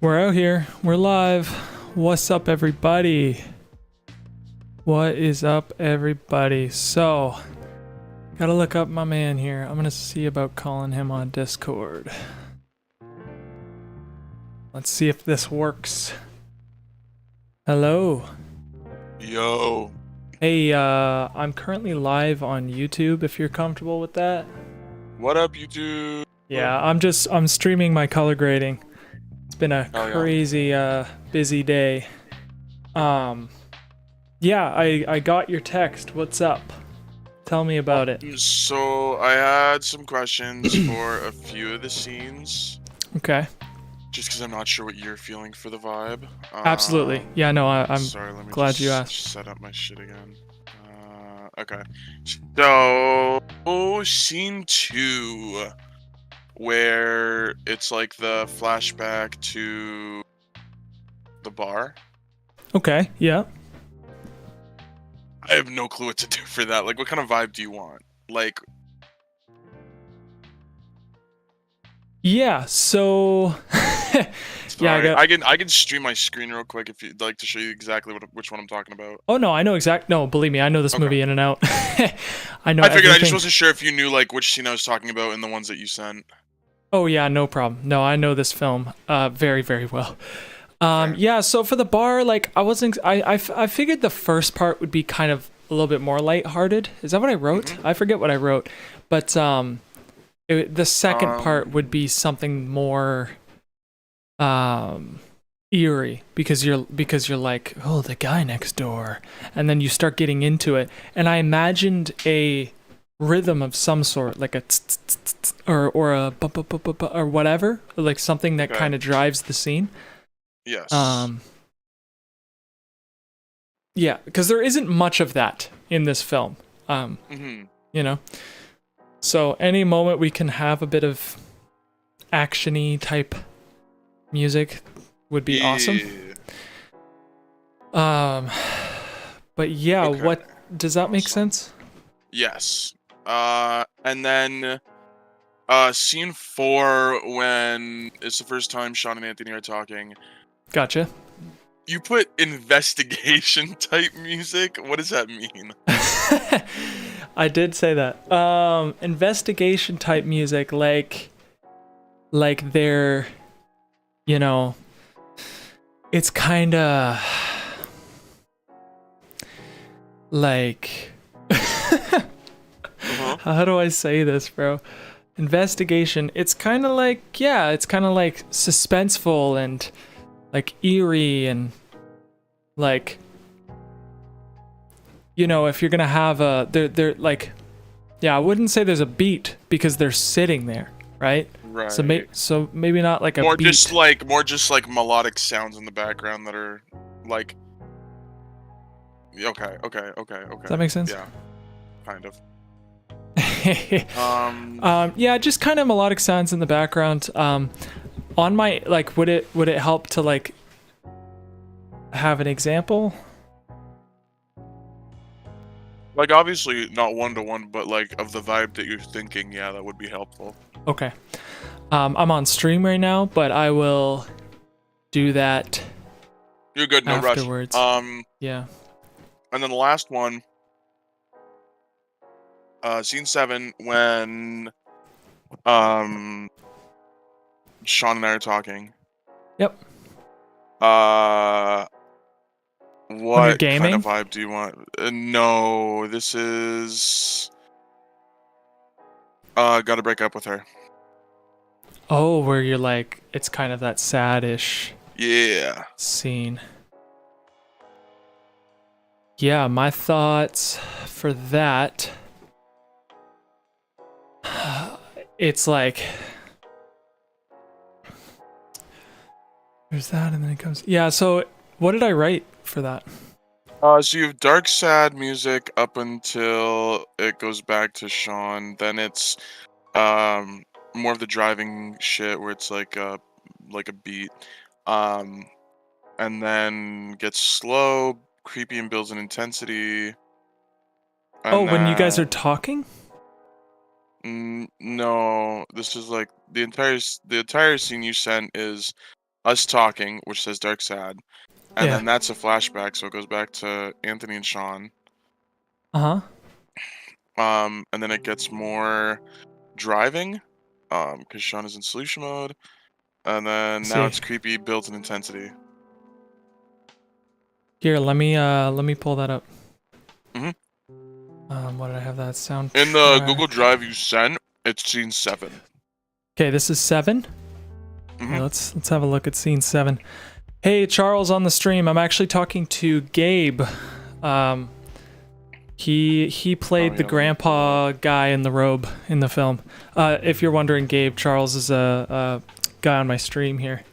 We're out here. We're live. What's up, everybody? What is up, everybody? So, gotta look up my man here. I'm gonna see about calling him on Discord. Let's see if this works. Hello. Yo. Hey, I'm currently live on YouTube if you're comfortable with that. What up, YouTube? Yeah, I'm streaming my color grading. It's been a crazy, busy day. Yeah, I got your text. What's up? Tell me about it. So, I had some questions for a few of the scenes. Okay. Just because I'm not sure what you're feeling for the vibe. Absolutely. Yeah, no, I'm sorry, let me glad just you asked. set up my shit again. Okay. So, scene 2, where it's like the flashback to the bar. Okay, yeah. I have no clue what to do for that. Like, what kind of vibe do you want? Like, Yeah, so yeah, I can stream my screen real quick if you'd like to show you exactly which one I'm talking about. Oh no, I know no, believe me, I know this movie in and out. I know I figured everything. I just wasn't sure if you knew like which scene I was talking about in the ones that you sent. Oh yeah, no problem. No, I know this film very, very well. Yeah, so for the bar, like I figured the first part would be kind of a little bit more lighthearted. Is that what I wrote? Mm-hmm. I forget what I wrote. But the second part would be something more eerie because you're like, oh, the guy next door, and then you start getting into it, and I imagined a rhythm of some sort, like a or a or whatever, like something that kind of drives the scene. Yes. Yeah, because there isn't much of that in this film. You know, so any moment we can have a bit of action-y type music would be awesome. But yeah, what does that make sense? Yes. And then scene 4, when it's the first time Sean and Anthony are talking. Gotcha. You put investigation type music. What does that mean? I did say that. Investigation type music, like they're, you know, it's kind of like how do I say this, bro? Investigation, it's kind of like, yeah, it's kind of like suspenseful and like eerie and like, you know, if you're gonna have they're like, yeah, I wouldn't say there's a beat because they're sitting there, right? Right. So maybe not like a more beat. more just like melodic sounds in the background that are like. Okay. Does that make sense? Yeah, kind of. Yeah, just kind of melodic sounds in the background. On my, like, would it help to like have an example? Like, obviously not one-to-one, but like of the vibe that you're thinking, yeah, that would be helpful. Okay. I'm on stream right now, but I will do that. You're good, no afterwards. rush. Yeah. And then the last one, scene 7, when Sean and I are talking. Yep. What kind of vibe do you want? No, this is gotta break up with her. Oh, where you're like, it's kind of that sad-ish scene. Yeah, my thoughts for that, it's like, there's that, and then it comes, yeah, so what did I write for that? So you have dark, sad music up until it goes back to Sean. Then it's more of the driving shit where it's like a beat. And then gets slow, creepy, and builds in intensity. And when you guys are talking? No, this is like the entire scene you sent is us talking, which says dark sad, and Yeah. then that's a flashback, so it goes back to Anthony and Sean. Uh-huh. And then it gets more driving, because Sean is in solution mode, and then now See. it's creepy built-in intensity. Here, let me pull that up. Mhm. What did I have that sound? In the Google Drive you sent, it's scene 7. Okay, this is 7. Mhm. Okay, let's have a look at scene 7. Hey, Charles on the stream. I'm actually talking to Gabe. He played the grandpa guy in the robe in the film. If you're wondering, Gabe, Charles is a guy on my stream here.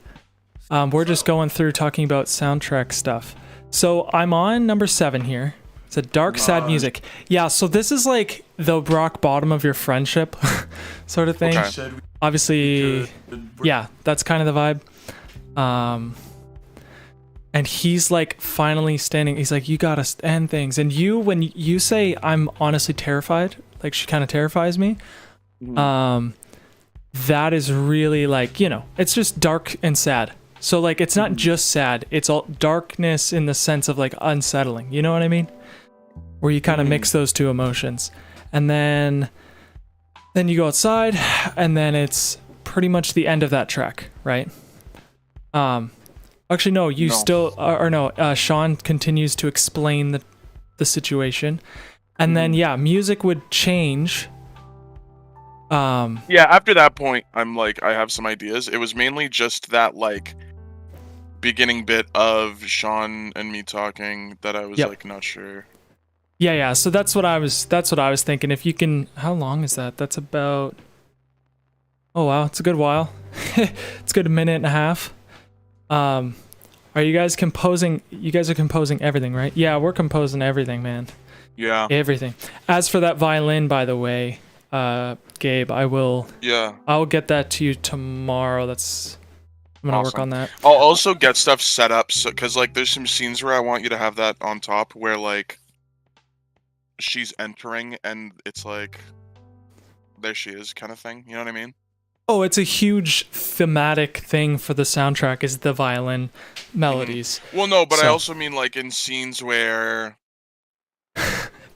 We're just going through talking about soundtrack stuff. So I'm on number 7 here. It's a dark, sad music. Yeah, so this is like the rock bottom of your friendship sort of thing. Okay. Obviously, yeah, that's kind of the vibe. And he's like finally standing. He's like, you gotta end things. And when you say, I'm honestly terrified, like she kind of terrifies me. That is really like, it's just dark and sad. So like, it's not just sad. It's all darkness in the sense of like unsettling. You know what I mean? Where you kind of mix those two emotions. And then you go outside, and then it's pretty much the end of that track, right? Actually, no, Sean continues to explain the situation. And then, music would change. Yeah, after that point, I'm like, I have some ideas. It was mainly just that, like, beginning bit of Sean and me talking that I was, like, not sure. Yeah, so that's what I was thinking. If you can, how long is that? That's about, oh wow, it's a good while. It's a good minute and a half. Are you guys composing? You guys are composing everything, right? Yeah, we're composing everything, man. Yeah. Everything. As for that violin, by the way, Gabe, I'll get that to you tomorrow. I'm gonna work on that. I'll also get stuff set up, so because like there's some scenes where I want you to have that on top, where like she's entering and it's like there she is, kind of thing. You know what I mean? Oh, it's a huge thematic thing for the soundtrack is the violin melodies. Well, no, but I also mean like in scenes where.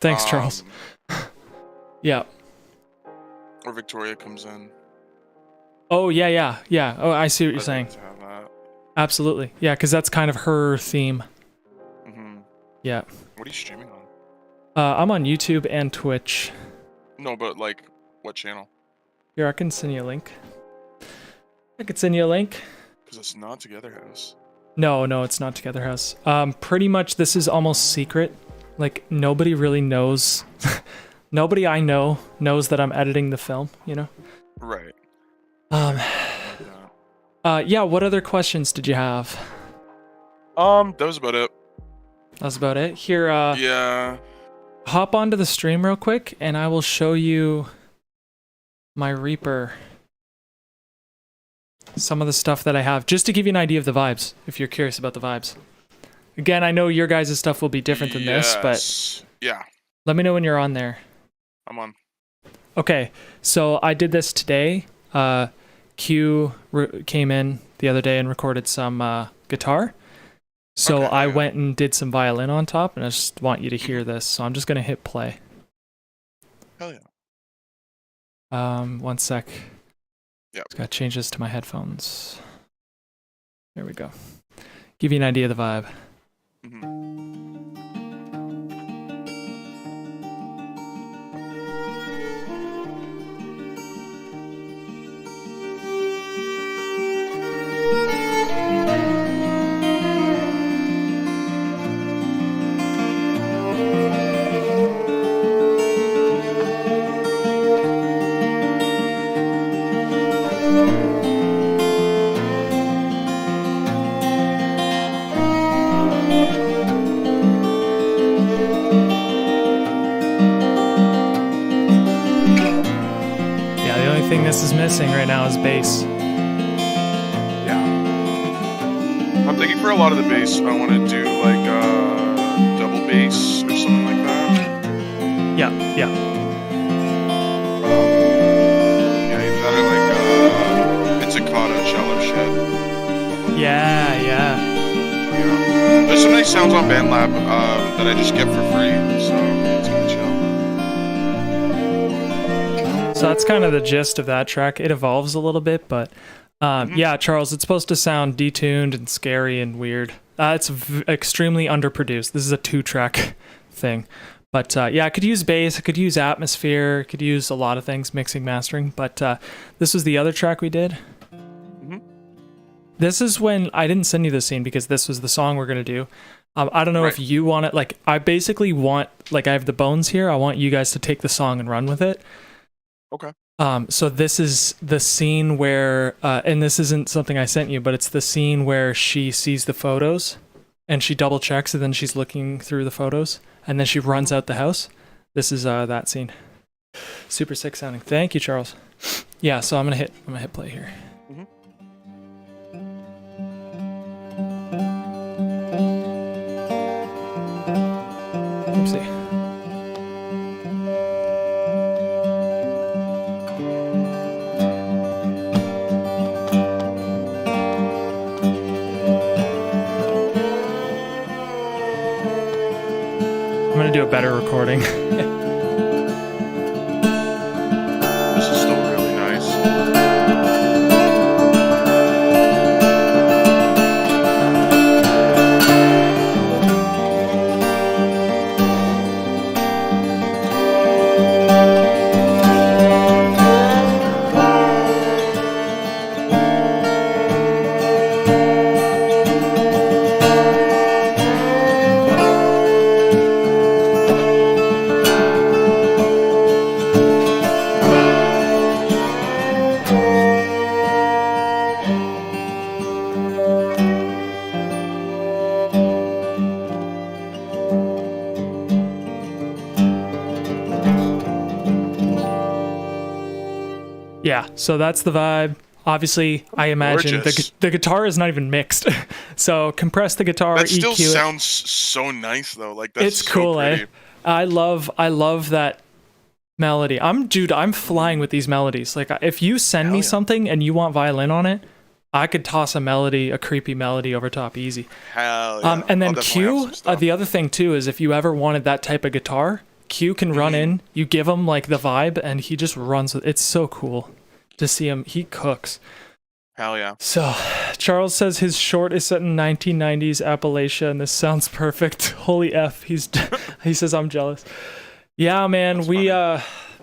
Thanks, Charles. Yeah. Or Victoria comes in. Oh, yeah. Oh, I see what you're saying. Absolutely. Yeah, because that's kind of her theme. Yeah. What are you streaming on? I'm on YouTube and Twitch. No, but like, what channel? Here, I can send you a link. Because it's not Together House. No, it's not Together House. Pretty much this is almost secret. Like, nobody really knows. Nobody I know knows that I'm editing the film, you know? Right. Yeah, what other questions did you have? That was about it. That was about it? Here, yeah. Hop onto the stream real quick, and I will show you my Reaper. Some of the stuff that I have, just to give you an idea of the vibes, if you're curious about the vibes. Again, I know your guys' stuff will be different than this, but yeah. Let me know when you're on there. I'm on. Okay, so I did this today. Q came in the other day and recorded some guitar. So I went and did some violin on top, and I just want you to hear this. So I'm just gonna hit play. Hell yeah. 1 sec. Yeah. Just gotta change this to my headphones. There we go. Give you an idea of the vibe. This is missing right now is bass. Yeah. I'm thinking for a lot of the bass, I want to do like double bass or something like that. Yeah. Yeah, either that or like pizzicato cello shit. Yeah, yeah. There's some nice sounds on BandLab that I just get for free, so it's gonna chill. So that's kind of the gist of that track. It evolves a little bit, but yeah, Charles, it's supposed to sound detuned and scary and weird. It's extremely underproduced. This is a 2-track thing. But yeah, I could use bass, I could use atmosphere, I could use a lot of things, mixing, mastering. But this was the other track we did. This is when I didn't send you the scene because this was the song we're going to do. I don't know if you want it. Like, I basically want, like, I have the bones here. I want you guys to take the song and run with it. Okay. So this is the scene where, and this isn't something I sent you, but it's the scene where she sees the photos and she double checks and then she's looking through the photos and then she runs out the house. This is that scene. Super sick sounding. Thank you, Charles. Yeah, so I'm gonna hit play here. Oopsie. I'm gonna do a better recording. This is still really nice. Yeah, so that's the vibe. Obviously, I imagine the guitar is not even mixed. So compress the guitar, that still EQ sounds so nice though. Like that's it's so cool, pretty. eh? I love that melody. I'm flying with these melodies. Like, if you send me something and you want violin on it, I could toss a creepy melody over top easy. Hell yeah. And then Q, the other thing too is if you ever wanted that type of guitar, Q can run in, you give him like the vibe and he just runs with it's so cool to see him. He cooks. Hell yeah. So Charles says his short is set in 1990s Appalachia and this sounds perfect. Holy F. He says I'm jealous. Yeah, man, That's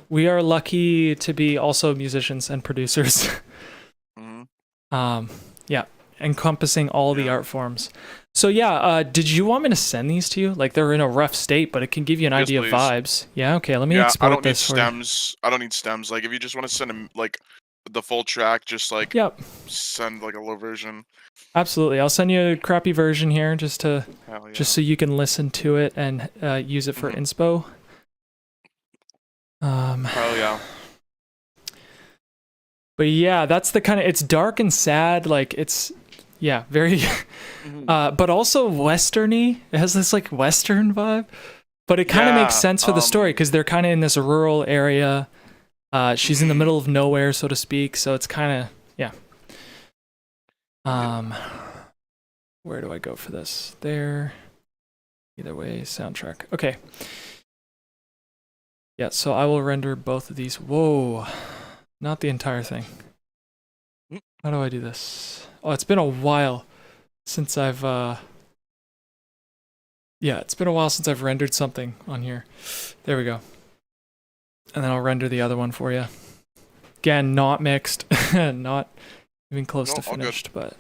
we are lucky to be also musicians and producers. Yeah, encompassing all the art forms. So yeah, did you want me to send these to you? Like, they're in a rough state, but it can give you an idea of vibes. Yeah, okay, let me export this for you. I don't need stems. Like, if you just want to send them like the full track, just like send like a low version. Absolutely, I'll send you a crappy version here just so you can listen to it and use it for inspo. Hell yeah. But yeah, that's the kind of, it's dark and sad, like it's very but also westerny. It has this like western vibe, but it kind of makes sense for the story because they're kind of in this rural area. She's in the middle of nowhere, so to speak, so it's kind of where do I go for this? There. Either way, soundtrack. Okay. Yeah, so I will render both of these. Whoa. Not the entire thing. How do I do this? Oh, it's been a while since I've it's been a while since I've rendered something on here. There we go. And then I'll render the other one for you. Again, not mixed, not even close to finished, but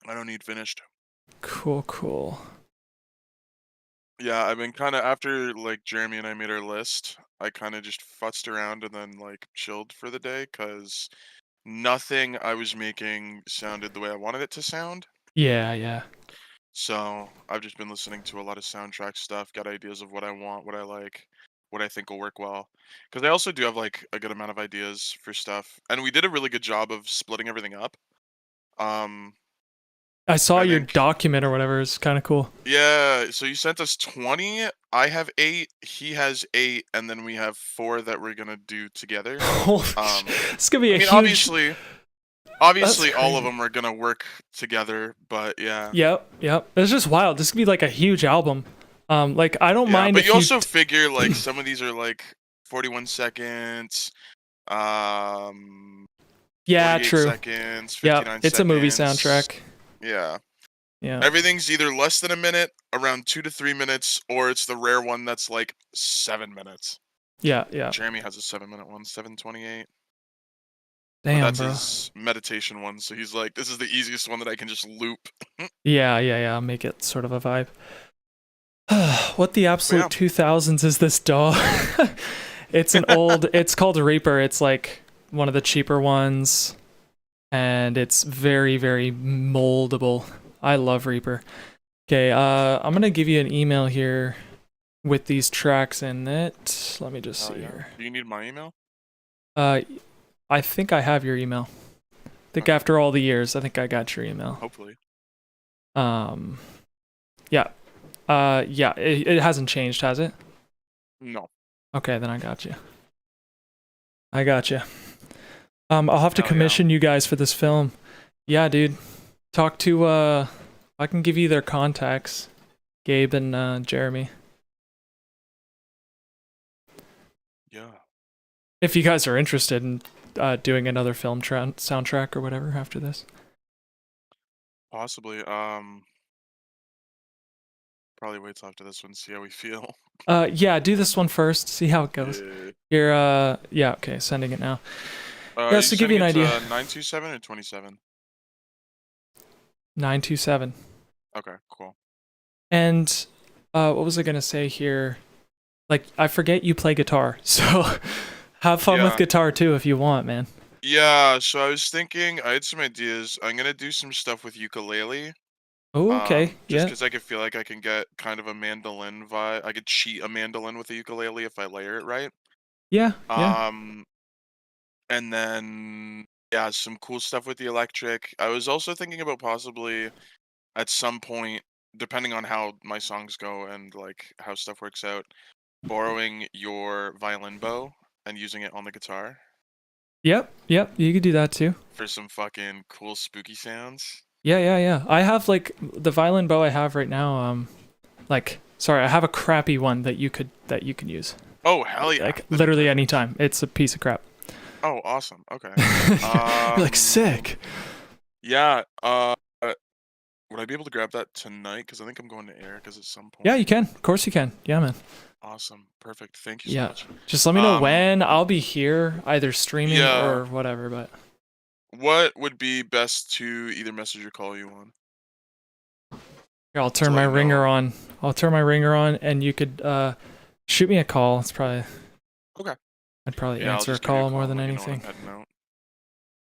I don't need finished. Cool. Yeah, I've been kind of, after like Jeremy and I made our list, I kind of just futzed around and then like chilled for the day because nothing I was making sounded the way I wanted it to sound. Yeah. So I've just been listening to a lot of soundtrack stuff, got ideas of what I want, what I like, what I think will work well. Because I also do have like a good amount of ideas for stuff, and we did a really good job of splitting everything up. I saw your document or whatever. It's kind of cool. Yeah, so you sent us 20. I have 8. He has 8, and then we have 4 that we're gonna do together. It's gonna be a huge. Obviously, Obviously, all of crazy. them are gonna work together, but yeah. Yep. It's just wild. This could be like a huge album. Like I don't Yeah, mind but you if you. also figure like some of these are like 41 seconds, um, Yeah, 48 true. seconds, Yep. 59 It's a movie seconds. soundtrack. Yeah. Yeah. Everything's either less than a minute, around 2 to 3 minutes, or it's the rare one that's like 7 minutes. Yeah. Jeremy has a 7-minute one, 7:28. But Damn, that's bro. his meditation one, so he's like, this is the easiest one that I can just loop. Yeah. Make it sort of a vibe. What the But yeah, absolute 2000s is this dog? It's an old. It's called Reaper. It's like one of the cheaper ones, and it's very moldable. I love Reaper. Okay, I'm gonna give you an email here with these tracks in it. Let me just oh see yeah. here. Do you need my email? Uh, I think I have your email. I think Okay, after all the years, I think I got your email. hopefully. Um, yeah. Yeah. It hasn't changed, has it? No. Okay, then I got you. I got you. I'll have to Hell yeah. commission you guys for this film. Yeah, dude. Talk to I can give you their contacts, Gabe and Jeremy. Yeah. If you guys are interested in doing another film soundtrack or whatever after this. Possibly. Probably wait till after this one, see how we feel. Yeah, do this one first, see how it goes. Yeah. You're yeah, okay, sending it now. Are Yeah, you so to give you sending an it idea. to 927 or 27? 927. Okay, cool. And what was I gonna say here? Like, I forget you play guitar, so have fun with Yeah. guitar too if you want, man. Yeah, so I was thinking, I had some ideas. I'm gonna do some stuff with ukulele. Oh, okay, Just yeah. because I could feel like I can get kind of a mandolin vibe. I could cheat a mandolin with a ukulele if I layer it right. Yeah. Um, and then yeah, some cool stuff with the electric. I was also thinking about possibly at some point, depending on how my songs go and like how stuff works out, borrowing your violin bow and using it on the guitar Yep, you could do that too. for some fucking cool spooky sounds. Yeah. I have like the violin bow I have right now, like sorry, I have a crappy one that you can use. Oh, hell yeah. Like That'd be literally perfect. anytime. It's a piece of crap. Oh, awesome. Okay. You're like sick. Yeah, would I be able to grab that tonight? Because I think I'm going to air because at some Yeah, you point. can. Of course you can. Yeah, man. Awesome. Perfect. Thank you so Yeah. much. Just let me know Um, when. I'll be here either streaming yeah. or whatever, but What would be best to either message or call you on here, I'll to turn let my you ringer know? on. I'll turn my ringer on and you could shoot me a call. It's probably Okay. I'd probably Yeah, I'll answer a just give you a call call more and than let you know when I'm anything. heading out.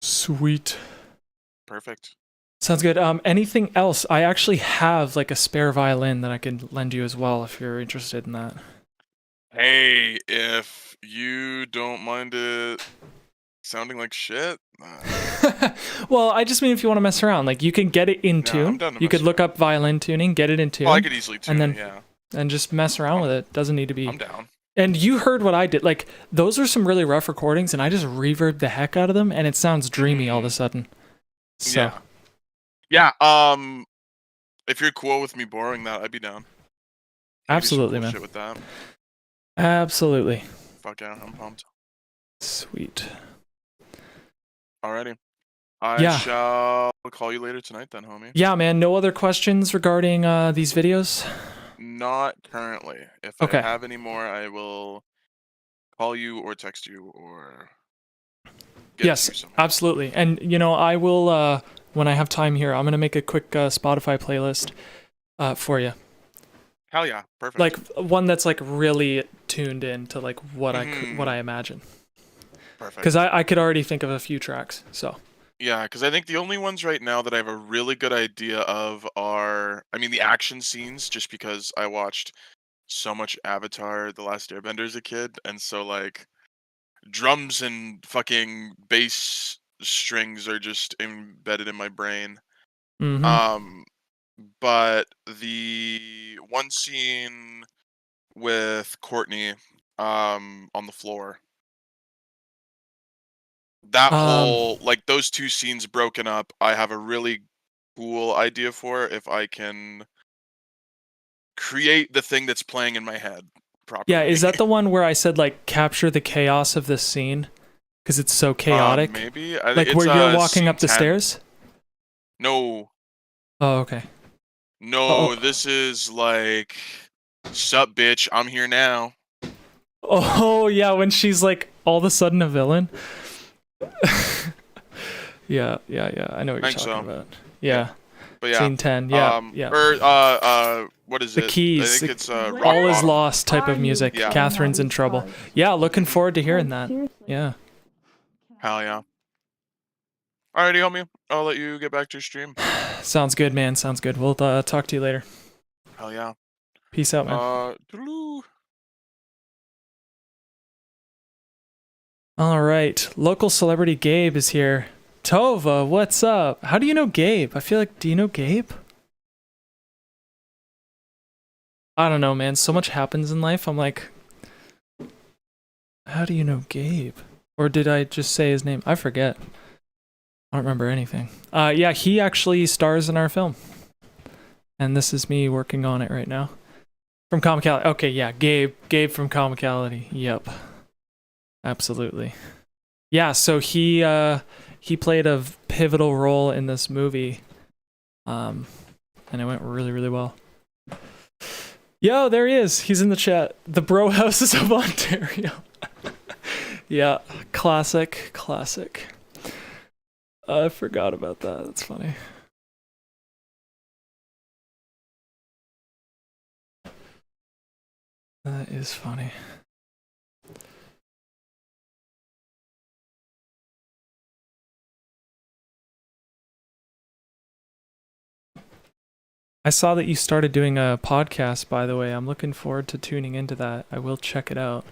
Sweet. Perfect. Sounds good. Anything else? I actually have like a spare violin that I could lend you as well if you're interested in that. Hey, if you don't mind it sounding like shit, Well, I just mean if you want to mess around, like you can get it in yeah, I'm tune. down to You could mess look around. up violin tuning, get it in Oh, I tune, could easily and tune it. then Yeah, just mess around with it. Doesn't need to be. I'm down. And you heard what I did. Like those are some really rough recordings, and I just reverbed the heck out of them, and it sounds dreamy all of a Mhm. sudden. So Yeah. Yeah. If you're cool with me borrowing that, I'd be down. I could do some absolutely, cool man. shit with that. Absolutely. Fuck yeah, I'm pumped. Sweet. Alrighty. I Yeah. shall call you later tonight then, homie. Yeah, man. No other questions regarding these videos? Not currently. If I Okay. have any more, I will call you or text you or get to Yes, you somehow. absolutely. And I will when I have time here, I'm gonna make a quick Spotify playlist for you. Hell yeah, perfect. Like one that's like really tuned in to like what Mm-hmm. I imagine. Perfect. Because I could already think of a few tracks. So Yeah, because I think the only ones right now that I have a really good idea of are, I mean, the action scenes, just because I watched so much Avatar: The Last Airbender as a kid, and so like drums and fucking bass strings are just embedded in my brain. mm-hmm. Um, but the one scene with Courtney, on the floor, that Um, whole like those two scenes broken up, I have a really cool idea for if I can create the thing that's playing in my head yeah, properly. is that the one where I said like capture the chaos of this scene because it's so chaotic? Maybe Like it's where you're walking scene up the 10. stairs? No, Oh, okay. no, Oh, this is like, sup, bitch, I'm here now. oh yeah, when she's like all of a sudden a villain. Yeah, yeah, yeah. I know what I you're think talking so. about. Yeah, Yeah. but yeah. Scene 10. Yeah, yeah. What is The it? I keys. think it's rock All is bottom. lost type of music. Yeah. Catherine's in trouble. Yeah, looking Mhm. forward to hearing that. Yeah. Hell yeah. Alrighty, homie. I'll let you get back to your stream. Sounds good, man. Sounds good. We'll talk to you later. Hell yeah. Peace out, man. Toodaloo. All right. Local celebrity Gabe is here. Tova, what's up? How do you know Gabe? I feel like, do you know Gabe? I don't know, man. So much happens in life. I'm like, how do you know Gabe? Or did I just say his name? I forget. I don't remember anything. Yeah, he actually stars in our film. And this is me working on it right now. From Comicality. Okay, yeah, Gabe. Gabe from Comicality. Yep. Absolutely. Yeah, so he played a pivotal role in this movie. And it went really, really well. Yo, there he is. He's in the chat. The Bro Houses of Ontario. Yeah, classic, classic. I forgot about that. That's funny. That is funny. I saw that you started doing a podcast, by the way. I'm looking forward to tuning into that. I will check it out.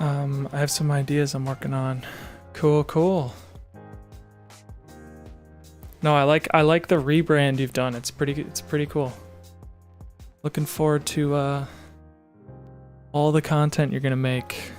I have some ideas I'm working on. Cool, cool. No, I like the rebrand you've done. It's pretty cool. Looking forward to all the content you're gonna make.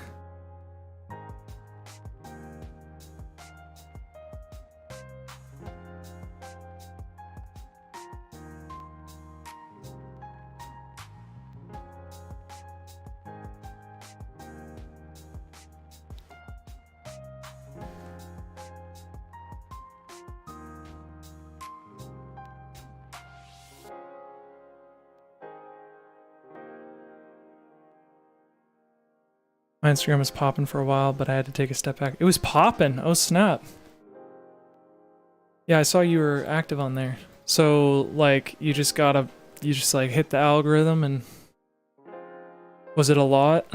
My Instagram was popping for a while, but I had to take a step back. It was popping. Oh snap. Yeah, I saw you were active on there. So like you just like hit the algorithm and was it a lot?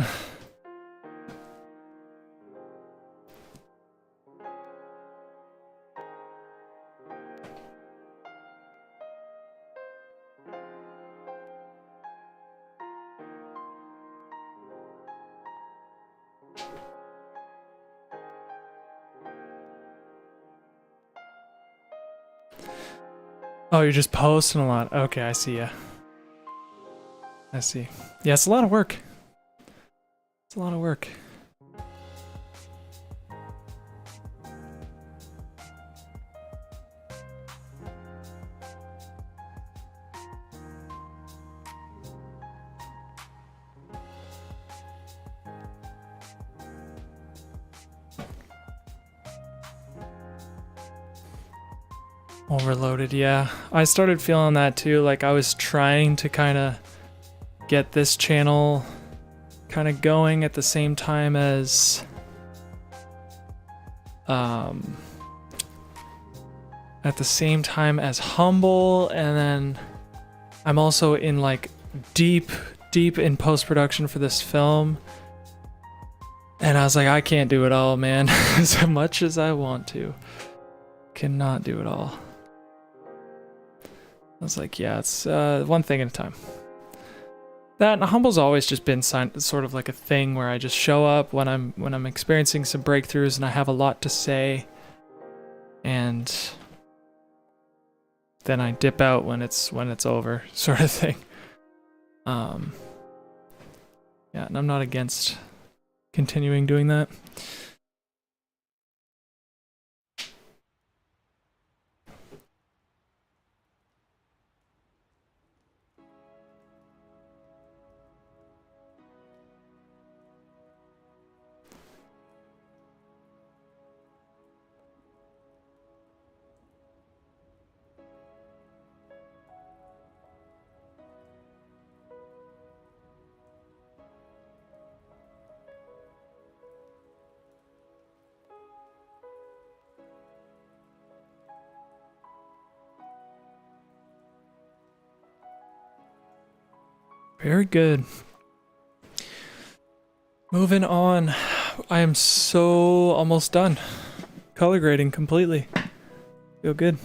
Oh, you're just posting a lot. Okay, I see ya. I see. Yeah, it's a lot of work. It's a lot of work. Overloaded, yeah. I started feeling that too. Like I was trying to kind of get this channel kind of going at the same time as Humble, and then I'm also in like deep in post-production for this film. And I was like, I can't do it all, man. As much as I want to. Cannot do it all. I was like, yeah, it's one thing at a time. That and Humble's always just been sort of like a thing where I just show up when I'm experiencing some breakthroughs and I have a lot to say, and then I dip out when it's over, sort of thing. Yeah, and I'm not against continuing doing that. Very good. Moving on. I am so almost done. Color grading completely. Feel good.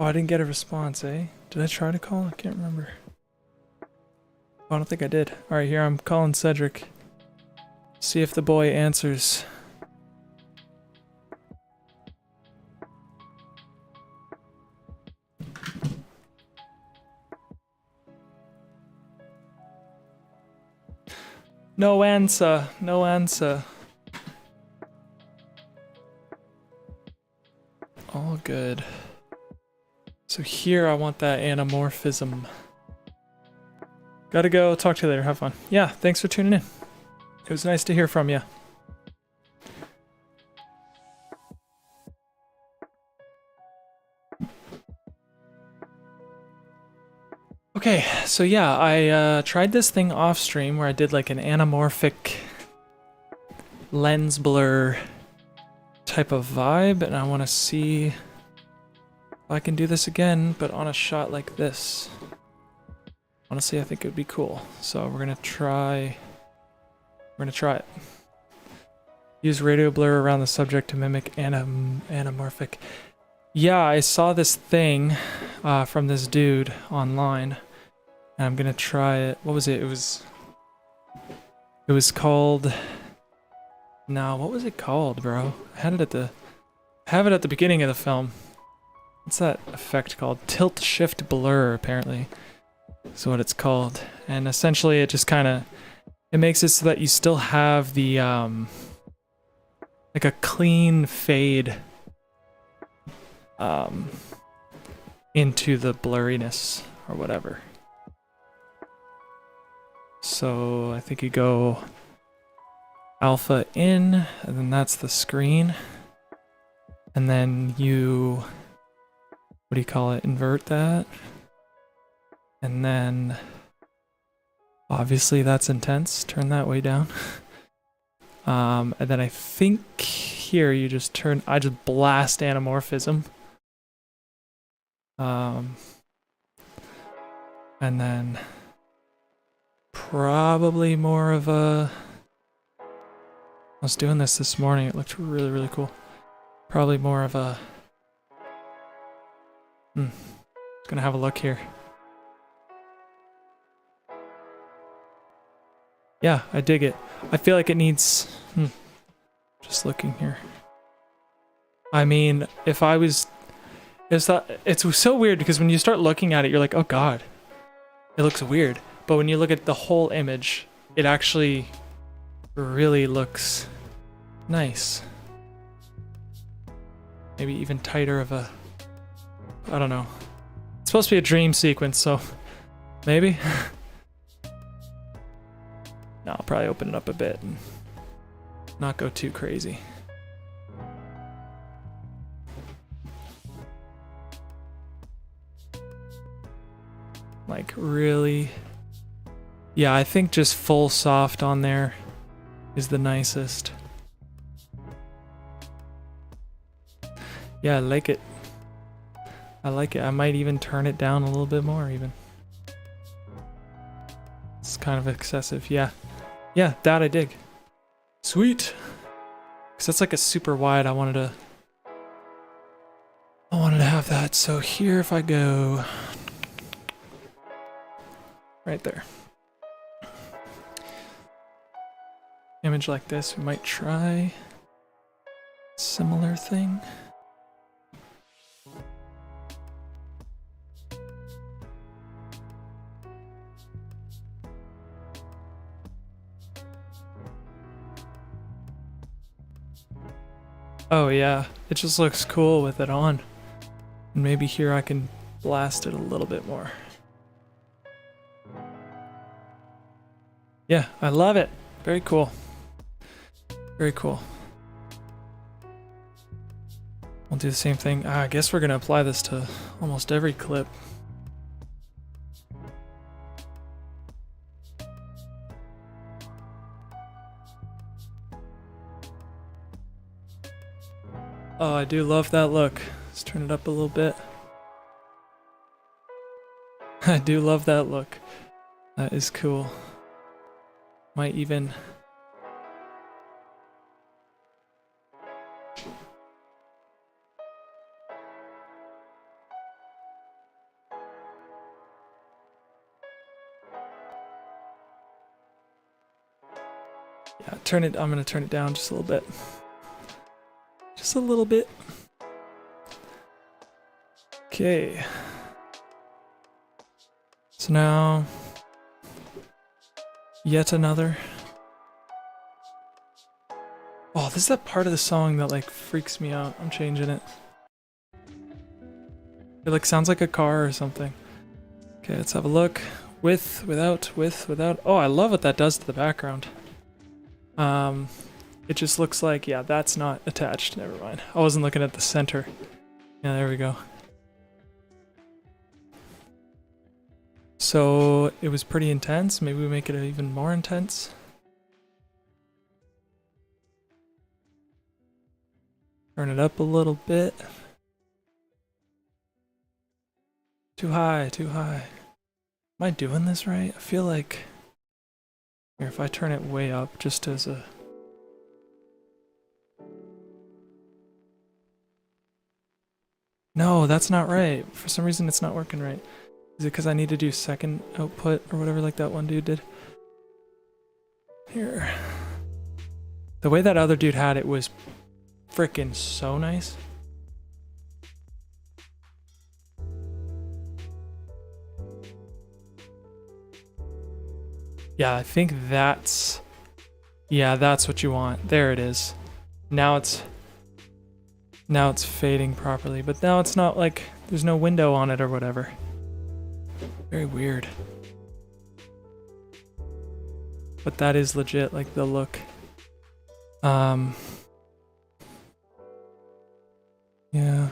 Oh, I didn't get a response, eh? Did I try to call? I can't remember. Oh, I don't think I did. Alright, here I'm calling Cedric. See if the boy answers. No answer. No answer. All good. So here I want that anamorphism. Gotta go. Talk to you later. Have fun. Yeah, thanks for tuning in. It was nice to hear from you. Okay, so yeah, I tried this thing off stream where I did like an anamorphic lens blur type of vibe, and I want to see if I can do this again, but on a shot like this. Honestly, I think it would be cool. So we're gonna try it. Use radio blur around the subject to mimic anamorphic. Yeah, I saw this thing from this dude online, and I'm gonna try it. What was it? It was called. No, what was it called, bro? I had it at the. Have it at the beginning of the film. What's that effect called? Tilt shift blur, apparently. Is what it's called, and essentially it just kind of it makes it so that you still have the like a clean fade into the blurriness or whatever. So I think you go alpha in, and then that's the screen, and then you, what do you call it, invert that, and then obviously that's intense, turn that way down. And then I think here you just turn, I just blast anamorphism. And then probably more of a, I was doing this morning, it looked really, really cool. Probably more of a, gonna have a look here. Yeah, I dig it. I feel like it needs, just looking here. I mean, if I was, it's so weird because when you start looking at it, you're like, oh god, it looks weird. But when you look at the whole image, it actually really looks nice. Maybe even tighter of a, I don't know. It's supposed to be a dream sequence, so maybe. No, I'll probably open it up a bit and not go too crazy. Like really, yeah, I think just full soft on there is the nicest. Yeah, I like it. I like it. I might even turn it down a little bit more even. It's kind of excessive, yeah. Yeah, that I dig. Sweet. Cause that's like a super wide. I wanted to have that. So here if I go right there. Image like this, we might try similar thing. Oh yeah, it just looks cool with it on. And maybe here I can blast it a little bit more. Yeah, I love it. Very cool. Very cool. We'll do the same thing. I guess we're gonna apply this to almost every clip. Oh, I do love that look. Let's turn it up a little bit. I do love that look. That is cool. Might even... Yeah, I'm gonna turn it down just a little bit. Just a little bit. Okay. So now, yet another. Oh, this is that part of the song that like freaks me out. I'm changing it. It like sounds like a car or something. Okay, let's have a look. With, without, with, without. Oh, I love what that does to the background. It just looks like, yeah, that's not attached. Never mind. I wasn't looking at the center. Yeah, there we go. So it was pretty intense. Maybe we make it even more intense. Turn it up a little bit. Too high, too high. Am I doing this right? I feel like... Here, if I turn it way up, just as a... No, that's not right. For some reason it's not working right. Is it because I need to do second output or whatever like that one dude did? Here. The way that other dude had it was frickin' so nice. Yeah, I think that's... Yeah, that's what you want. There it is. Now it's fading properly, but now it's not like there's no window on it or whatever. Very weird. But that is legit, like the look. Yeah.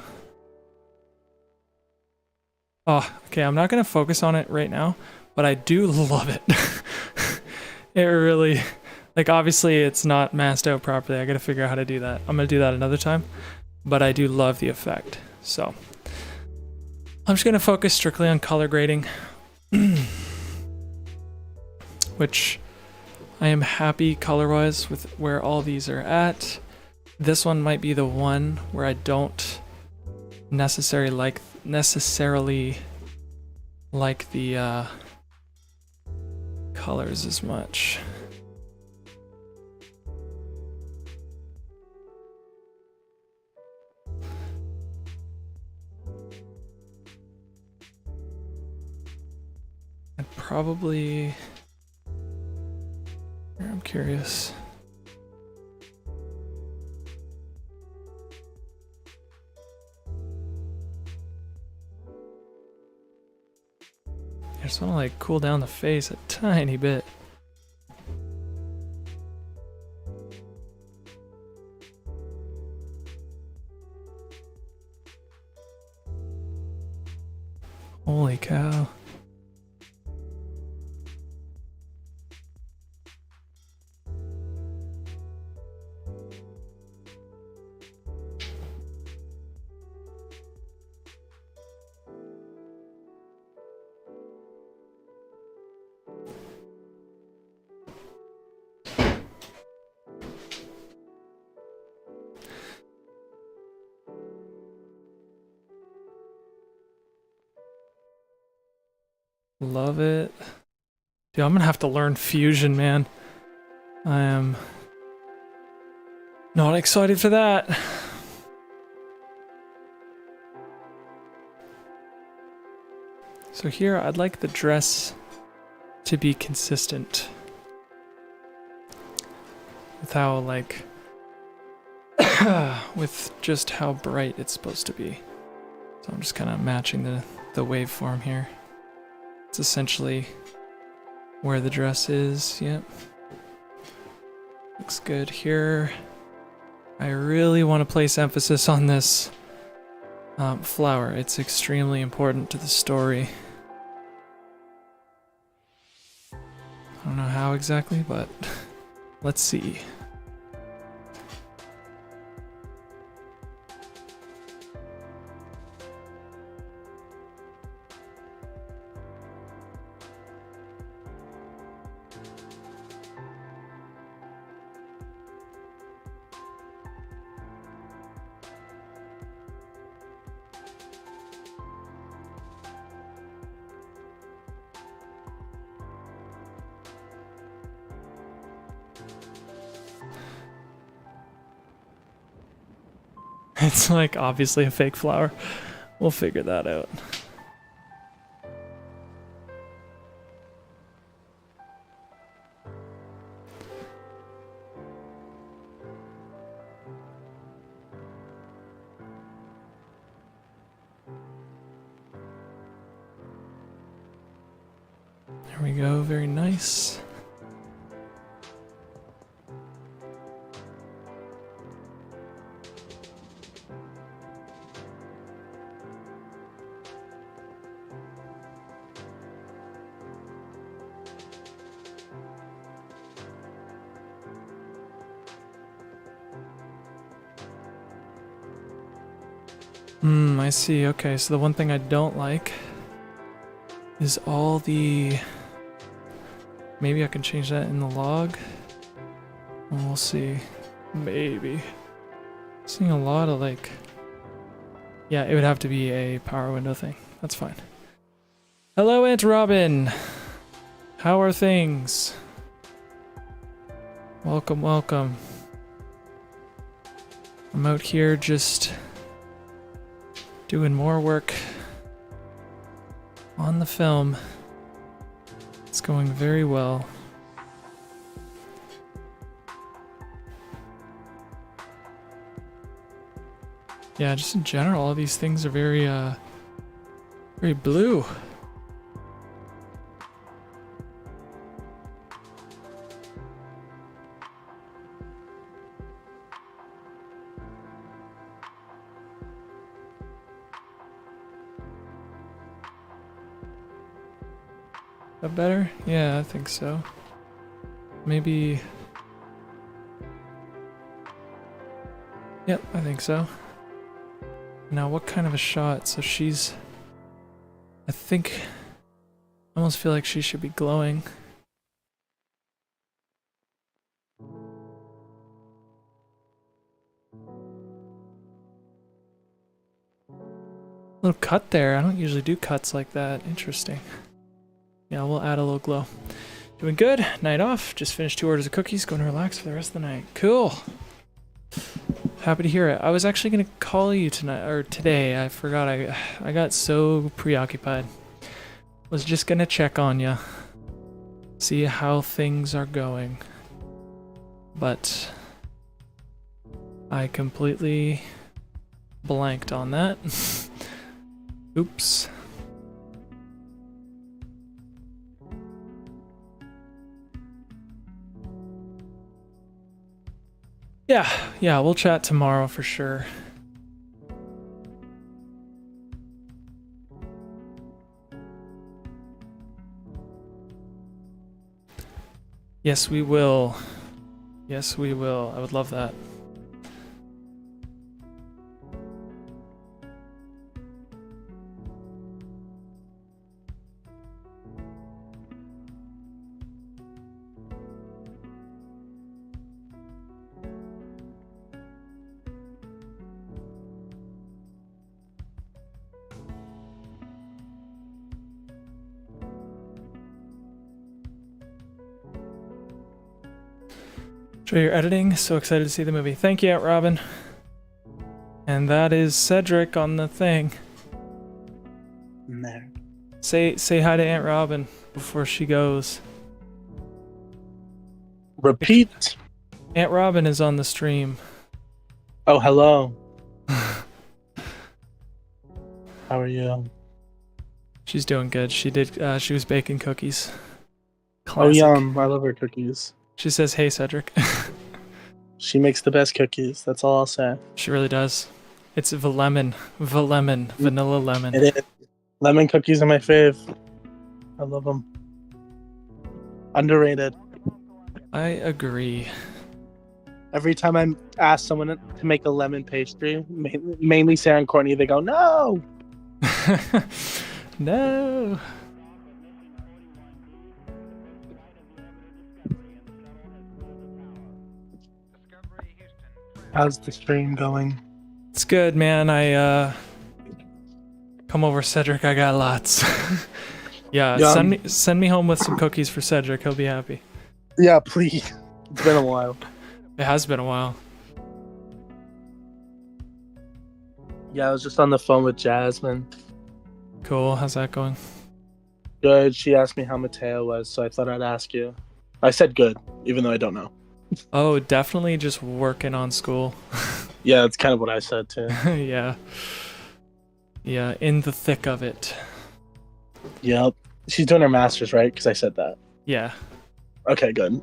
Oh, okay, I'm not gonna focus on it right now, but I do love it. It really, like obviously it's not masked out properly. I gotta figure out how to do that. I'm gonna do that another time, but I do love the effect. So I'm just gonna focus strictly on color grading, which I am happy color-wise with where all these are at. This one might be the one where I don't necessarily like the colors as much. I'd probably... I'm curious. I just want to like cool down the face a tiny bit. Holy cow. Love it. Dude, I'm gonna have to learn fusion, man. I am not excited for that. So here, I'd like the dress to be consistent with how, like, with just how bright it's supposed to be. So I'm just kind of matching the waveform here. It's essentially where the dress is, yep. Looks good here. I really want to place emphasis on this flower. It's extremely important to the story. I don't know how exactly, but let's see. It's like obviously a fake flower. We'll figure that out. There we go, very nice. I see. Okay, so the one thing I don't like is all the... Maybe I can change that in the log. We'll see. Maybe. Seeing a lot of like... Yeah, it would have to be a power window thing. That's fine. Hello, Aunt Robin! How are things? Welcome, welcome. I'm out here just doing more work on the film. It's going very well. Yeah, just in general, all these things are very, very blue. That better? Yeah, I think so. Maybe... Yep, I think so. Now, what kind of a shot? So she's... I think... I almost feel like she should be glowing. Little cut there. I don't usually do cuts like that. Interesting. Yeah, we'll add a little glow. Doing good. Night off. Just finished 2 orders of cookies. Going to relax for the rest of the night. Cool. Happy to hear it. I was actually going to call you tonight, or today. I forgot. I got so preoccupied. Was just going to check on you. See how things are going. But I completely blanked on that. Oops. Yeah, we'll chat tomorrow for sure. Yes, we will. Yes, we will. I would love that. Enjoy your editing. So excited to see the movie. Thank you, Aunt Robin. And that is Cedric on the thing. There. Say hi to Aunt Robin before she goes. Repeat. Aunt Robin is on the stream. Oh, hello. How are you? She's doing good. She was baking cookies. Oh, Classic. yum. I love her cookies. She says, "Hey, Cedric." She makes the best cookies. That's all I'll say. She really does. It's vanilla lemon. It is. Lemon cookies are my fave. I love them. Underrated. I agree. Every time I ask someone to make a lemon pastry, mainly Sarah and Courtney, they go, no! No. How's the stream going? It's good, man. I come over, Cedric. I got lots. Yeah, send me home with some cookies for Cedric. He'll be happy. Yeah, please. It's been a while. It has been a while. Yeah, I was just on the phone with Jasmine. Cool. How's that going? Good. She asked me how Mateo was, so I thought I'd ask you. I said good, even though I don't know. Oh, definitely just working on school. Yeah, that's kind of what I said too. Yeah. Yeah, in the thick of it. Yep. She's doing her master's, right? Because I said that. Yeah. Okay, good.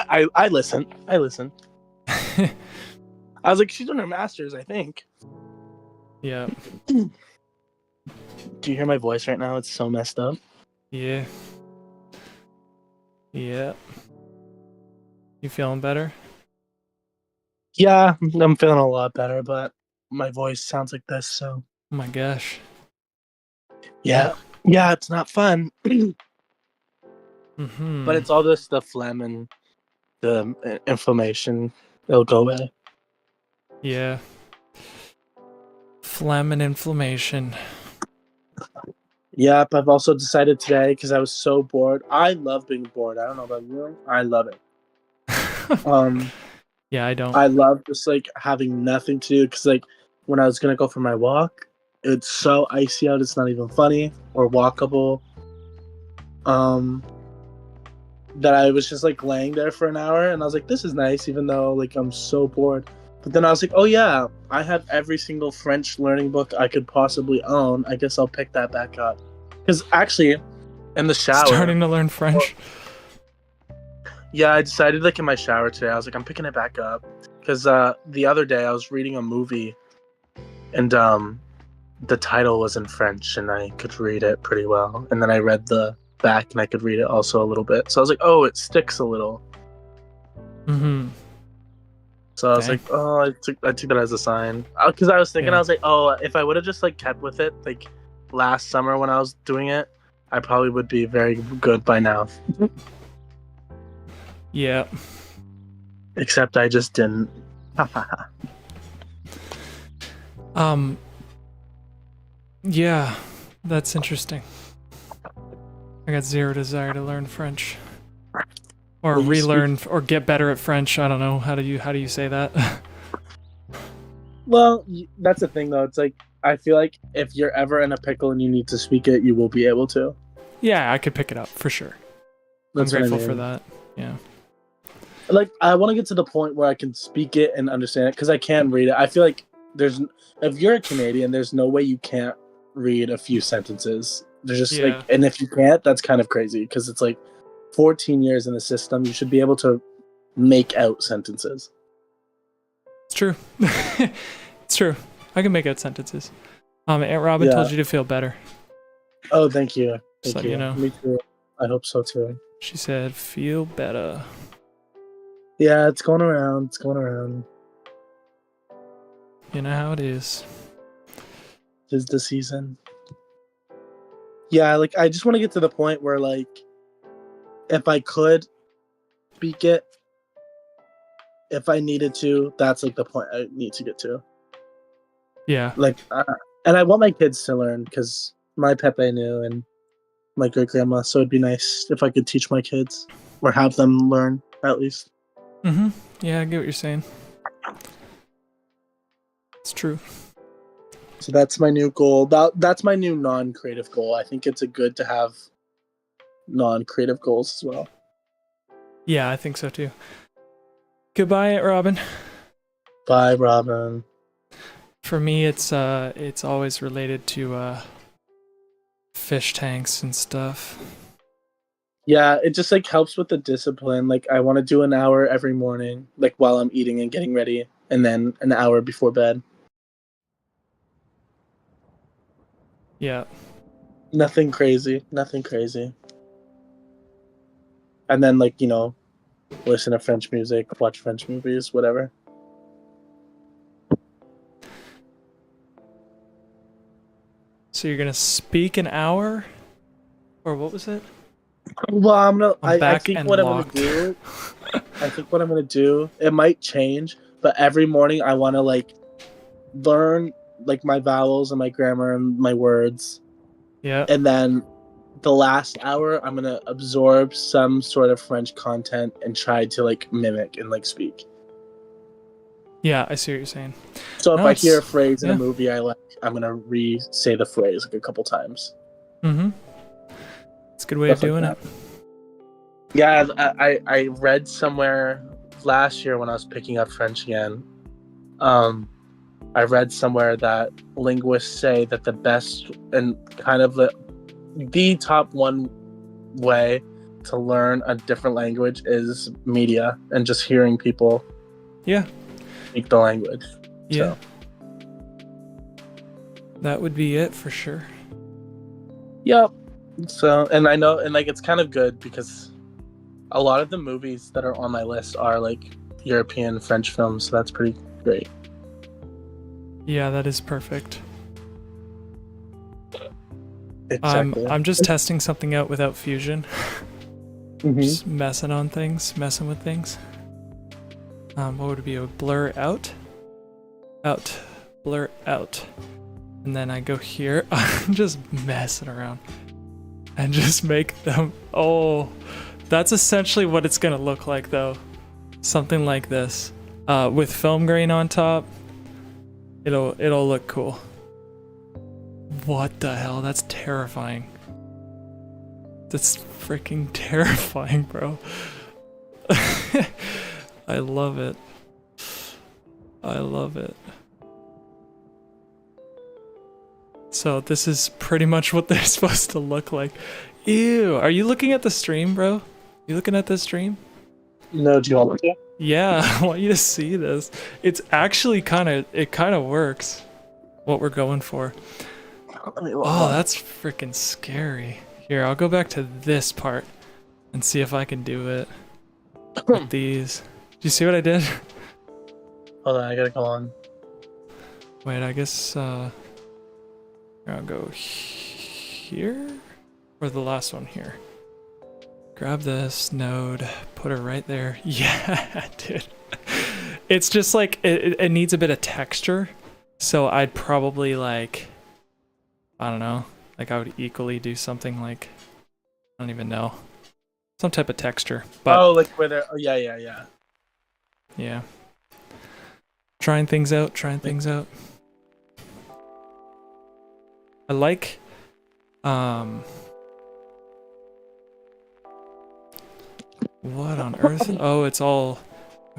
I listen. I was like, she's doing her master's, I think. Yeah. Do you hear my voice right now? It's so messed up. Yeah. Yeah. You feeling better? Yeah, I'm feeling a lot better, but my voice sounds like this, so. Oh my gosh. Yeah. Yeah, it's not fun. Mm-hmm. But it's all this, the phlegm and the inflammation. It'll go away. Yeah. Phlegm and inflammation. Yep, I've also decided today, because I was so bored. I love being bored. I don't know about you. I love it. Yeah, I don't. I love just like having nothing to do, because like when I was gonna go for my walk, it's so icy out. It's not even funny or walkable. That I was just like laying there for an hour, and I was like, this is nice, even though like I'm so bored. But then I was like, oh yeah, I have every single French learning book I could possibly own. I guess I'll pick that back up. Because actually, in the shower, Starting to learn French. yeah, I decided like in my shower today, I was like, I'm picking it back up. Because the other day I was reading a movie, and the title was in French, and I could read it pretty well. And then I read the back, and I could read it also a little bit. So I was like, oh, it sticks a little. Mm-hmm. So I was like, oh, I took that as a sign. Because I was thinking, I was like, oh, if I would have just like kept with it like last summer when I was doing it, I probably would be very good by now. Yeah. Except I just didn't. Yeah, that's interesting. I got zero desire to learn French. Or Well, relearn or get better at French. I don't know. How do you say that? Well, that's the thing though. It's like I feel like if you're ever in a pickle and you need to speak it, you will be able to. Yeah, I could pick it up for sure. That's I'm grateful what I for mean. that. Yeah. Like I want to get to the point where I can speak it and understand it, because I can read it. I feel like if you're a Canadian, there's no way you can't read a few sentences. There's just Yeah. like, and if you can't, that's kind of crazy, because it's like 14 years in the system, you should be able to make out sentences. It's true. It's true. I can make out sentences. Aunt Robin Yeah. told you to feel better. Oh, thank you. Just Thank let you. you know. Me too. I hope so too. She said, feel better. Yeah, it's going around. It's going around. You know how it is. Tis the season. Yeah, like I just want to get to the point where like if I could speak it, if I needed to, that's like the point I need to get to. Yeah. Like, and I want my kids to learn, because my Pepe knew and my great grandma. So it'd be nice if I could teach my kids or have them learn at least. Mm-hmm. Yeah, I get what you're saying. It's true. So that's my new goal. That's my new non-creative goal. I think it's a good to have non-creative goals as well. Yeah, I think so too. Goodbye, Robin. Bye, Robin. For me, it's always related to fish tanks and stuff. Yeah, it just like helps with the discipline. Like I want to do an hour every morning, like while I'm eating and getting ready, and then an hour before bed. Yeah. Nothing crazy. Nothing crazy. And then like, listen to French music, watch French movies, whatever. So you're gonna speak an hour, or what was it? Well, I back think and what locked. I think what I'm gonna do, it might change, but every morning I want to like learn like my vowels and my grammar and my words, Yeah. and then the last hour I'm gonna absorb some sort of French content and try to like mimic and like speak. Yeah, I see what you're saying. So if No, I hear a it's- phrase in yeah. a movie I like, I'm gonna re-say the phrase like a couple times. Mm-hmm. It's a good way of Stuff like doing that. it. Yeah, I read somewhere last year when I was picking up French again. I read somewhere that linguists say that the best and kind of the top one way to learn a different language is media and just hearing people Yeah. speak the language. Yeah. So. That would be it for sure. Yep. So, and I know, and like it's kind of good because a lot of the movies that are on my list are like European French films, so that's pretty great. Yeah, that is perfect. Exactly. I'm just testing something out without Fusion. Mhm. Just messing with things. What would it be? A blur out? Out. Blur out. And then I go here. I'm just messing around. And just make them... Oh, that's essentially what it's gonna look like though. Something like this. With film grain on top. It'll look cool. What the hell? That's terrifying. That's freaking terrifying, bro. I love it. I love it. So this is pretty much what they're supposed to look like. Ew, are you looking at the stream, bro? You looking at the stream? No, do you want me to? Yeah, I want you to see this. It's actually it kind of works. What we're going for. Let me log Oh, on. that's freaking scary. Here, I'll go back to this part and see if I can do it with these. Do you see what I did? Hold on, I gotta go on. Wait, I guess here, I'll go here or the last one here. Grab this node, put her right there. Yeah, dude. It's just like it needs a bit of texture, so I'd probably like, I don't know, like I would equally do something like, I don't even know, some type of texture. But Oh, like where they're. Oh, yeah. yeah, trying things out. I like, what on earth? Oh, it's all,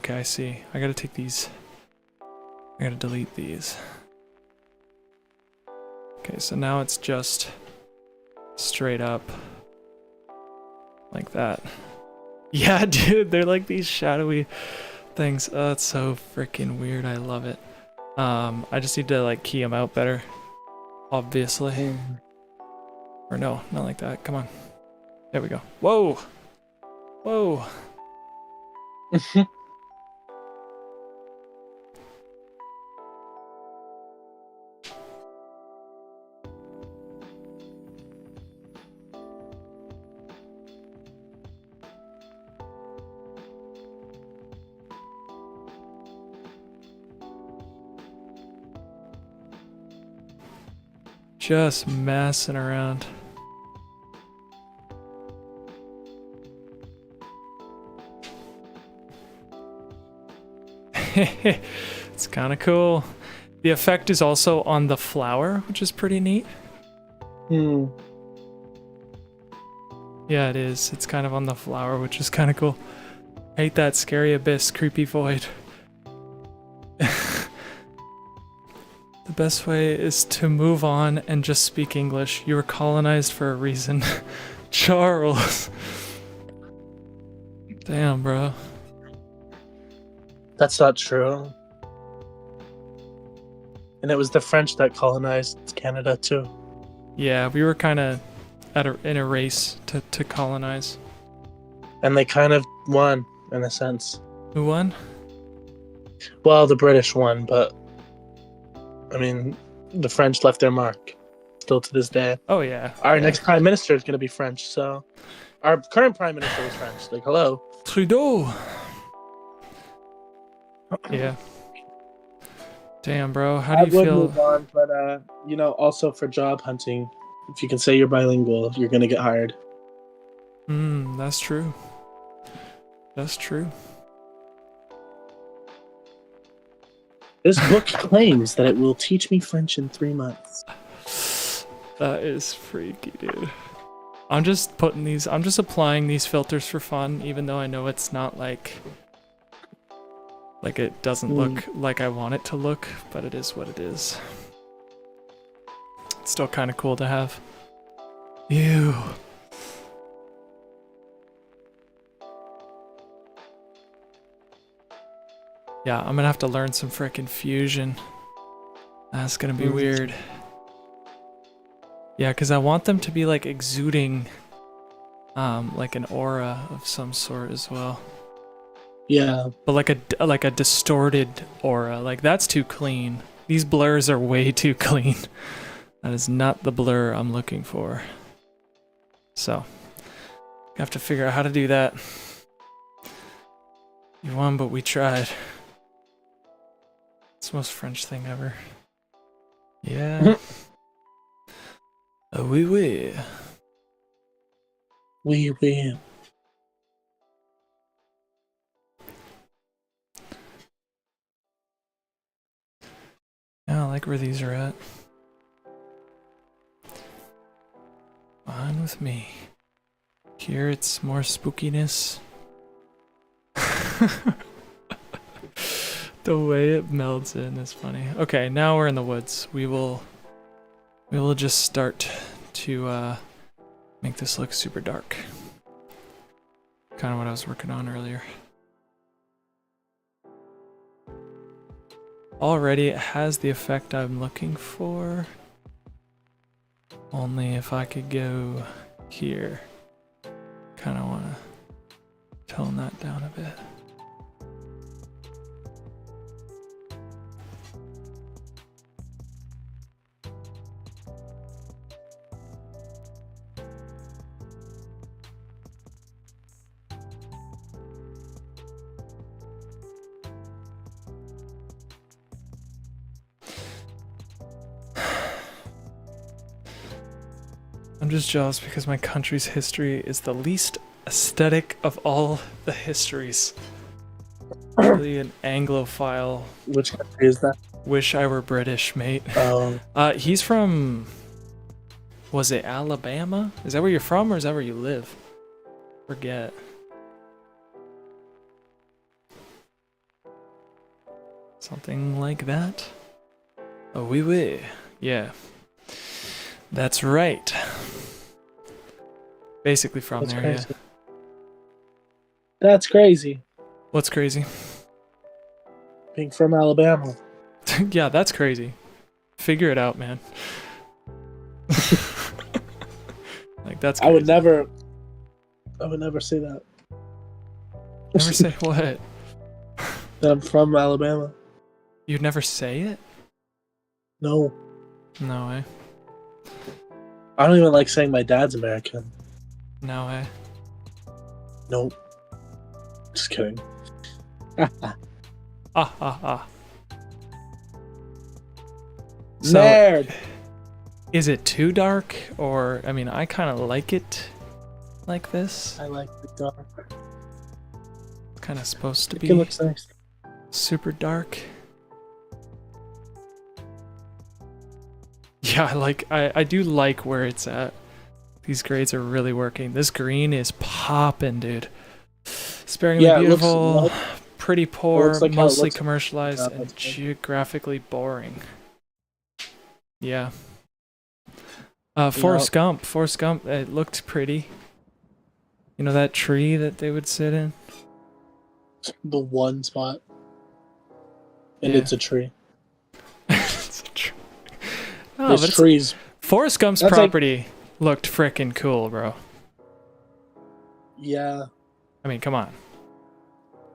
okay, I see. I gotta take these, I gotta delete these. Okay, so now it's just straight up like that. Yeah, dude, they're like these shadowy things. Oh, it's so freaking weird. I love it. I just need to like key them out better, obviously. Or no, not like that. Come on. There we go. Whoa. Whoa. Just messing around. It's kind of cool. The effect is also on the flower, which is pretty neat. Hmm. Yeah, it is. It's kind of on the flower, which is kind of cool. I hate that scary abyss, creepy void. The best way is to move on and just speak English. You were colonized for a reason. Charles. Damn, bro. That's not true. And it was the French that colonized Canada too. Yeah, we were kind of in a race to colonize. And they kind of won, in a sense. Who won? Well, the British won, but I mean, the French left their mark. Still to this day. Oh, yeah. Our Yeah. next prime minister is going to be French, so... Our current prime minister is French. Like, hello. Trudeau. Yeah. Damn, bro. How do you would feel? move on, but, you know, also for job hunting, if you can say you're bilingual, you're going to get hired. That's true. That's true. This book claims that it will teach me French in 3 months. That is freaky, dude. I'm just applying these filters for fun, even though I know it's not like it doesn't look like I want it to look, but it is what it is. It's still kind of cool to have. Ew. Yeah, I'm gonna have to learn some frickin' fusion. That's gonna be weird. Yeah, because I want them to be like exuding like an aura of some sort as well. Yeah. But like a distorted aura. Like that's too clean. These blurs are way too clean. That is not the blur I'm looking for. So, I have to figure out how to do that. You won, but we tried. It's the most French thing ever. Yeah. Oh, oui, oui. Oui, oui. Yeah, I like where these are at. Fine with me. Here it's more spookiness. The way it melds in is funny. Okay, now we're in the woods. We will just start to make this look super dark. Kind of what I was working on earlier. Already it has the effect I'm looking for. Only if I could go here. Kind of want to tone that down a bit. I'm just jealous because my country's history is the least aesthetic of all the histories. Really an Anglophile. Which country is that? Wish I were British, mate. He's from... Was it Alabama? Is that where you're from or is that where you live? Forget. Something like that? Oh, oui, oui. Yeah. That's right. Basically from That's there, crazy. yeah. That's crazy. What's crazy? Being from Alabama. Yeah, that's crazy. Figure it out, man. Like that's crazy. I would never say that. Never say what? That I'm from Alabama. You'd never say it? No. No way. I don't even like saying my dad's American. No way. Nope. Just kidding. Ah. So, Nerd! is it too dark? Or, I mean, I kind of like it like this. I like the dark. It's kind of supposed to It be. looks nice. Super dark. Yeah, I do like where it's at. These grades are really working. This green is popping, dude. Sparingly Yeah, it looks beautiful, like, pretty poor, like how it mostly looks. commercialized, and That's good. geographically boring. Yeah. Forrest Gump. Forrest Gump, it looked pretty. You know that tree that they would sit in? The one spot, and Yeah. it's a tree. It's a tree. Oh, There's but it's, trees. Forrest Gump's That's like- property looked frickin' cool, bro. Yeah, I mean, come on.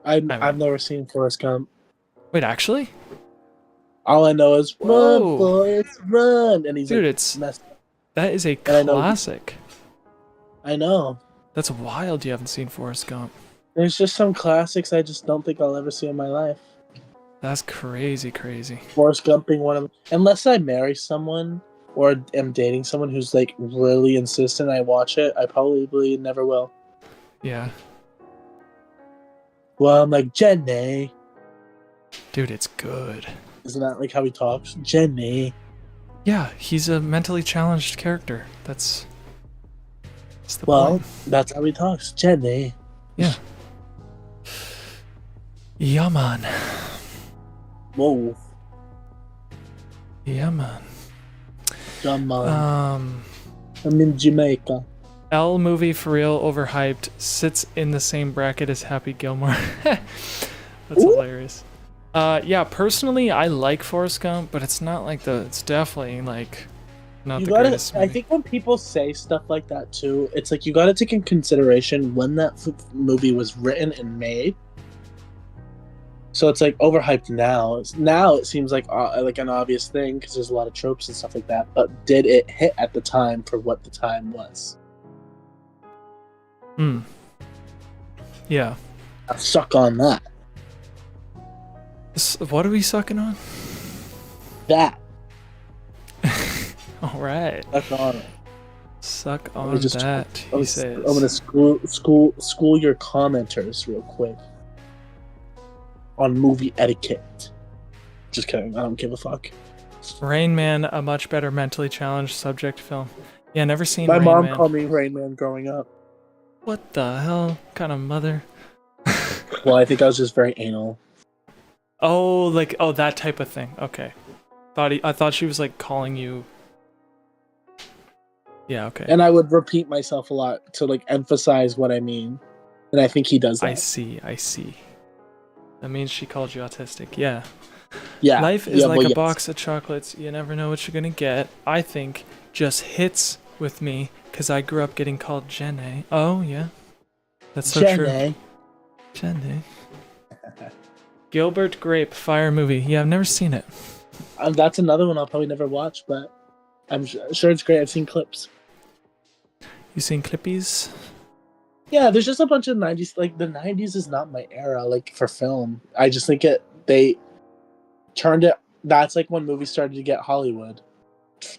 I've never seen Forrest Gump. Wait, actually? All I know is run, Whoa. Forrest, run, and he's Dude, like it's messed up. that is a And I know- classic. I know. That's wild you haven't seen Forrest Gump. There's just some classics I just don't think I'll ever see in my life. That's crazy, crazy. Forrest Gump being one of them. Unless I marry someone or am dating someone who's like really insistent I watch it, I probably never will. Yeah. Well, I'm like, Jenny. Dude, it's good. Isn't that like how he talks? Jenny. Yeah, he's a mentally challenged character. That's the Well, point. that's how he talks. Jenny. Yeah. Yeah, man. Whoa. Yeah, man. Come on. Um, I'm in Jamaica. L movie for real overhyped. Sits in the same bracket as Happy Gilmore. That's Ooh. hilarious. Yeah, personally, I like Forrest Gump, but it's not like it's definitely like not You the gotta. greatest I movie. think when people say stuff like that too, it's like you gotta take in consideration when that movie was written and made. So it's like overhyped now. Now it seems like an obvious thing because there's a lot of tropes and stuff like that. But did it hit at the time for what the time was? Hmm. Yeah. I suck on that. What are we sucking on? That. All right. Suck on it. Suck Let on me just- that, he says. I'm gonna school your commenters real quick on movie etiquette. Just kidding. I don't give a fuck. Rain Man, a much better mentally challenged subject film. Yeah, never seen My Rain mom Man. called me Rain Man growing up. What the hell kind of mother? Well, I think I was just very anal. Oh, that type of thing. Okay. I thought she was like calling you. Yeah, okay. And I would repeat myself a lot to like emphasize what I mean. And I think he does that. I see. That means she called you autistic. Yeah. Yeah. Life is like well, a yes. box of chocolates. You never know what you're gonna get. I think just hits with me because I grew up getting called Jenny. Oh yeah, that's so true. Jenny. Jenny. Gilbert Grape Fire movie. Yeah, I've never seen it. That's another one I'll probably never watch, but I'm sure it's great. I've seen clips. You seen Clippies? Yeah, there's just a bunch of 90s. Like, the 90s is not my era, like, for film. I just think they turned it. That's like when movies started to get Hollywood.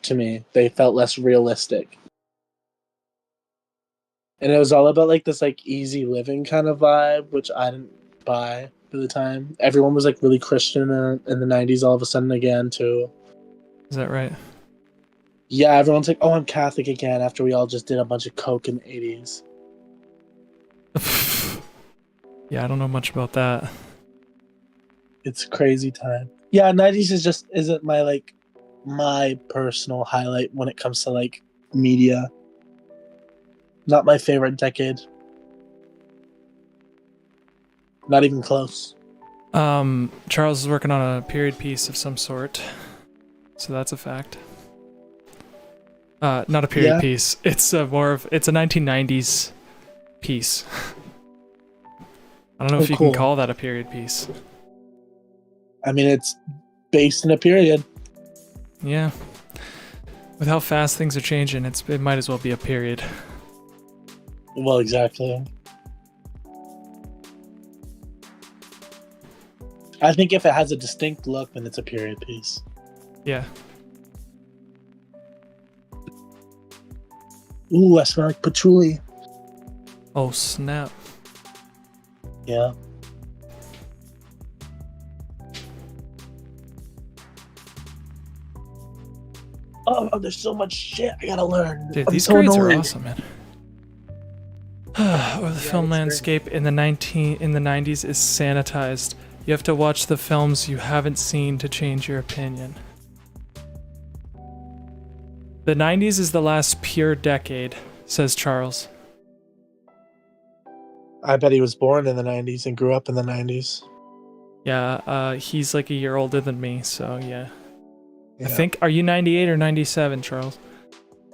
To me, they felt less realistic. And it was all about, like, this, like, easy living kind of vibe, which I didn't buy for the time. Everyone was, like, really Christian in the 90s all of a sudden again, too. Is that right? Yeah, everyone's like, oh, I'm Catholic again after we all just did a bunch of coke in the 80s. Yeah, I don't know much about that. It's a crazy time. Yeah, 90s isn't my personal highlight when it comes to like media. Not my favorite decade. Not even close. Charles is working on a period piece of some sort. So that's a fact. Not a period Yeah. piece. It's a 1990s piece. I don't know if you cool. can call that a period piece. I mean, it's based in a period. Yeah. With how fast things are changing, it might as well be a period. Well, exactly. I think if it has a distinct look, then it's a period piece. Yeah. Ooh, I smell like patchouli. Oh, snap. Yeah. oh, there's so much shit I gotta learn. Dude, I'm these so grades are annoyed. awesome, man. Or the film it's landscape in the 90s is sanitized. You have to watch the films you haven't seen to change your opinion. The 90s is the last pure decade, says Charles. I bet he was born in the 90s and grew up in the 90s. Yeah, he's like a year older than me, so yeah. Yeah. I think, are you 98 or 97, Charles?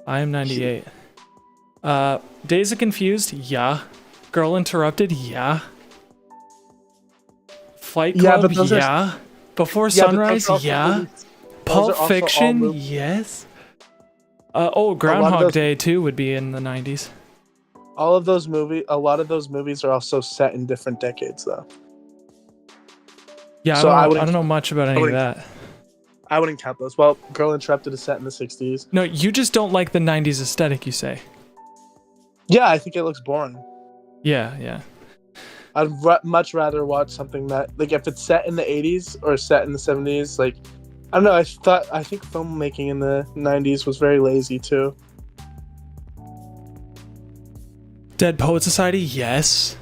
I am 98. Days of Confused? Yeah. Girl Interrupted? Yeah. Fight Yeah, Club? but those yeah. Before but Sunrise? those are also Yeah. movies- those are Pulp also all Fiction? movies- Yes. lot of Groundhog those- Day too would be in the 90s. a lot of those movies are also set in different decades, though. Yeah, So I don't know much about any of wouldn't- that. I wouldn't count those. Well, Girl Interrupted is set in the 60s. No, you just don't like the 90s aesthetic, you say. Yeah, I think it looks boring. Yeah. I'd much rather watch something that, like, if it's set in the 80s or set in the 70s, like, I don't know. I think filmmaking in the 90s was very lazy too. Dead Poet Society? Yes.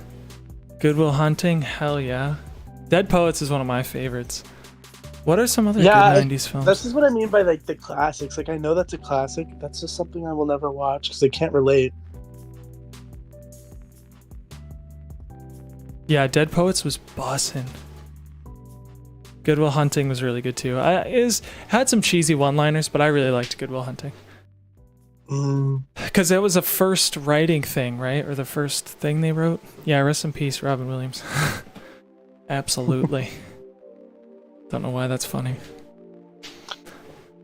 Good Will Hunting? Hell yeah. Dead Poets is one of my favorites. What are some other good 90s films? This is what I mean by, like, the classics. Like, I know that's a classic. That's just something I will never watch because I can't relate. Yeah, Dead Poets was bussin'. Good Will Hunting was really good too. Had some cheesy one-liners, but I really liked Good Will Hunting. Because it was a first writing thing, right? Or the first thing they wrote. Yeah, rest in peace, Robin Williams. Absolutely. Don't know why that's funny.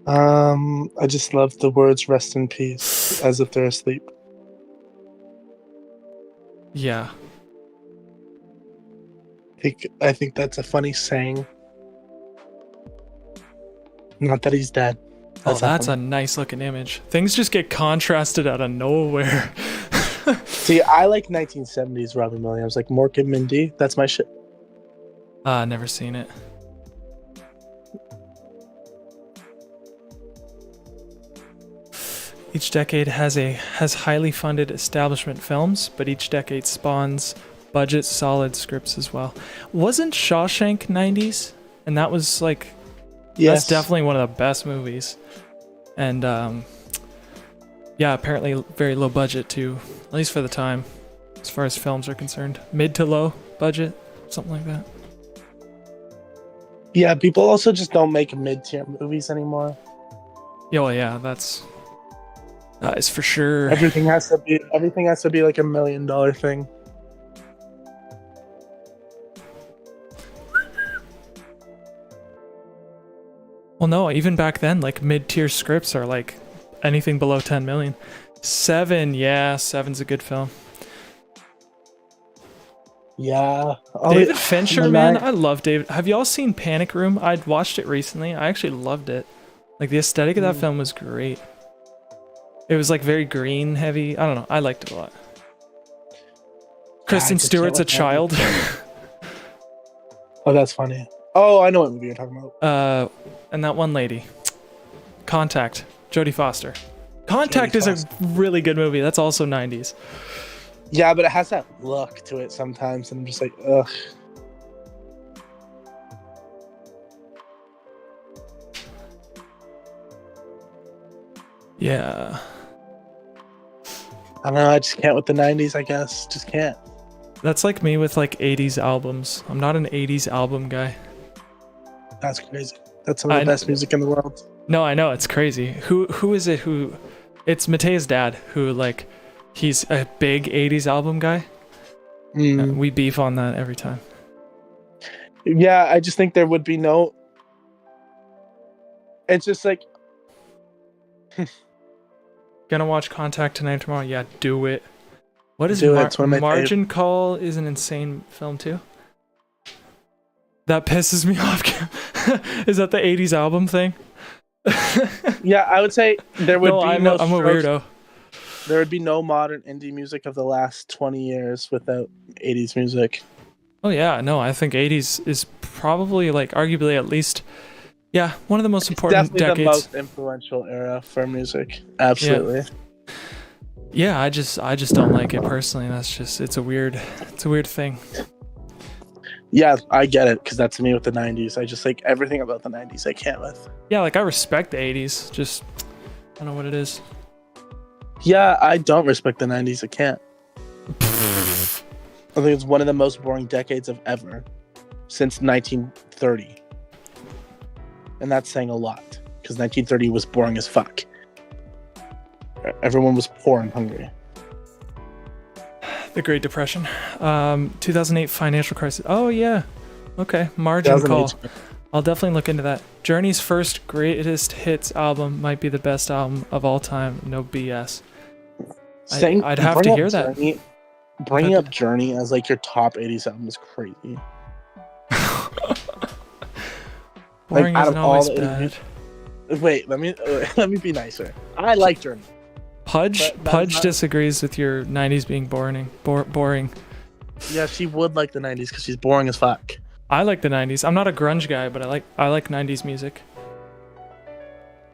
I just love the words "rest in peace" as if they're asleep. Yeah. I think that's a funny saying. Not that he's dead. That's a nice looking image. Things just get contrasted out of nowhere. See, I like 1970s Robin Williams, like Mork and Mindy. That's my shit. Never seen it. Each decade has highly funded establishment films, but each decade spawns budget solid scripts as well. Wasn't Shawshank 90s? And that was like, Yes, that's definitely one of the best movies. And yeah, apparently very low budget too, at least for the time, as far as films are concerned. Mid to low budget, something like that. Yeah, people also just don't make mid-tier movies anymore. Yeah, well, yeah, that is for sure. Everything has to be like $1 million thing. Well, no, even back then, like mid-tier scripts are like anything below 10 million. Seven, yeah, Seven's a good film. Yeah. David Fincher, man, I love David. Have y'all seen Panic Room? I'd watched it recently. I actually loved it. Like the aesthetic of that film was great. It was like very green heavy. I don't know. I liked it a lot. Kristen Stewart's a child. Oh, that's funny. Oh, I know what movie you're talking about. And that one lady. Contact. Jodie Foster. Contact is a really good movie. That's also 90s. Yeah, but it has that look to it sometimes, and I'm just like, ugh. Yeah. I don't know. I just can't with the 90s, I guess. Just can't. That's like me with like 80s albums. I'm not an 80s album guy. That's crazy. That's some of the best music in the world. No, I know, it's crazy. Who is it who... It's Matea's dad who, like, he's a big 80s album guy. We beef on that every time. Yeah, I just think there would be no... It's just like... Gonna watch Contact tonight or tomorrow? Yeah, do it. What is Margin Call is an insane film too. That pisses me off. Is that the 80s album thing? Yeah, I would say there would be I'm a weirdo. There would be no modern indie music of the last 20 years without 80s music. Oh yeah, no, I think 80s is probably like arguably at least Yeah, one of the most important Definitely decades. the most influential era for music. Absolutely. Yeah, I just don't like it personally. It's a weird thing. Yeah, I get it, because that's me with the 90s. I just like everything about the 90s I can't with. Yeah, like I respect the 80s, just I don't know what it is. Yeah, I don't respect the 90s. I can't. I think it's one of the most boring decades of ever since 1930. And that's saying a lot, because 1930 was boring as fuck. Everyone was poor and hungry. The Great Depression. 2008 financial crisis. Oh yeah. Okay, margin call. 2008. I'll definitely look into that. Journey's first greatest hits album might be the best album of all time. No BS. I'd have to hear that. Bringing up Journey as like your top 80s album is crazy. Boring out isn't of all always the bad. Wait, let me be nicer. I like Journey. Pudge But that's not- disagrees with your 90s being boring. Yeah, she would like the 90s because she's boring as fuck. I like the 90s. I'm not a grunge guy, but I like 90s music.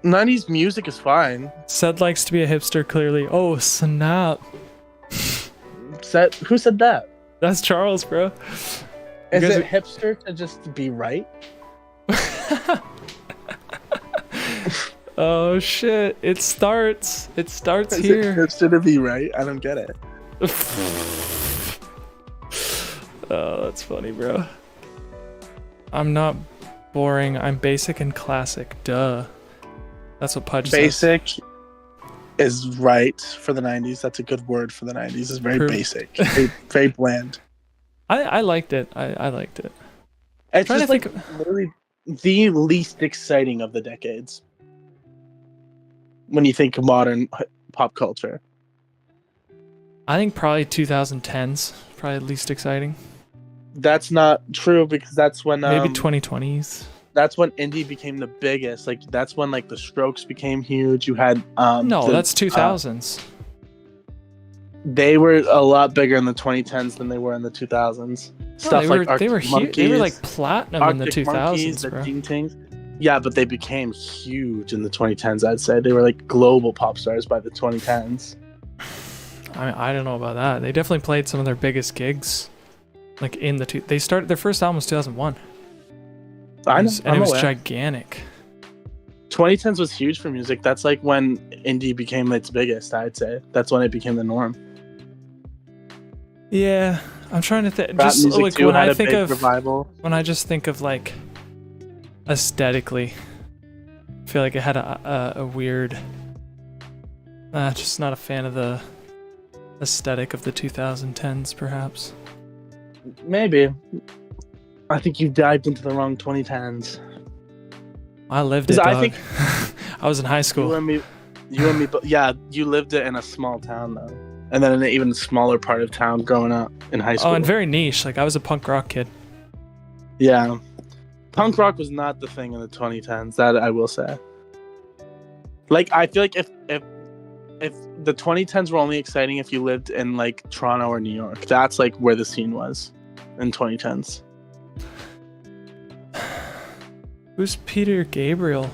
90s music is fine. Said likes to be a hipster, clearly. Oh, snap. Who said that? That's Charles, bro. Is guys it hipster to just be right? Oh shit! It starts Is here. it hipster to be right? I don't get it. Oh, that's funny, bro. I'm not boring. I'm basic and classic. Duh. That's what Pudge says. Basic is right for the 90s. That's a good word for the 90s. It's very True. basic. Very bland. I liked it. I liked it. It's Trying just to like think literally the least exciting of the decades. When you think of modern pop culture. I think probably 2010s. Probably least exciting. That's not true, because that's when Maybe 2020s. that's when indie became the biggest. Like that's when like the Strokes became huge. You had No, that's 2000s. they were a lot bigger in the 2010s than they were in the 2000s. Stuff they like were Arctic huge. Monkeys, They were like platinum in the Arctic 2000s, Monkeys, the bro. Teen Tings. Yeah, but they became huge in the 2010s. I'd say they were like global pop stars by the 2010s. I mean, I don't know about that. They definitely played some of their biggest gigs, like in the they started their first album was 2001. I know, And it was aware. gigantic. 2010s was huge for music. That's like when indie became its biggest. I'd say that's when it became the norm. Yeah, I'm trying to think. Rap Just music like too when had I a think big of revival. when I just think of like aesthetically, I feel like it had a weird. Just not a fan of the aesthetic of the 2010s, perhaps. Maybe. I think you dived into the wrong 2010s. I lived it, 'Cause I dog. think- I was in high You school. and me, yeah, you lived it in a small town though, and then in an even smaller part of town growing up in high school. Oh, and very niche. Like I was a punk rock kid. Yeah, punk rock was not the thing in the 2010s. That I will say. Like I feel like if the 2010s were only exciting if you lived in like Toronto or New York, that's like where the scene was in 2010s. Who's Peter Gabriel?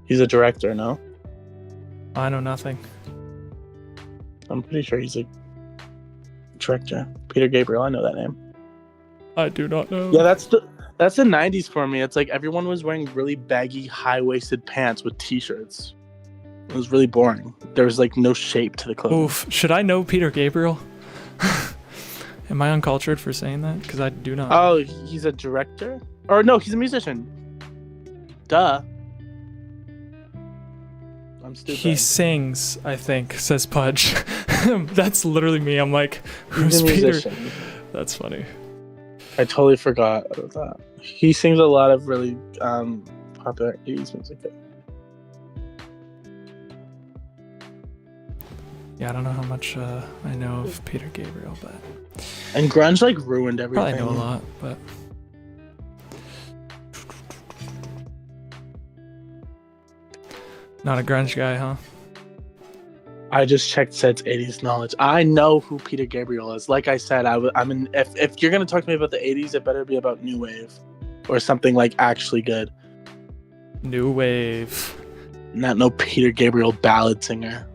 He's a director, no? I know nothing. I'm pretty sure he's a director. Peter Gabriel, I know that name. I do not know. Yeah, that's the 90s for me. It's like everyone was wearing really baggy, high-waisted pants with t-shirts. It was really boring. There was like no shape to the clothing. Oof. Should I know Peter Gabriel? Am I uncultured for saying that? Because I do not. Oh, he's a director? Or no, he's a musician. Duh. I'm stupid. He sings, I think, says Pudge. That's literally me. I'm like, who's He's a Peter? musician. That's funny. I totally forgot about that. He sings a lot of really popular 80s music. Yeah, I don't know how much I know of Peter Gabriel, but And grunge like ruined everything. probably know a lot. But not a grunge guy, huh? I just checked Sed's 80s knowledge. I know who Peter Gabriel is. Like I said, I'm in. If you're gonna talk to me about the 80s, it better be about new wave or something like actually good. New wave. Not no Peter Gabriel ballad singer.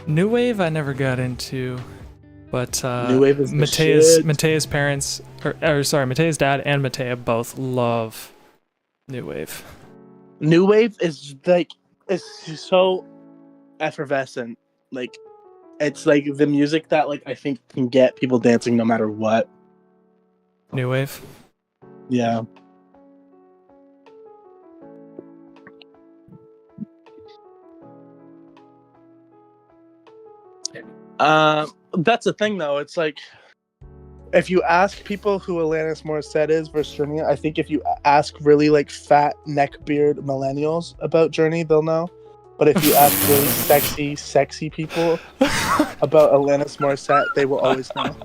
New wave I never got into, but New wave is the shit. Matea's parents, Matea's dad and Matea both love new wave. New wave is like, it's so effervescent. Like, it's like the music that like I think can get people dancing no matter what. New wave. Yeah. That's the thing though. It's like, if you ask people who Alanis Morissette is versus Journey, I think if you ask really like fat neckbeard millennials about Journey, they'll know. But if you ask really sexy people about Alanis Morissette, they will always know.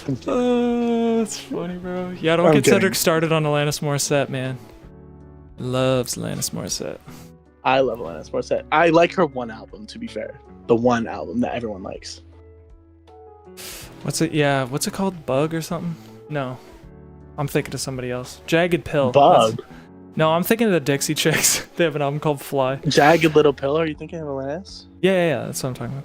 That's funny, bro. Yeah, don't get Cedric started on Alanis Morissette, man. Loves Alanis Morissette. I love Alanis Morissette. I like her one album, to be fair. The one album that everyone likes. What's it? Yeah, what's it called? Bug or something? No, I'm thinking of somebody else. Jagged Pill. Bug. No, I'm thinking of the Dixie Chicks. They have an album called Fly. Jagged Little Pill. Are you thinking of Alanis? Yeah, that's what I'm talking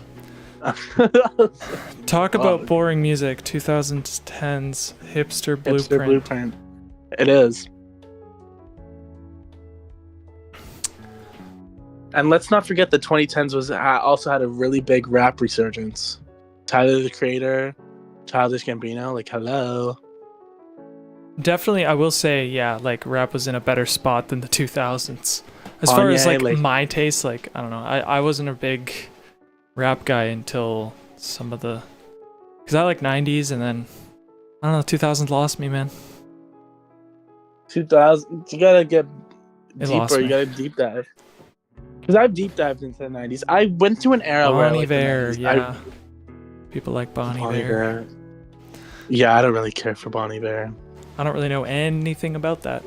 about. Talk about boring music. 2010s hipster blueprint. It is. And let's not forget the 2010s also had a really big rap resurgence. Tyler the Creator, Childish Gambino, like hello. Definitely, I will say, yeah, like rap was in a better spot than the 2000s. As far as like my taste, like I don't know, I wasn't a big rap guy until some of the, because I like 90s and then I don't know, 2000s lost me, man. 2000, you gotta get deeper. You gotta deep dive. Because I've deep dived into the 90s. I went through an era where Bon Iver, yeah. People like Bon Iver. Yeah, I don't really care for Bon Iver. I don't really know anything about that.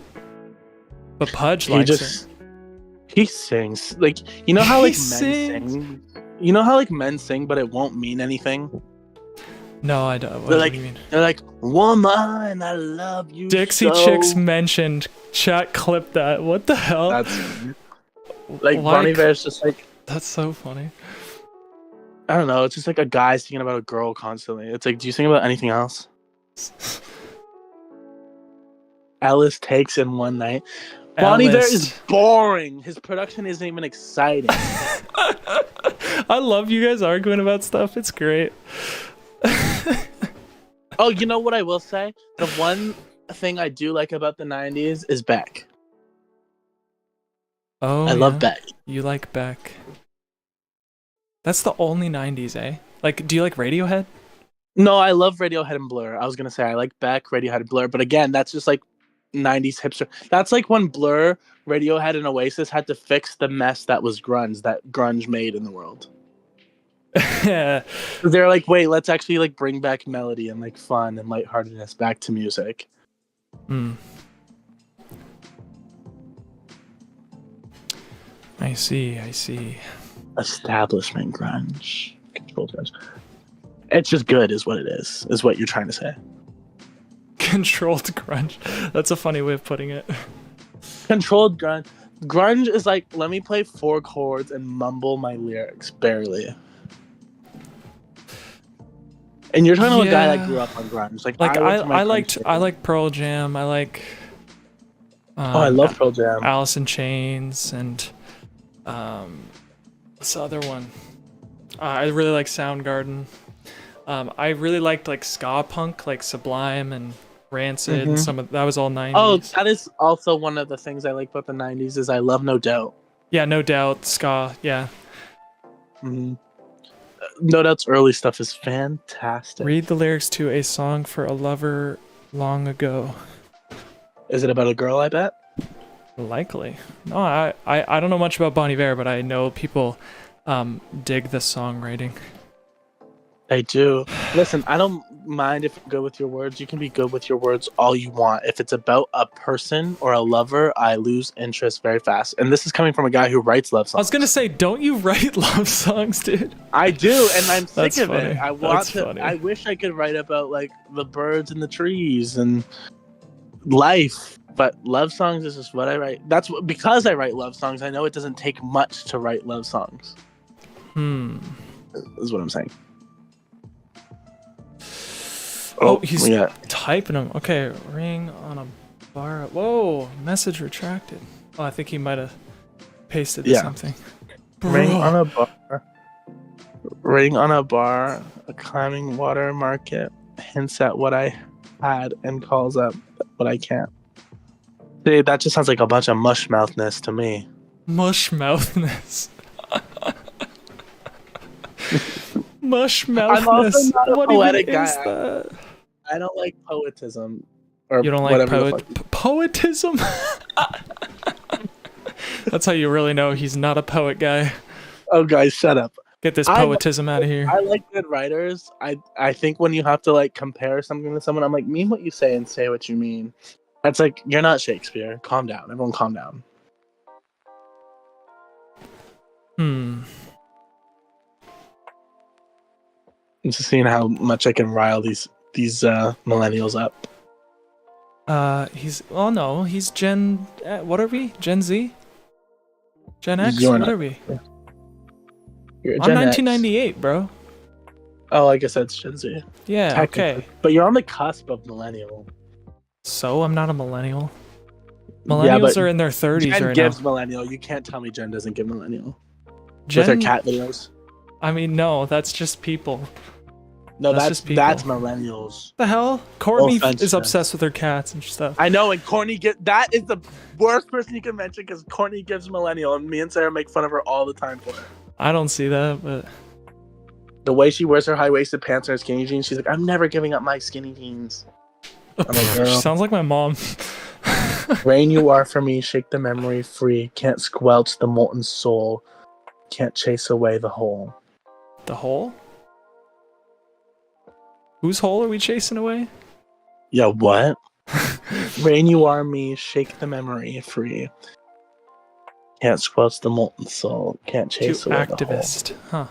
But Pudge likes it. He sings. Like, you know how like men sing? You know how like men sing but it won't mean anything? No, I don't. What do you mean? They're like, woman, I love you. Dixie Chicks mentioned. Chat clip that. What the hell? That's like Bon Iver's just like, that's so funny. I don't know. It's just like a guy singing about a girl constantly. It's like, do you sing about anything else? Alice takes in one night. Bon Iver is boring. His production isn't even exciting. I love you guys arguing about stuff. It's great. Oh, you know what I will say? The one thing I do like about the 90s is Beck. Oh, I love Beck. You like Beck. That's the only 90s, eh? Like, do you like Radiohead? No, I love Radiohead and Blur. I was going to say I like Beck, Radiohead, and Blur. But again, that's just like 90s hipster. That's like when Blur, Radiohead, and Oasis had to fix the mess that was grunge, that grunge made in the world. Yeah. They're like, wait, let's actually like bring back melody and like fun and lightheartedness back to music. I see. Establishment grunge. Controlled grunge. It's just good is what it is what you're trying to say. Controlled grunge. That's a funny way of putting it. Controlled grunge. Grunge is like, let me play 4 chords and mumble my lyrics, barely. And you're talking to a guy that grew up on grunge. Like I like Pearl Jam. I like I love Pearl Jam. Alice in Chains and what's the other one? I really like Soundgarden. I really liked like ska punk, like Sublime and Rancid. And some of that was all 90s. Oh, that is also one of the things I like about the 90s is I love No Doubt. Yeah, No Doubt, ska, yeah. No Doubt's early stuff is fantastic. Read the lyrics to A Song for a Lover Long Ago. Is it about a girl, I bet? Likely. No, I don't know much about Bon Iver, but I know people dig the songwriting. I do. Listen, I don't mind if you're good with your words. You can be good with your words all you want. If it's about a person or a lover, I lose interest very fast. And this is coming from a guy who writes love songs. I was going to say, don't you write love songs, dude? I do, and I'm sick of funny. it. I wish I could write about like the birds and the trees and life But love songs is just what I write. Because I write love songs. I know it doesn't take much to write love songs. Is what I'm saying. He's typing them. Okay, ring on a bar. Whoa, message retracted. Oh, I think he might have pasted something. Ring on a bar. Ring on a bar. A climbing water market hints at what I had and calls up what I can't. Dude, that just sounds like a bunch of mushmouthness to me. Mushmouthness. Mushmouthness. I'm also not a what poetic even guy. is that? I don't like poetism. Or You don't like poetism? That's how you really know he's not a poet guy. Oh, guys, shut up. Get this poetism out of here. I like good writers. I think when you have to like compare something to someone, I'm like, mean what you say and say what you mean. That's like, you're not Shakespeare. Calm down. Everyone calm down. I'm just seeing how much I can rile these millennials up. He's Gen what are we? Gen Z? Gen X? You're what not. Are we? You're I'm Gen X. 1998, bro. Oh, I guess that's Gen Z. Yeah, okay. But you're on the cusp of millennial. So I'm not a millennial. Millennials are in their 30s Gen right gives now. millennial. You can't tell me Gen doesn't give millennial. Gen, with her cat videos. I mean, no, that's just people. No, that's just people. that's millennials. The hell? Courtney offense, is man. obsessed with her cats and stuff. I know, and Courtney that is the worst person you can mention because Courtney gives millennial, and me and Sarah make fun of her all the time for it. I don't see that, but The way she wears her high-waisted pants and her skinny jeans, she's like, I'm never giving up my skinny jeans. I'm like, girl. She sounds like my mom. Rain you are for me, shake the memory free, can't squelch the molten soul, can't chase away the hole. The hole? Whose hole are we chasing away? Yeah, what? Rain you are me, shake the memory free, can't squelch the molten soul, can't chase away the hole. Activist, huh?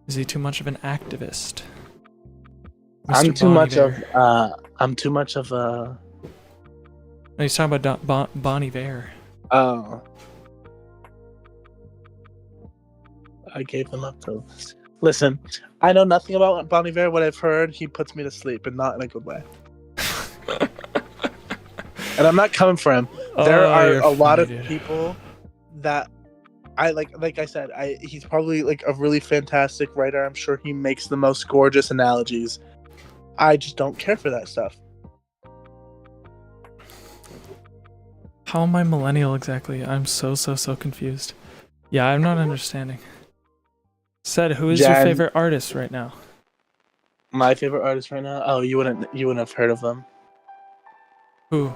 Is he too much of an activist? I'm Mr. too Bon much of a. No, he's talking about Bonnie Vare. Oh. I gave them up to. Listen, I know nothing about Bon Iver. What I've heard, he puts me to sleep, and not in a good way. And I'm not coming for him. There are a lot of people that I like. Like I said, he's probably like a really fantastic writer. I'm sure he makes the most gorgeous analogies. I just don't care for that stuff. How am I millennial exactly? I'm so confused. Yeah, I'm not understanding. Said, who is your favorite artist right now? My favorite artist right now? Oh, you wouldn't have heard of them. Who?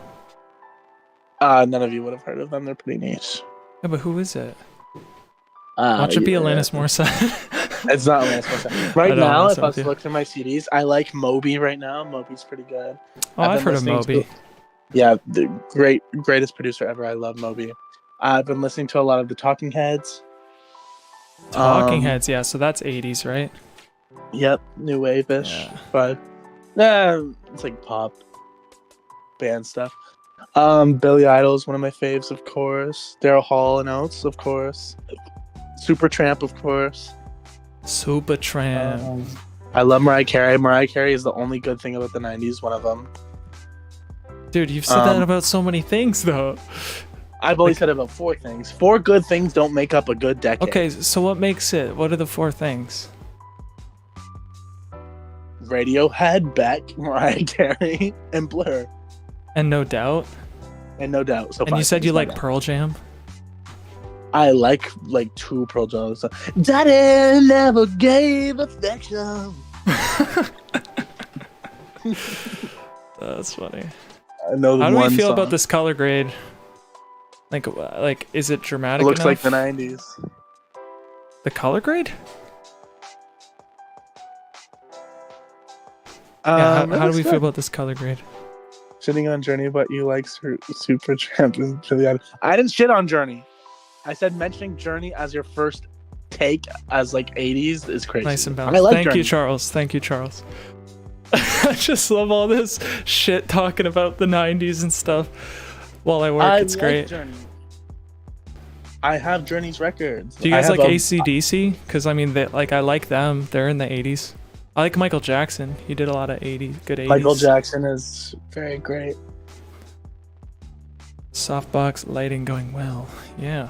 None of you would have heard of them. They're pretty niche. Yeah, but who is it? Watch it be Alanis Morissette. It's not Alanis Morissette. Right now, if I was to look through my CDs, I like Moby right now. Moby's pretty good. I've heard of Moby. Yeah, the greatest producer ever. I love Moby. I've been listening to a lot of the Talking Heads. Talking Heads, yeah. So that's 80s, right? Yep, new wave-ish. Yeah. But it's like pop band stuff. Billy Idol is one of my faves, of course. Daryl Hall and Oates, of course. Supertramp, of course. Supertramp. I love Mariah Carey. Mariah Carey is the only good thing about the 90s, one of them. Dude, you've said that about so many things, though. I've only said about 4 things. 4 good things don't make up a good decade. Okay, so what makes it? What are the 4 things? Radiohead, Beck, Mariah Carey, and Blur. And No Doubt. And No Doubt. So and you said you like Pearl Jam? I like 2 Pearl Jam songs. Daddy never gave affection. That's funny. I know the How do one we feel song. about this color grade? Like, is it dramatic It looks enough? like the 90s. The color grade? How do we feel about this color grade? Shitting on Journey, but you like Supertramp and Billy Idol. I didn't shit on Journey. I said mentioning Journey as your first take as like 80s is crazy. Nice and balanced. I like Thank Journey. you, Charles. Thank you, Charles. I just love all this shit talking about the 90s and stuff while I work. It's great. Journey. I have Journey's records. Do you guys like AC/DC? Because I mean, I like them. They're in the 80s. I like Michael Jackson. He did a lot of good 80s. Michael Jackson is very great. Softbox lighting going well. Yeah.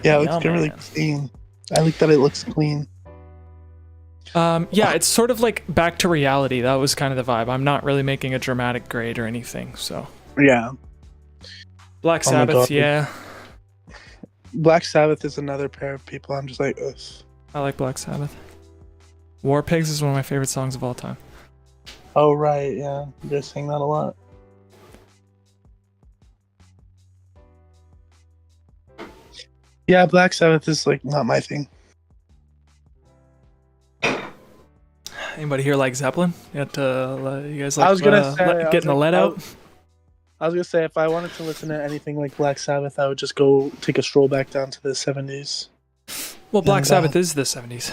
Yeah, it looks really clean. I like that it looks clean. Yeah, it's sort of like back to reality. That was kind of the vibe. I'm not really making a dramatic grade or anything, so. Yeah. Black Sabbath, yeah. Black Sabbath is another pair of people I'm just like, ugh. I like Black Sabbath. War Pigs is one of my favorite songs of all time. Oh, right, yeah. You're saying that a lot. Yeah, Black Sabbath is like not my thing. Anybody here like Zeppelin? You guys like I was gonna say, getting the lead out? I was gonna say, if I wanted to listen to anything like Black Sabbath, I would just go take a stroll back down to the 70s. Well, Black Sabbath is the 70s.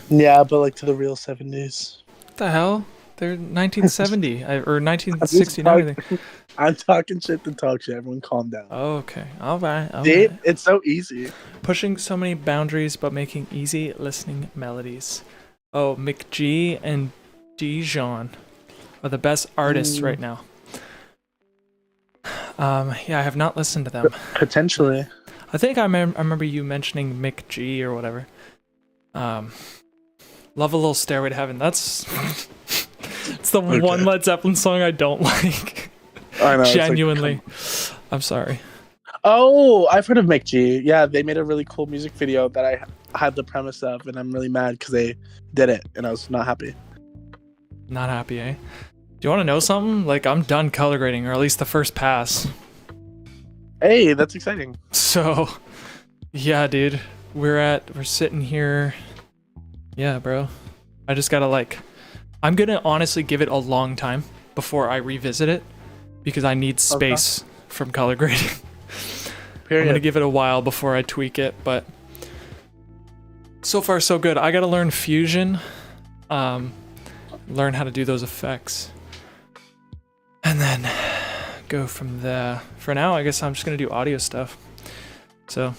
Yeah, but like to the real 70s. What the hell? They're 1970 or 1969. I think. I'm talking shit to talk shit. Everyone calm down. Okay. All right. See? It's so easy. Pushing so many boundaries, but making easy listening melodies. Oh, McG and Dijon are the best artists right now. Yeah, I have not listened to them. Potentially. I think I remember you mentioning McG or whatever. Love a Little Stairway to Heaven. That's it's the one Led Zeppelin song I don't like. I know. Genuinely. I'm sorry. Oh, I've heard of McG. Yeah, they made a really cool music video that I had the premise of, and I'm really mad because they did it, and I was not happy. Not happy, eh? Do you want to know something? Like, I'm done color grading, or at least the first pass. Hey, that's exciting. So, yeah, dude. We're sitting here. Yeah, bro. I just gotta I'm gonna honestly give it a long time before I revisit it, because I need space from color grading. Period. I'm gonna give it a while before I tweak it, but so far so good. I gotta learn Fusion, learn how to do those effects, and then go from there. For now, I guess I'm just gonna do audio stuff. So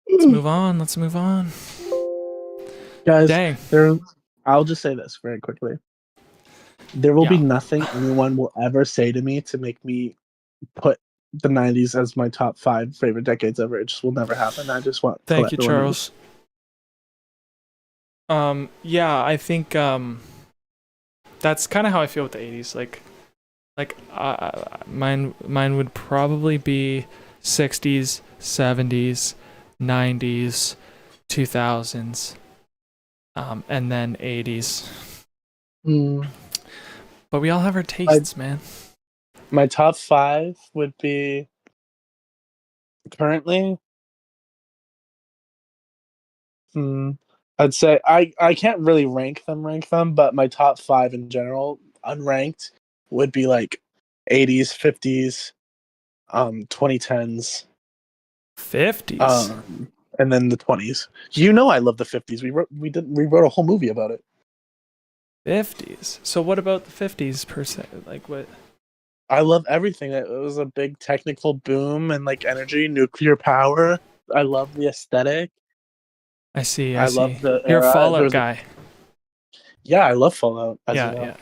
let's move on. Guys, Dang. I'll just say this very quickly. There will be nothing anyone will ever say to me to make me put the 90s as my top 5 favorite decades ever. It just will never happen. I just want. Thank you, Charles. Yeah, I think that's kind of how I feel with the 80s. Mine would probably be 60s, 70s, 90s, 2000s, and then 80s. But we all have our tastes, man. My top 5 would be currently. I'd say I can't really rank them, but my top 5 in general, unranked, would be like 80s, 50s, 2010s, 50s, and then the 20s. You know, I love the 50s. We wrote a whole movie about it. 50s. So what about the 50s per se? Like what? I love everything. It was a big technical boom and like energy, nuclear power. I love the aesthetic. I see. Love the. You're a Fallout guy. Yeah, I love Fallout. Yeah.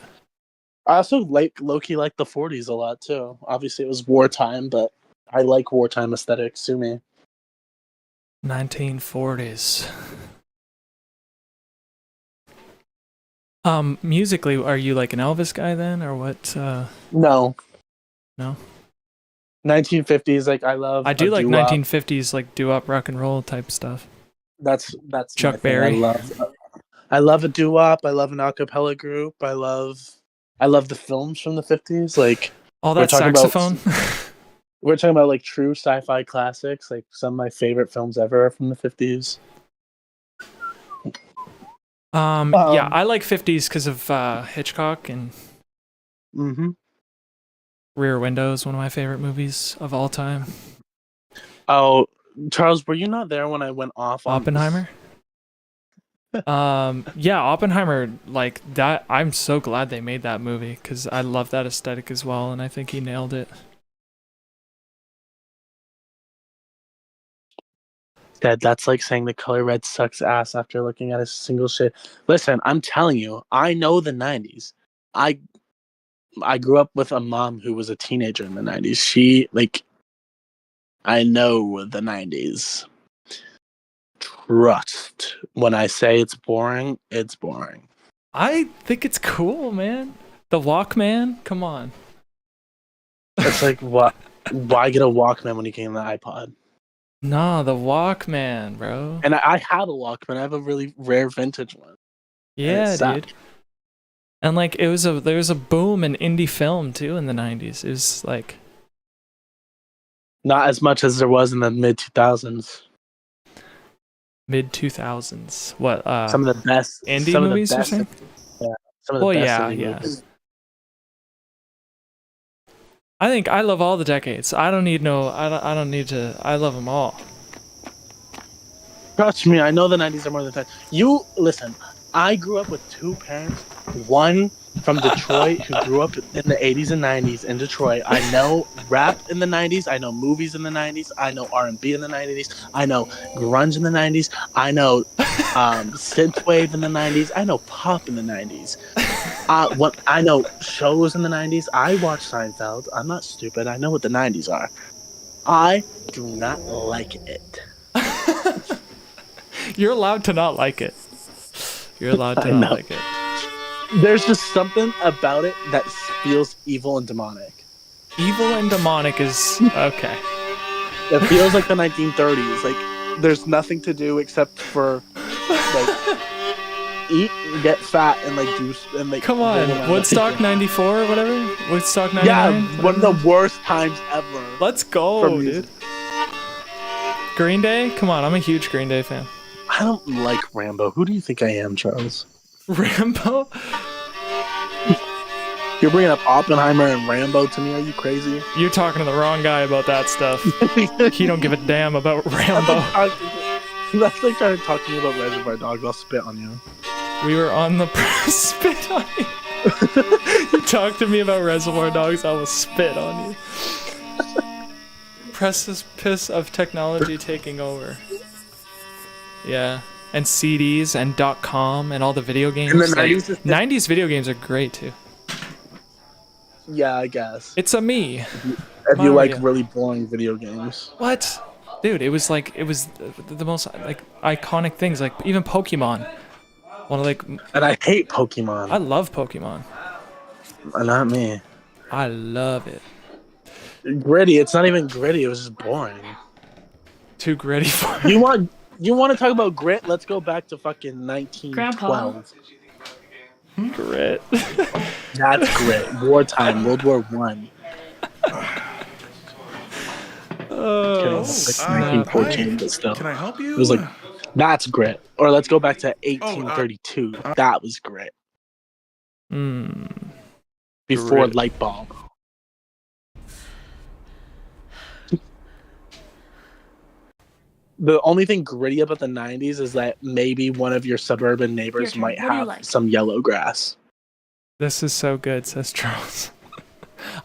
I also low-key like the 40s a lot too. Obviously, it was wartime, but I like wartime aesthetics. Sue me. 1940s. Musically, are you like an Elvis guy then, or what? No. 1950s, like I love. I do like 1950s, like doo-wop rock and roll type stuff. That's Chuck Berry. I love a doo-wop. I love an a cappella group. I love the films from the 50s. Like all that saxophone. We're talking about like true sci-fi classics. Like some of my favorite films ever are from the 50s. Yeah, I like 50s because of Hitchcock and Rear Window is one of my favorite movies of all time. Oh, Charles, were you not there when I went off on Oppenheimer? Yeah, Oppenheimer, like that. I'm so glad they made that movie because I love that aesthetic as well, and I think he nailed it. Dad, that's like saying the color red sucks ass after looking at a single shade. Listen, I'm telling you, I know the '90s. I I grew up with a mom who was a teenager in the '90s. I know the '90s. Trust when I say it's boring, it's boring. I think it's cool, man. The Walkman, come on. It's like, what? Why get a Walkman when you can get an iPod? Nah, the Walkman, bro. And I have a Walkman. I have a really rare vintage one. Yeah, sad. dude. And like there was a boom in indie film too in the 90s. It was like Not as much as there was in the mid 2000s. mid 2000s. What Some of the best indie some of the movies you're best, saying? yeah, some of the Well, best yeah, indie yeah. movies. I think I love all the decades. I don't need to. I love them all. Trust me, I know the '90s are more than that. You listen. I grew up with two parents. One from Detroit who grew up in the '80s and '90s in Detroit. I know rap in the '90s. I know movies in the '90s. I know R&B in the '90s. I know grunge in the '90s. I know synthwave in the '90s. I know pop in the '90s. What I know shows in the '90s. I watch Seinfeld. I'm not stupid. I know what the '90s are. I do not like it. You're allowed to not like it. You're allowed to I not know. like it. There's just something about it that feels evil and demonic. Evil and demonic is okay. It feels like the 1930s. Like there's nothing to do except for like eat, get fat, and like juice and like. Come roll on, around. Woodstock 94 or whatever? Woodstock 99? Yeah, one of the worst times ever. Let's go, for dude. music. Green Day? Come on, I'm a huge Green Day fan. I don't like Rambo. Who do you think I am, Charles? Rambo? You're bringing up Oppenheimer and Rambo to me. Are you crazy? You're talking to the wrong guy about that stuff. He don't give a damn about Rambo. That's like trying to talk to me about Reservoir Dogs. I'll spit on you. We were on the spit on you. You talk to me about Reservoir Dogs, I will spit on you. Precipice of technology taking over. Yeah. And CDs and .com and all the video games. And the like, 90s is- 90s video games are great too. Yeah, I guess. It's a me. If you like Mario. really boring video games. What? Dude, it was the most like iconic things, like even Pokemon. One of like And I hate Pokemon. I love Pokemon. Not me. I love it. Gritty. It's not even gritty. It was just boring. Too gritty for You want to talk about grit? Let's go back to fucking 1912. grit. That's grit. Wartime. World War One. Oh, It's 1914, but still. Can I help you? It was like, that's grit. Or let's go back to 1832. That was grit. Before Grit. light bulb. The only thing gritty about the 90s is that maybe one of your suburban neighbors Your turn. might What do you have like? some yellow grass. This is so good, says Charles.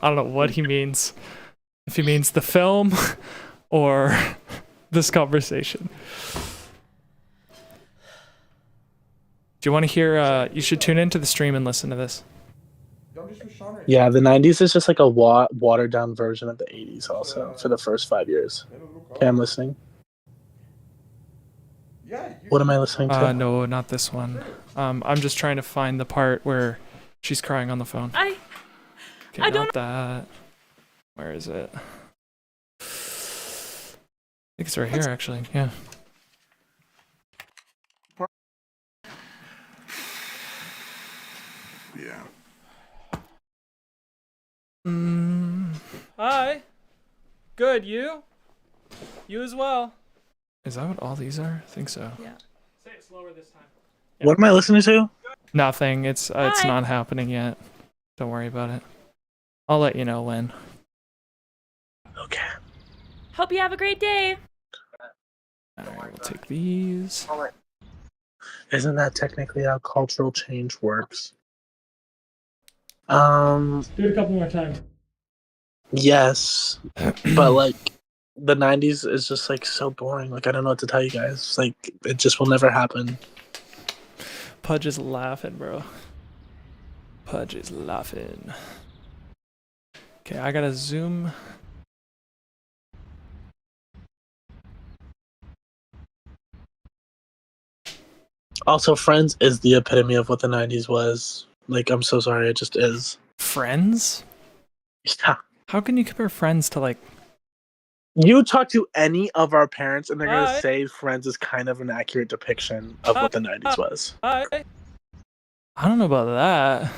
I don't know what he means. If he means the film or this conversation. Do you want to hear? You should tune into the stream and listen to this. Yeah, the 90s is just like a watered down version of the 80s also for the first 5 years. Okay, I'm listening. What am I listening to? No, not this one. I'm just trying to find the part where she's crying on the phone. I Okay, don't- not that. Where is it? I think it's right here, actually. Yeah. Yeah. Hi. Good, you? You as well. Is that what all these are? I think so. Yeah. Say it slower this time. What am I listening to? Nothing. It's Hi. not happening yet. Don't worry about it. I'll let you know when. Okay. hope you have a great day. Alright, we'll take these. Isn't that technically how cultural change works? Do it a couple more times. Yes, but like the '90s is just like so boring. Like I don't know what to tell you guys. Like it just will never happen. Pudge is laughing, bro. Pudge is laughing. Okay, I gotta zoom. Also, Friends is the epitome of what the '90s was. Like I'm so sorry, it just is. Friends? Yeah. How can you compare Friends to like? You talk to any of our parents, and they're gonna Hi. say Friends is kind of an accurate depiction of what the '90s was. I don't know about that.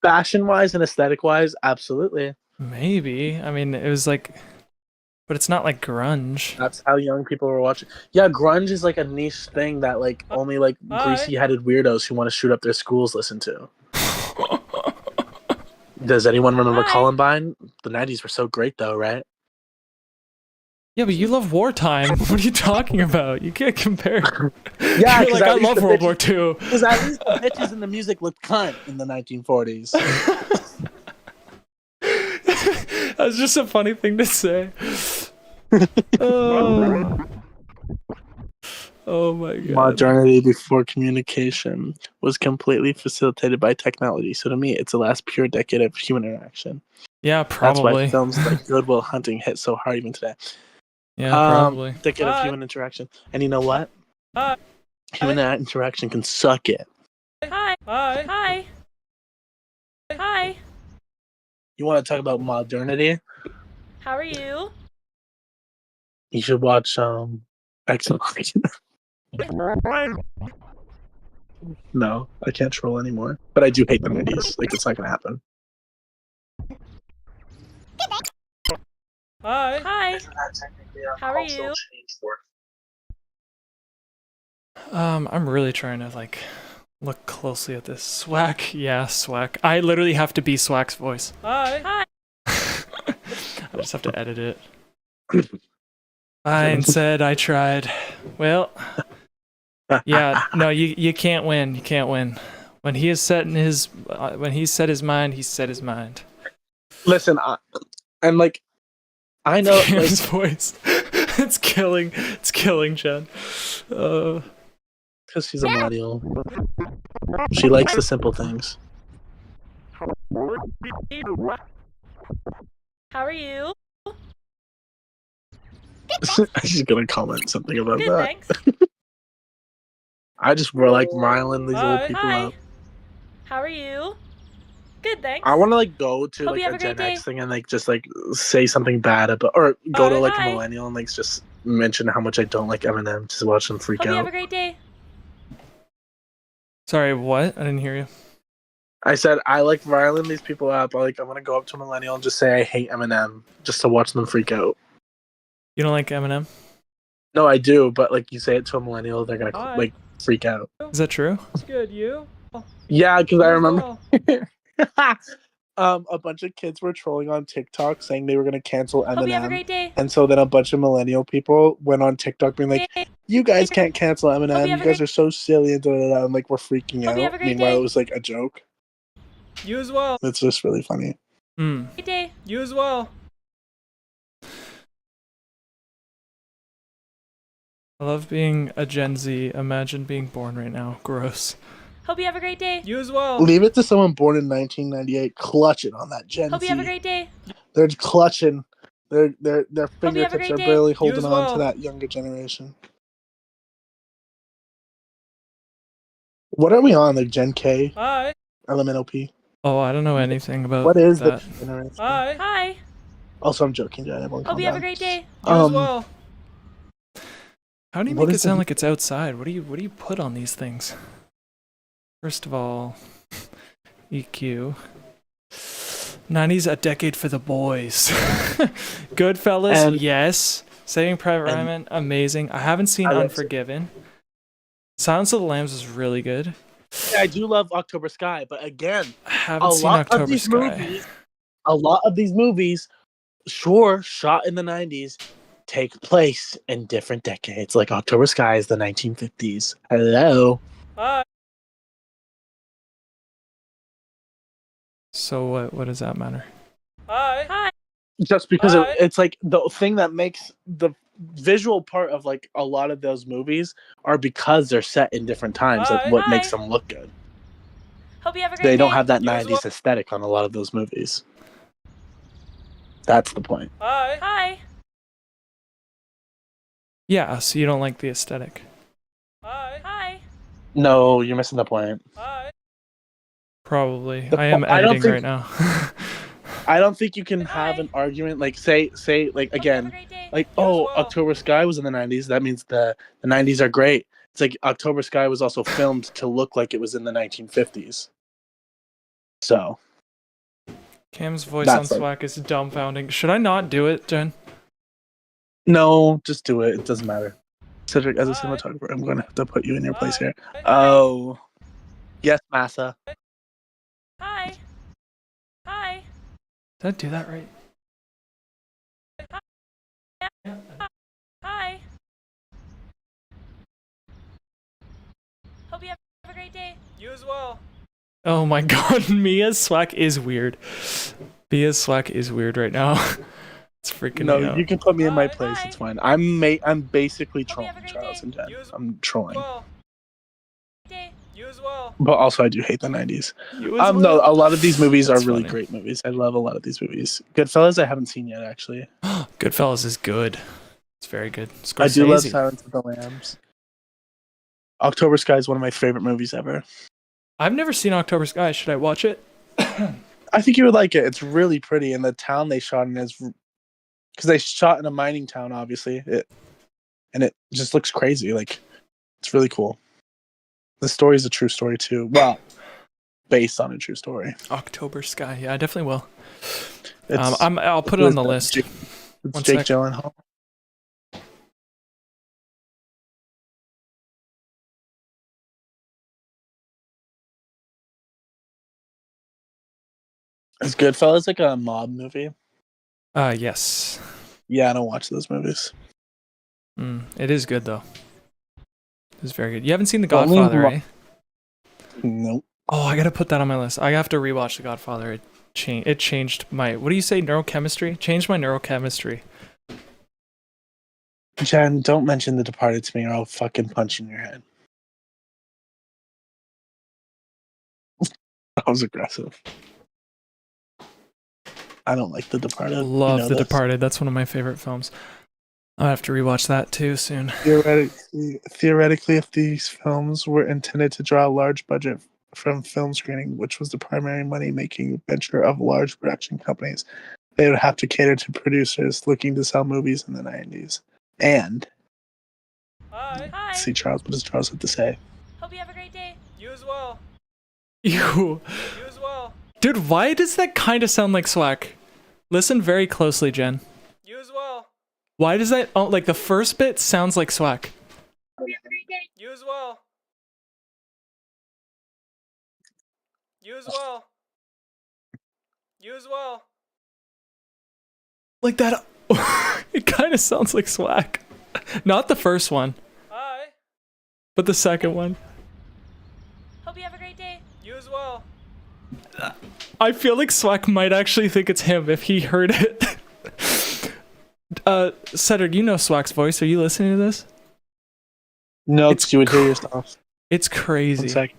Fashion-wise and aesthetic-wise, absolutely. Maybe. I mean, it was like, but it's not like grunge. That's how young people were watching. Yeah, grunge is like a niche thing that like only like greasy-headed weirdos who want to shoot up their schools listen to. Does anyone remember Columbine? The '90s were so great, though, right? Yeah, but you love wartime. What are you talking about? You can't compare. Yeah, You're like, I love World War II. Because at least the bitches in the music looked cunt in the 1940s. That's just a funny thing to say. Oh my god. Modernity before communication was completely facilitated by technology. So to me, it's the last pure decade of human interaction. Yeah, That's probably. why films like Good Will Hunting hit so hard even today. Yeah, probably. Decade of human interaction. And you know what? Human interaction can suck it. Hi. Hi. Hi. Hi. You want to talk about modernity? How are you? You should watch Excellent. No, I can't troll anymore. But I do hate the '90s. Like it's not gonna happen. Hi. Hi. How are you? I'm really trying to like look closely at this. Swack, yeah, Swack. I literally have to be Swack's voice. Hi. Hi. I just have to edit it. Fine, said I tried. Well, yeah, no, you can't win. You can't win. When he is set in his, when he's set his mind, he's set his mind. Listen, I'm like, I know His voice. It's killing Jen. because she's a millennial. She likes the simple things. How are you? She's gonna comment something about Good, that. thanks. I just were like riling these old people Hi. up. How are you? Good, thanks. I want to like go to Hope like you have a a great Gen X day. thing and like just like say something bad about, or go to like Hi. a millennial and like just mention how much I don't like Eminem, just watch them freak Hope you have out. a great day. Sorry, what? I didn't hear you. I said I like riling these people up. I'm gonna go up to a millennial and just say I hate Eminem just to watch them freak out. You don't like Eminem? No, I do, but like you say it to a millennial, they're gonna Hi. like freak out. Is that true? It's good. You? Yeah, because I remember a bunch of kids were trolling on TikTok saying they were gonna cancel Hope you have a Eminem, great day. and so then a bunch of millennial people went on TikTok being like, "You guys can't cancel Eminem. Hope you You have a guys great- are so silly," and da da da. And like we're freaking Hope you have out. a great Meanwhile, day. it was like a joke. You as well. It's just really funny. Great day. You as well. I love being a Gen Z. Imagine being born right now. Gross. Hope you have a great day. You as well. Leave it to someone born in 1998 clutching on that Gen Hope Z. you have a great day. They're clutching. Their you have a fingertips great are day. barely You holding as on well. to that younger generation. What are we on? Like Gen K, Hi. Elemental P. Oh, I don't know anything about What is that. the generation? Hi. Also, I'm joking, Jen. Everyone Hope calm you have a down. great day. How do you What make it is sound the- like it's outside? What do you put on these things? First of all, EQ. 90s, a decade for the boys. Goodfellas, And- yes. Saving Private and- Ryan, amazing. I haven't seen I like- Unforgiven. Silence of the Lambs is really good. Yeah, I do love October Sky, but again, I haven't a seen lot of October these Sky. movies, a lot of these movies, sure, shot in the '90s, take place in different decades. Like October Sky is the 1950s. Hello. Hi. So what does that matter? Hi. Hi. Just because Hi. it's like the thing that makes the visual part of like a lot of those movies are because they're set in different times. Like Hi. what Hi. makes them look good. Hope you have a great day. They don't have that You as 90s well. aesthetic on a lot of those movies. That's the point. Hi. Hi. Yeah, so you don't like the aesthetic. Hi. Hi. No, you're missing the point. Hi. Probably. The I am po- I don't editing think- right now. I don't think you can Hi. have an argument like say like Hope you have a again great day. like You as oh well. October Sky was in the 90s, that means the 90s are great. It's like October Sky was also filmed to look like it was in the 1950s. So Cam's voice That's on like- Slack is dumbfounding. Should I not do it, Jen? no, just do it. It doesn't matter. Cedric, as a Hi. cinematographer, I'm going to have to put you in your place Hi. here. Hi. Oh, yes, Massa. Hi. Hi. Did I do that right? Yeah. Hi. Hope you have a great day. You as well. Oh my god, Mia's Slack is weird. Mia's Slack is weird right now. It's freaking me No, out. you can put me in my Hi. place. Hi. It's fine. I'm basically Hope you trolling have a great Charles day. and Jen. You as I'm trolling, well. Day. You as well. but also I do hate the 90s. You as No, well. a lot of these movies That's are really funny. great movies. I love a lot of these movies. Goodfellas, I haven't seen yet actually. Goodfellas is good. It's very good. I do love Scorsese. Silence of the Lambs. October Sky is one of my favorite movies ever. I've never seen October Sky. Should I watch it? I think you would like it. It's really pretty, and the town they shot in is because they shot in a mining town, obviously. It just looks crazy. Like it's really cool. The story is a true story too. Well, based on a true story. October Sky. Yeah, I definitely will. It's, I'll put it on the list. It's One Jake sec. Gyllenhaal. Is Goodfellas like a mob movie? Yes. Yeah, I don't watch those movies. It is good though. It's very good. You haven't seen The The only Godfather, mo- eh? Nope. Oh, I gotta put that on my list. I have to rewatch The Godfather. It changed my, what do you say, neurochemistry? Changed my neurochemistry. Jen, don't mention The Departed to me, or I'll fucking punch you in your head. That was aggressive. I don't like The Departed. Love You know The this. Departed. That's one of my favorite films. I'll have to rewatch that too soon. Theoretically, if these films were intended to draw a large budget from film screening, which was the primary money-making venture of large production companies, they would have to cater to producers looking to sell movies in the 90s. And Hi. Hi. see, Charles, what does Charles have to say? Hope you have a great day. You as well. Ew. You as well. Dude, why does that kind of sound like Slack? Listen very closely, Jen. You as well. Why does that, oh, like the first bit sounds like Slack? You as well. You as well. You as well. Like that, it kind of sounds like Slack. Not the first one, Hi. but the second one. Hope you have a great day. You as well. I feel like Slack might actually think it's him if he heard it. Cedric, you know Slack's voice. Are you listening to this? No, It's you would hear yourself. It's crazy. 1 second.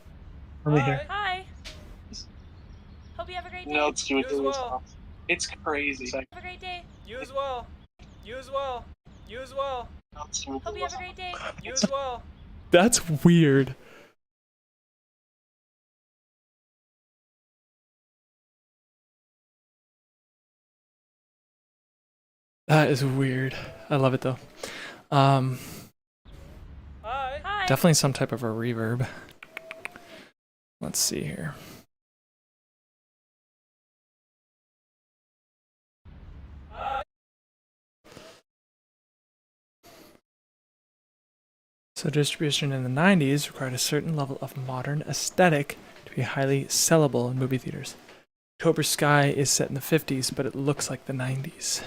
Let me Hi. hear. Hi. Hope you have a great day. You would You hear as well. yourself. It's crazy. Have a great day. You as well. You as well. You as well. Hope you have a great day. You as well. That's weird. That is weird. I love it though. Hi. Hi. Definitely some type of a reverb. Let's see here. So distribution in the 90s required a certain level of modern aesthetic to be highly sellable in movie theaters. October Sky is set in the 50s, but it looks like the 90s.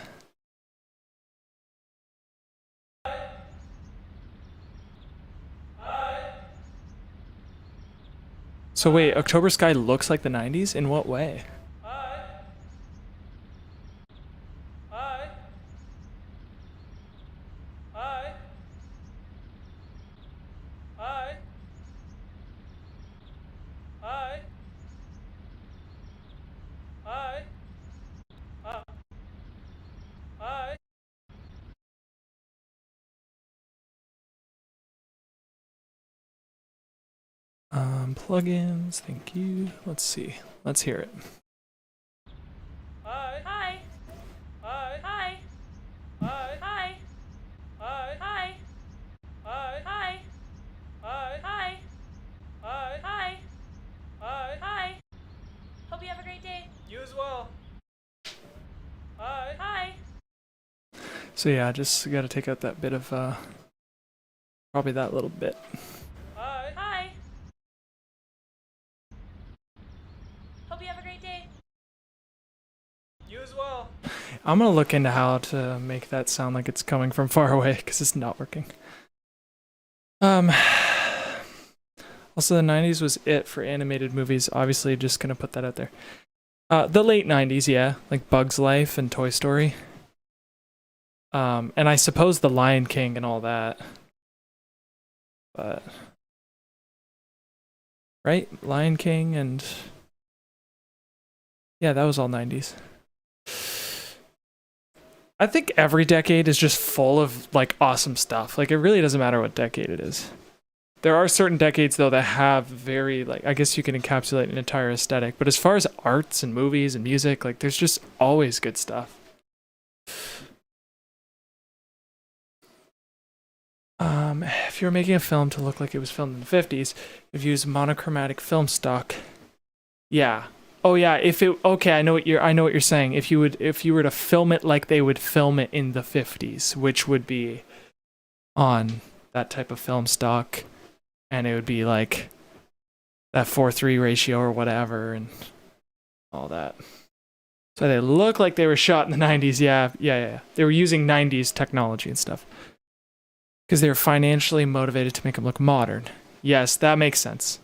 So wait, October Sky looks like the 90s? In what way? Hi. Hi. Hi. Hi. Hi. Hi. Hi. Plugins, thank you. Let's see. Let's hear it. Hi. Hi. Hi. Hi. Hi. Hi. Hi. Hi. Hi. Hi. Hi. Hi. Hi. Hi. Hi. Hi. Hope you have a great day. You as well. Hi. Hi. So yeah, just gotta take out that bit of, probably that little bit. Hi. Hi. Hope you have a great day. You as well. I'm gonna look into how to make that sound like it's coming from far away, because it's not working. Also, the 90s was it for animated movies. Obviously, just gonna put that out there. The late 90s, yeah, like Bug's Life and Toy Story. And I suppose The Lion King and all that. But right, Lion King and yeah, that was all 90s. I think every decade is just full of like awesome stuff. Like it really doesn't matter what decade it is. There are certain decades though that have very like I guess you can encapsulate an entire aesthetic, but as far as arts and movies and music, like there's just always good stuff. If you were making a film to look like it was filmed in the 50s, if you use monochromatic film stock, yeah. Oh yeah, if it okay, I know what you're saying. If you were to film it like they would film it in the 50s, which would be on that type of film stock, and it would be like that 4:3 ratio or whatever and all that. So they look like they were shot in the 90s. Yeah. They were using 90s technology and stuff. Because they were financially motivated to make them look modern. Yes, that makes sense.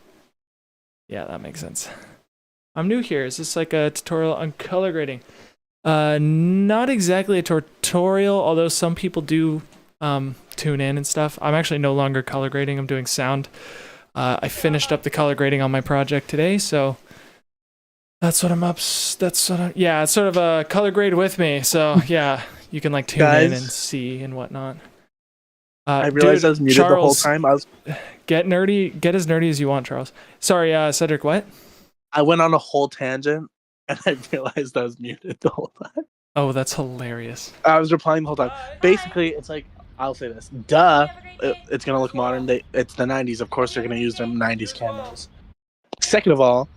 Yeah, that makes sense. I'm new here. Is this like a tutorial on color grading? Not exactly a tutorial, although some people do tune in and stuff. I'm actually no longer color grading. I'm doing sound. I finished up the color grading on my project today, so that's what I'm up. Yeah, it's sort of a color grade with me. So yeah, you can like tune in and see and whatnot. I realized I was muted Charles, the whole time. Get nerdy. Get as nerdy as you want, Charles. Sorry, Cedric. What? I went on a whole tangent, and I realized I was muted the whole time. Oh, that's hilarious. I was replying the whole time. Basically, it's like I'll say this. Duh, it's gonna look modern. It's the 90s. Of course, they're gonna use their 90s cameras. Second of all,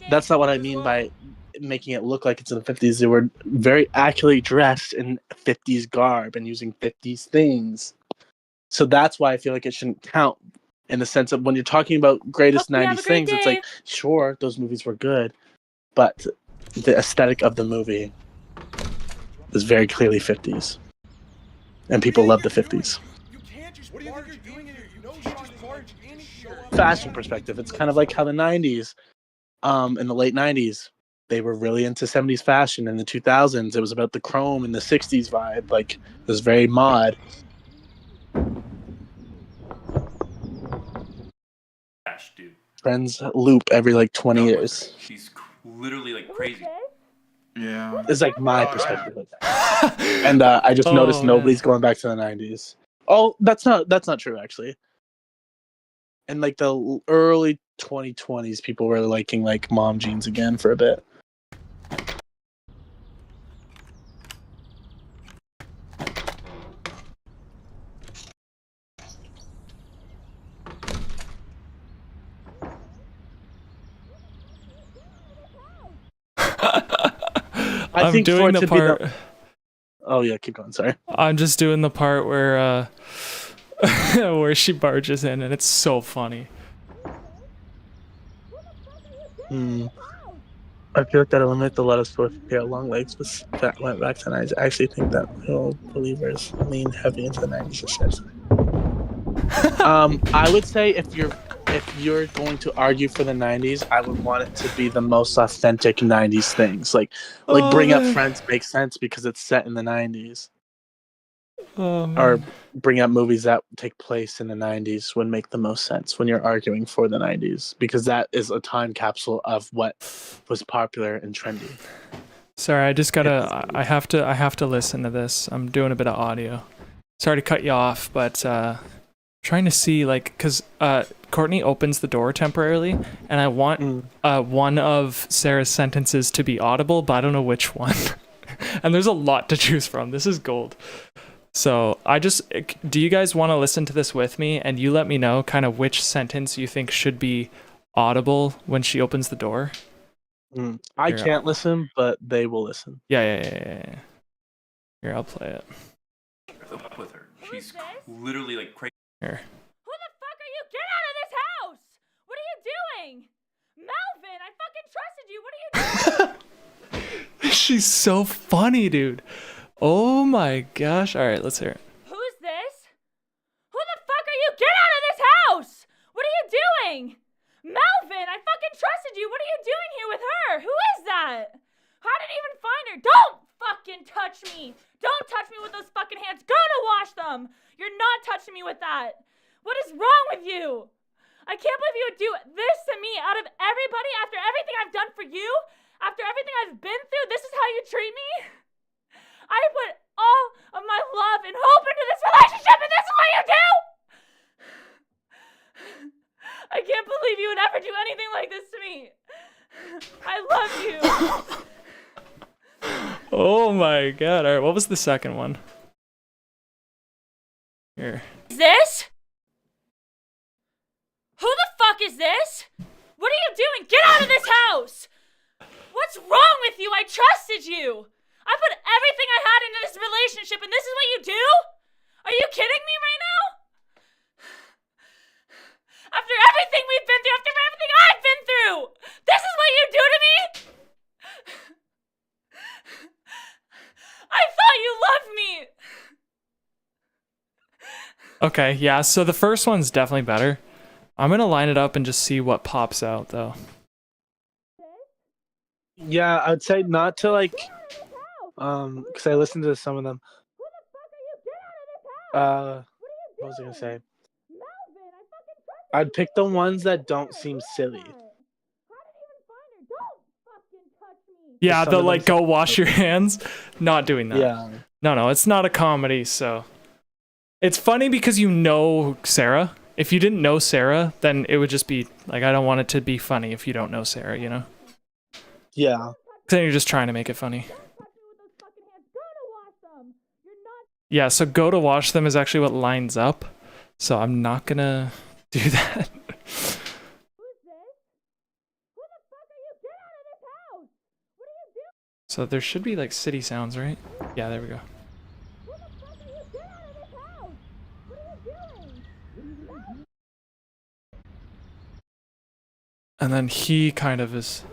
that's not what I mean by making it look like it's in the 50s. They were very accurately dressed in 50s garb and using 50s things. So that's why I feel like it shouldn't count in the sense of when you're talking about greatest 90s things, it's like, sure, those movies were good, but the aesthetic of the movie is very clearly 50s. And people love the 50s. Fashion perspective, it's kind of like how the 90s, in the late 90s, they were really into 70s fashion. In the 2000s, it was about the chrome and the 60s vibe. Like, it was very mod. Dude. Trends loop every like 20 years. She's literally like crazy. Yeah. It's like my perspective of that. And I just noticed nobody's going back to the 90s. Oh, that's not true actually. In like the early 2020s, people were liking like mom jeans again for a bit. I'm doing the part. Oh yeah, keep going. Sorry. I'm just doing the part where where she barges in, and it's so funny. I feel like that eliminates a lot of sort of long legs that went back to the 90s. I actually think that believers lean heavy into the 90s especially. I would say if you're if you're going to argue for the 90s, I would want it to be the most authentic 90s things. Like Oh, Bring Up man. Friends makes sense because it's set in the 90s. Oh, Or man. Bring Up movies that take place in the 90s would make the most sense when you're arguing for the 90s because that is a time capsule of what was popular and trendy. Sorry, I just gotta. I have to listen to this. I'm doing a bit of audio. Sorry to cut you off, but trying to see like, cause Courtney opens the door temporarily, and I want one of Sarah's sentences to be audible, but I don't know which one. And there's a lot to choose from. This is gold. So do you guys want to listen to this with me, and you let me know kind of which sentence you think should be audible when she opens the door? I can't listen, but they will listen. Yeah. Here, I'll play it. Up with her. She's literally like crazy. Here. Who the fuck are you? Get out of this house! What are you doing? Melvin, I fucking trusted you. What are you doing? She's so funny, dude. Oh my gosh. All right, let's hear it. Who's this? Who the fuck are you? Get out of this house! What are you doing? Melvin, I fucking trusted you. What are you doing here with her? Who is that? How did you even find her? Don't fucking touch me. Don't touch me with those fucking hands. Go to wash them. You're not touching me with that. What is wrong with you? I can't believe you would do this to me out of everybody after everything I've done for you. After everything I've been through, this is how you treat me? I put all of my love and hope into this relationship, and this is what you do? I can't believe you would ever do anything like this to me. I love you. Oh my god. All right, what was the second one? Here. Is this? Who the fuck is this? What are you doing? Get out of this house! What's wrong with you? I trusted you. I put everything I had into this relationship, and this is what you do? Are you kidding me right now? After everything we've been through, after everything I've been through, this is what you do to me? I thought you loved me. Okay, yeah, so the first one's definitely better. I'm gonna line it up and just see what pops out, though. Yeah, I'd say not to like, because I listened to some of them. What was I gonna say? I'd pick the ones that don't seem silly. Yeah, Some the of like, them- go wash your hands. Not doing that. Yeah. No, it's not a comedy, so. It's funny because you know Sarah. If you didn't know Sarah, then it would just be, like, I don't want it to be funny if you don't know Sarah, you know? Yeah. Then you're just trying to make it funny. Yeah, so go to wash them is actually what lines up. So I'm not gonna do that. So there should be like city sounds, right? Yeah, there we go. And then he kind of is.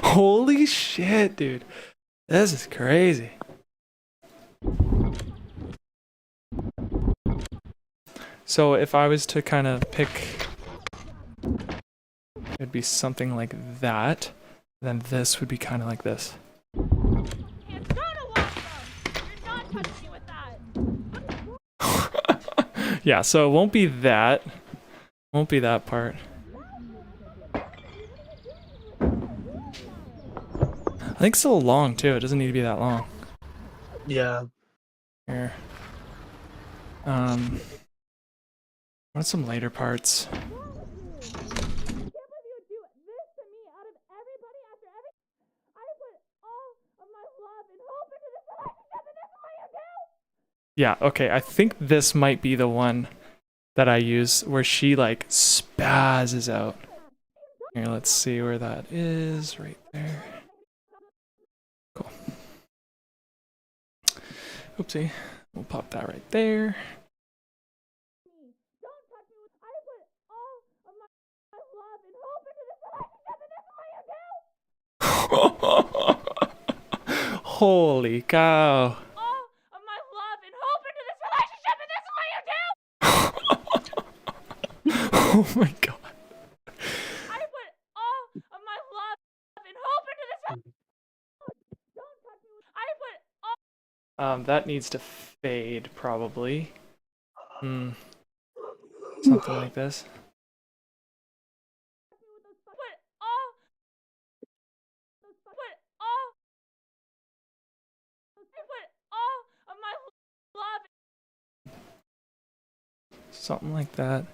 Holy shit, dude. This is crazy. So if I was to kind of pick, it'd be something like that. Then this would be kind of like this. Yeah, so it won't be that. Won't be that part. I think it's a little long too. It doesn't need to be that long. Yeah. Here. What's some later parts? Yeah, okay, I think this might be the one that I use where she like spazzes out. Here, let's see where that is. Right there. Cool. Oopsie. We'll pop that right there. Holy cow. all of my love and hope into this relationship, and this is what you do. Oh my god. I put all of my love and hope into this. Don't touch me. I put all. That needs to fade probably. Something like this. Put all. Put all. I put all of my love. Something like that.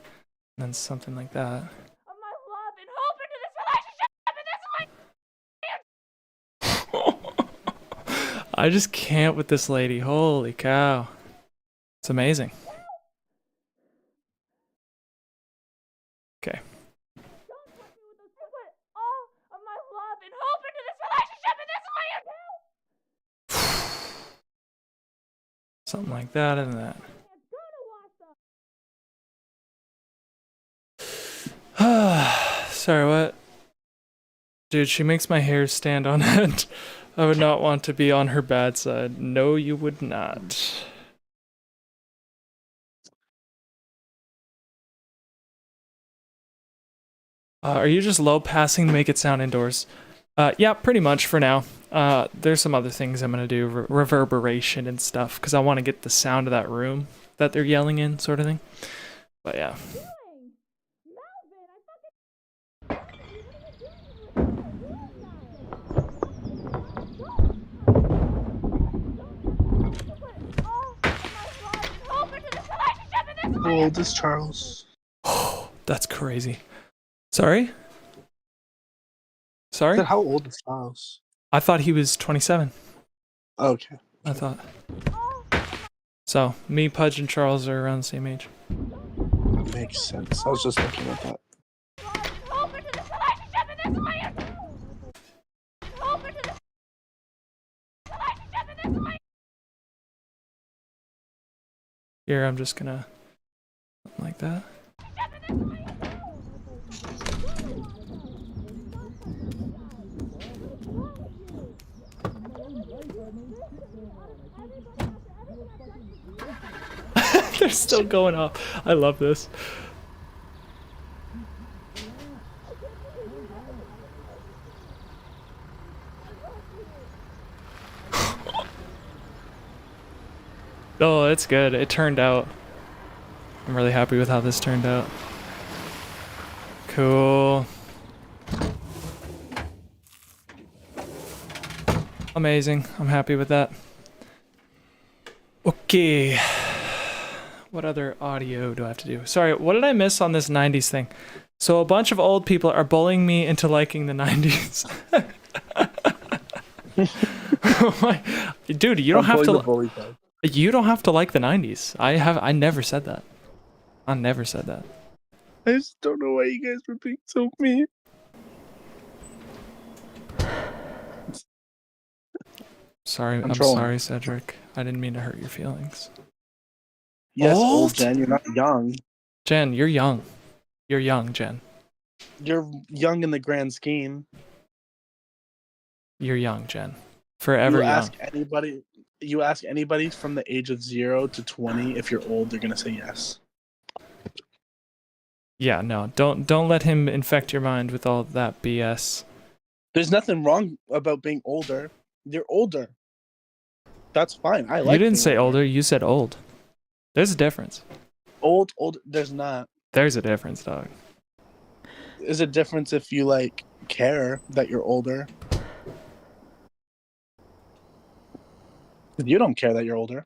And then something like that. Of my love and hope into this relationship, and this is what. I just can't with this lady. Holy cow. It's amazing. Okay. Don't touch me with those. I put all of my love and hope into this relationship, and this is what you do. Something like that and that. Sorry, what? Dude, she makes my hair stand on end. I would not want to be on her bad side. No, you would not. Are you just low passing to make it sound indoors? Yeah, pretty much for now. There's some other things I'm gonna do, reverberation and stuff, because I want to get the sound of that room that they're yelling in, sort of thing. But yeah. How old is Charles? That's crazy. Sorry? I Sorry? said, how old is Charles? I thought he was 27. Okay. I thought. So, me, Pudge, and Charles are around the same age. Makes sense. I was just looking at that. Here, I'm just gonna... something like that. They're still going off. I love this. Oh, it's good. It turned out. I'm really happy with how this turned out. Cool. Amazing. I'm happy with that. Okay. What other audio do I have to do? Sorry, what did I miss on this 90s thing? So a bunch of old people are bullying me into liking the 90s. Oh my, dude, you don't have to. You don't have to like the 90s. I never said that. I never said that. I just don't know why you guys were being so mean. Sorry, I'm trolling. sorry, Cedric. I didn't mean to hurt your feelings. Yes, Old? old Jen, you're not young. Jen, you're young. You're young, Jen. You're young in the grand scheme. You're young, Jen. Forever young. You ask anybody from the age of 0 to 20 if you're old, they're gonna say yes. Yeah, no, don't let him infect your mind with all that BS. There's nothing wrong about being older. You're older. That's fine. I like. You didn't being say older, you said old. There's a difference. Old. There's not. There's a difference, dog. There's a difference if you like care that you're older. You don't care that you're older.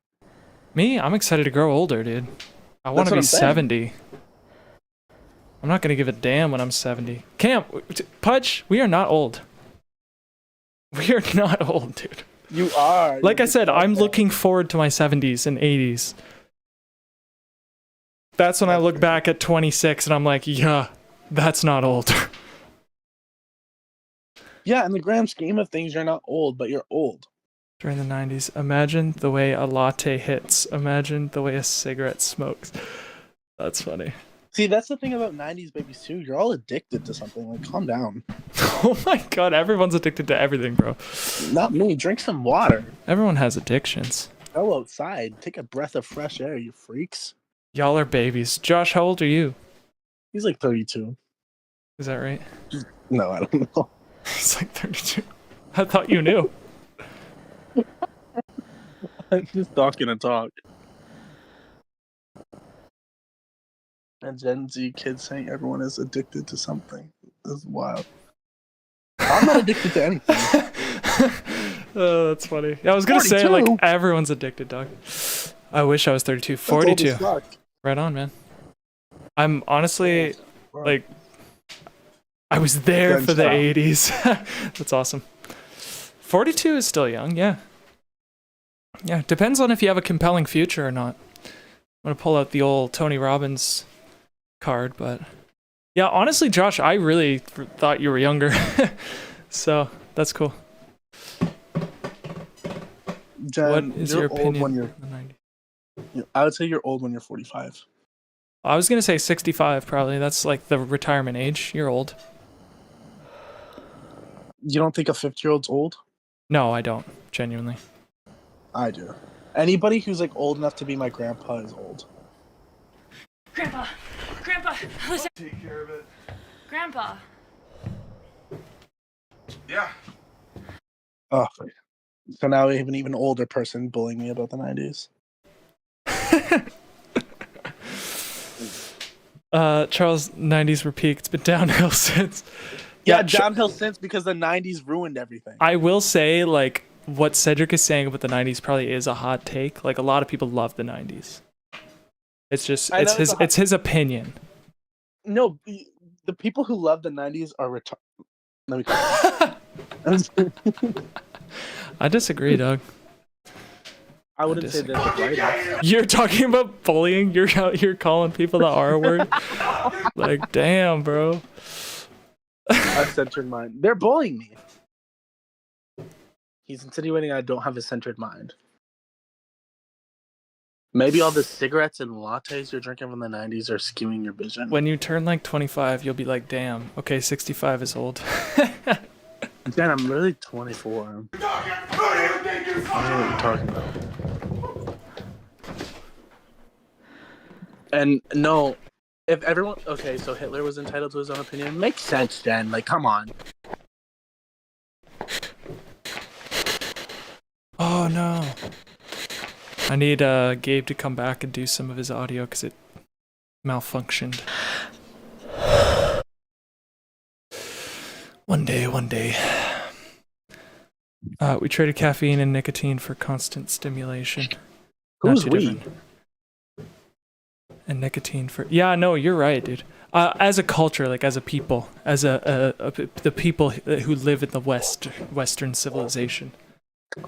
Me? I'm excited to grow older, dude. I want to what be I'm saying. 70. I'm not going to give a damn when I'm 70. Cam, Pudge, we are not old. We are not old, dude. You are. Like You're I said, I'm okay. looking forward to my 70s and 80s. That's when I look back at 26 and I'm like, yeah, that's not old. Yeah, in the grand scheme of things, you're not old, but you're old. During the 90s, imagine the way a latte hits. Imagine the way a cigarette smokes. That's funny. See, that's the thing about 90s babies too. You're all addicted to something. Like, calm down. Oh my god, everyone's addicted to everything, bro. Not me. Drink some water. Everyone has addictions. Go outside. Take a breath of fresh air, you freaks. Y'all are babies. Josh, how old are you? He's like 32. Is that right? No, I don't know. He's like 32. I thought you knew. I'm just talking and talk. And Gen Z kids saying everyone is addicted to something. That's wild. I'm not addicted to anything. Oh, that's funny. Yeah, I was gonna say, 42? like, everyone's addicted, dog. I wish I was 32. That's old 42. as fuck. Right on, man. I'm honestly, like, I was there Good for the stuff. 80s. That's awesome. 42 is still young, yeah. Yeah, depends on if you have a compelling future or not. I'm gonna pull out the old Tony Robbins card, but yeah, honestly, Josh, I really thought you were younger. So, that's cool. Jen, What is you're your old opinion when on the 90s? I would say you're old when you're 45. I was gonna say 65 probably. That's like the retirement age. You're old. You don't think a 50-year-old's old? No, I don't. Genuinely. I do. Anybody who's like old enough to be my grandpa is old. Grandpa! Grandpa! Listen. Take care of it. Grandpa! Yeah. Oh, so now we have an even older person bullying me about the 90s. Charles, 90s were peak. It's been downhill since. Yeah, downhill since because the 90s ruined everything. I will say, like, what Cedric is saying about the 90s probably is a hot take. Like, a lot of people love the 90s. It's just, it's his opinion. No, the people who love the 90s are retarded. Let me I disagree, Doug. I wouldn't say this right. You're talking about bullying? You're out here calling people the R word? Like, damn, bro. I've centered mind. They're bullying me. He's insinuating I don't have a centered mind. Maybe all the cigarettes and lattes you're drinking from the 90s are skewing your vision. When you turn like 25, you'll be like, damn, okay, 65 is old. Dan, I'm really 24. I don't know what you're talking about. And no, if everyone... Okay, so Hitler was entitled to his own opinion. Makes sense, Dan. Like, come on. Oh, no. I need Gabe to come back and do some of his audio because it malfunctioned. One day. We traded caffeine and nicotine for constant stimulation. Who's Not too we? different. And nicotine for... Yeah, no, you're right, dude. As a culture, like as a people, as the people who live in the Western civilization.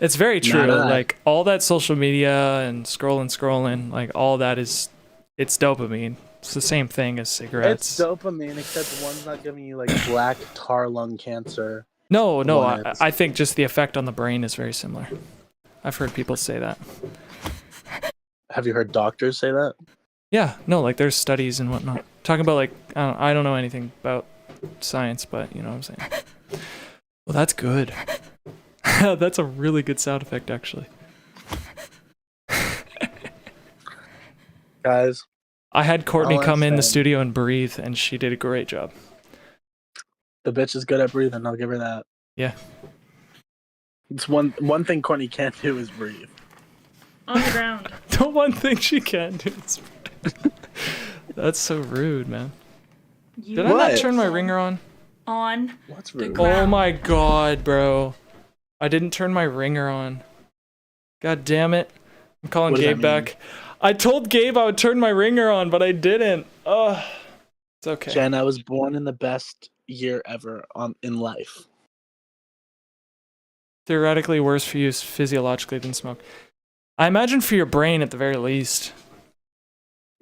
It's very true. Like all that social media and scrolling, like all that is, it's dopamine. It's the same thing as cigarettes. It's dopamine, except one's not giving you like black tar lung cancer. No, I think just the effect on the brain is very similar. I've heard people say that. Have you heard doctors say that? Yeah, no, like there's studies and whatnot. Talking about like, I don't know anything about science, but you know what I'm saying. Well, that's good. That's a really good sound effect, actually. Guys, I had Courtney all I'm come in the saying- studio and breathe, and she did a great job. the bitch is good at breathing. I'll give her that. Yeah. It's one thing Courtney can't do is breathe. On the ground. The one thing she can do is... That's so rude, man. You Did I not What? turn my ringer on? on What's the rude? ground. Oh my god, bro. I didn't turn my ringer on. God damn it. I'm calling What does Gabe that mean? back. I told Gabe I would turn my ringer on, but I didn't. Ugh. It's okay. Jen, I was born in the best year ever in life. Theoretically worse for you physiologically than smoke. I imagine for your brain at the very least.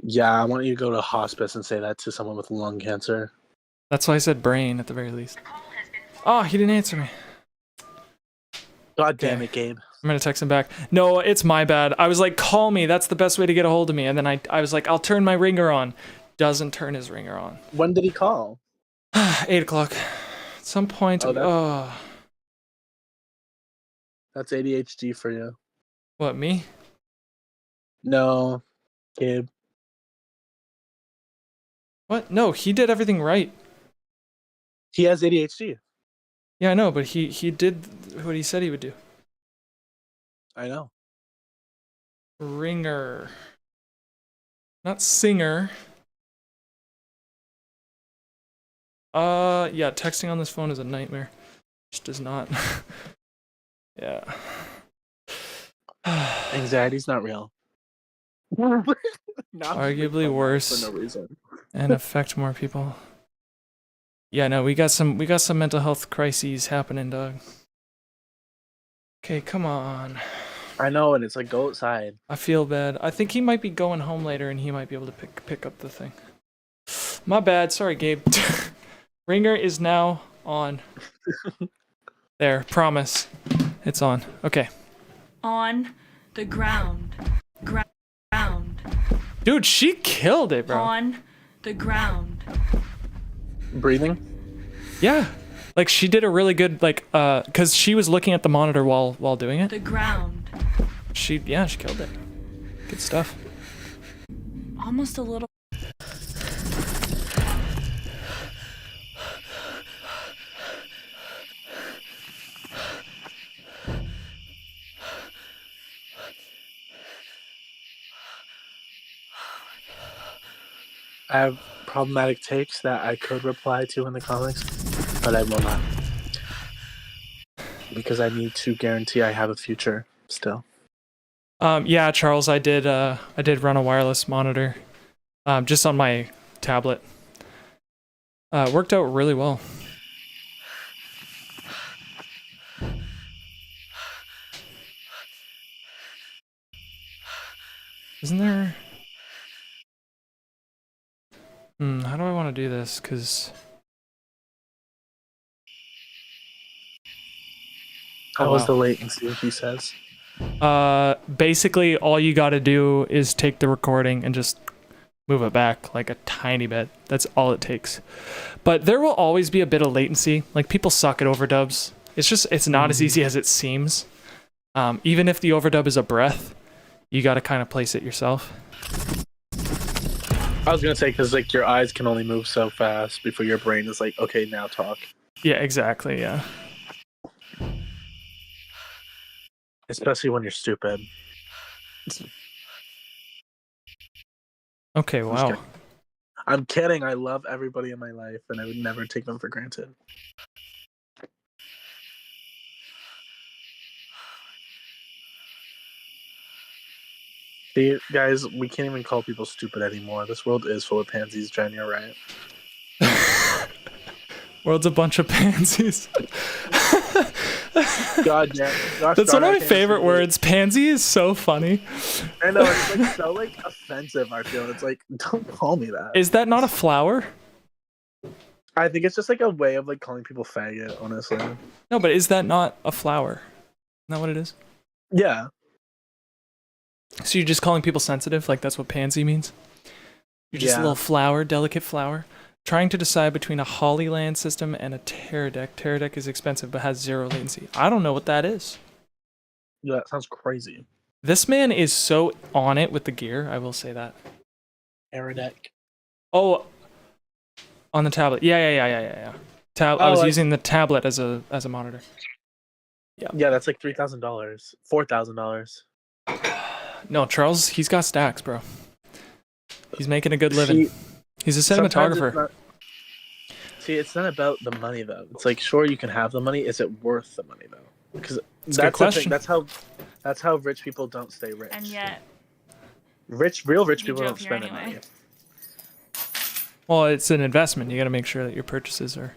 Yeah, I want you to go to hospice and say that to someone with lung cancer. That's why I said brain at the very least. Oh, he didn't answer me. God damn Okay. it, Gabe. I'm gonna text him back. No, it's my bad. I was like, call me. That's the best way to get a hold of me. And then I was like, I'll turn my ringer on. doesn't turn his ringer on. When did he call? 8 o'clock. At some point. Oh, that's ADHD for you. What, me? No, Gabe. What? No, he did everything right. He has ADHD. Yeah, I know, but he did what he said he would do. I know. Ringer. Not singer. Yeah, texting on this phone is a nightmare. Just does not. Yeah. Anxiety's not real. Arguably worse. For no reason. And affect more people. Yeah, no, we got some mental health crises happening, dog. Okay, come on. I know, and it's like, go outside. I feel bad. I think he might be going home later and he might be able to pick up the thing. My bad. Sorry, Gabe. Ringer is now on. There, promise. It's on. Okay. On the ground. Ground. Dude, she killed it, bro. On the ground. Breathing? Yeah. Like she did a really good cuz she was looking at the monitor while doing it. The ground. She killed it. Good stuff. Almost a little. I have problematic takes that I could reply to in the comments, but I will not. Because I need to guarantee I have a future still. Yeah, Charles, I did run a wireless monitor just on my tablet. Worked out really well. Isn't there... how do I want to do this? Because... How was the latency, he says? Basically, all you gotta do is take the recording and just move it back like a tiny bit. That's all it takes. But there will always be a bit of latency. Like, people suck at overdubs. It's not as easy as it seems. Even if the overdub is a breath, you gotta kind of place it yourself. I was gonna say, because like your eyes can only move so fast before your brain is like, okay, now talk. Yeah, exactly, yeah. Especially when you're stupid. Okay, wow. I'm kidding. I love everybody in my life, and I would never take them for granted. See, guys, we can't even call people stupid anymore. This world is full of pansies, Jen, you're right. World's a bunch of pansies. God, yeah. That's one of my favorite words. Pansy is so funny. I know, it's like so like offensive, I feel. It's like, don't call me that. Is that not a flower? I think it's just like a way of like calling people faggot, honestly. No, but is that not a flower? Isn't that what it is? Yeah. So you're just calling people sensitive? Like that's what pansy means? You're just a little flower, delicate flower. Trying to decide between a Hollyland system and a Teradek. Teradek is expensive but has 0 latency. I don't know what that is. Yeah, that sounds crazy. This man is so on it with the gear, I will say that. Teradek. Oh, on the tablet. Yeah. I was using the tablet as a monitor. Yeah, that's like $3,000. $4,000. No, Charles, he's got stacks, bro. He's making a good living. He's a cinematographer. It's not about the money though. It's like, sure, you can have the money. Is it worth the money though? Because that's a good question. The thing. That's how rich people don't stay rich. And yet, real rich people don't spend anyway. money. Well, it's an investment. You got to make sure that your purchases are